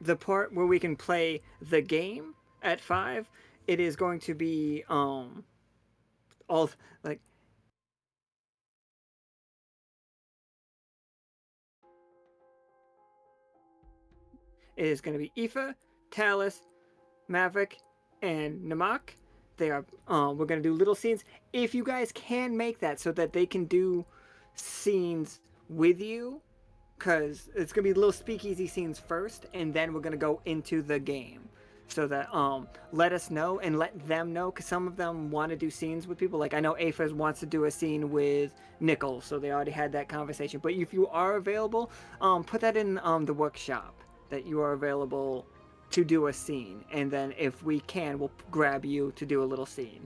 the part where we can play the game at 5. It is going to be all like it is going to be Aoife, Talus, Maverick, and Namak. They are we're going to do little scenes. If you guys can make that so that they can do scenes with you, because it's going to be little speakeasy scenes first, and then we're going to go into the game. So that let us know and let them know, because some of them want to do scenes with people. Like I know Aphas wants to do a scene with Nickel, so they already had that conversation. But if you are available, put that in the workshop that you are available to do a scene, and then if we can, we'll grab you to do a little scene.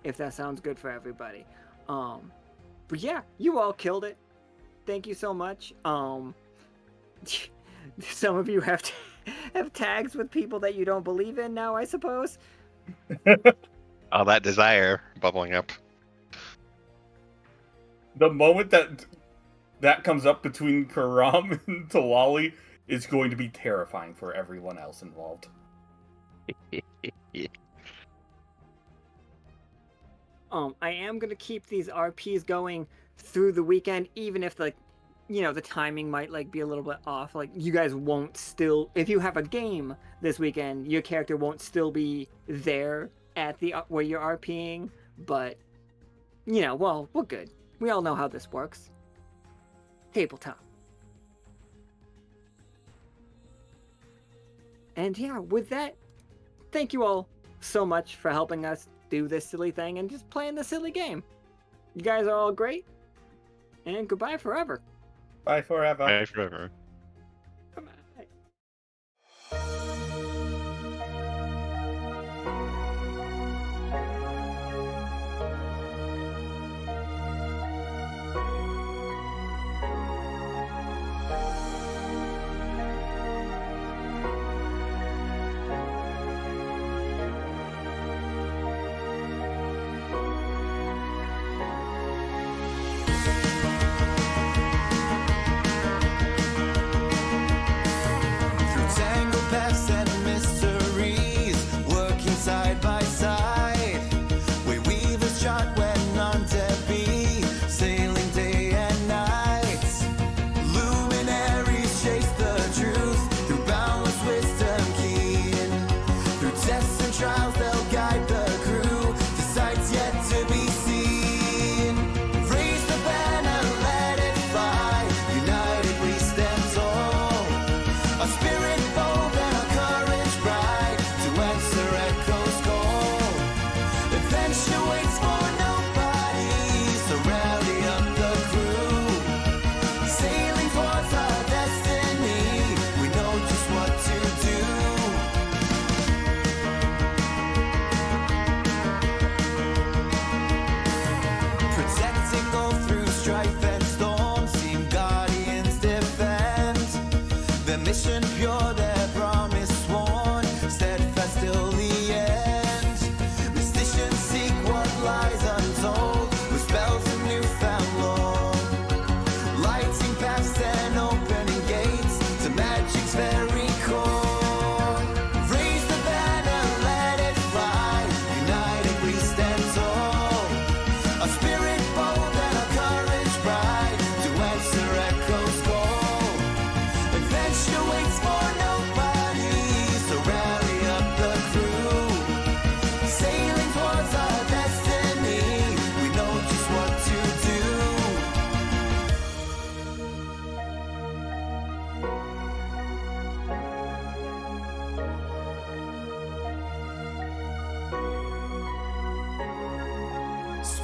if that sounds good for everybody. But yeah, you all killed it. Thank you so much. Some of you have tags with people that you don't believe in now, I suppose. All that desire bubbling up. The moment that comes up between Karam and Talali is going to be terrifying for everyone else involved. I am gonna keep these RPs going through the weekend, even if the timing might like be a little bit off. Like you guys won't still, if you have a game this weekend, your character won't still be there at the where you're RPing. But well, we're good. We all know how this works. Tabletop. And yeah, with that, thank you all so much for helping us do this silly thing and just playing the silly game. You guys are all great. And goodbye forever. Bye forever. Bye forever.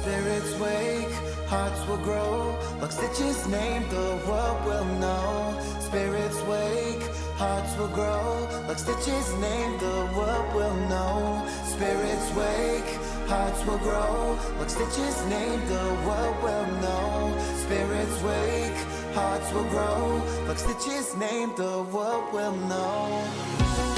Spirits wake, hearts will grow. Lockstitch's name, the world will know. Spirits wake, hearts will grow. Lockstitch's name, the world will know. Spirits wake, hearts will grow. Lockstitch's name, the world will know. Spirits wake, hearts will grow. Lockstitch's name, the world will know.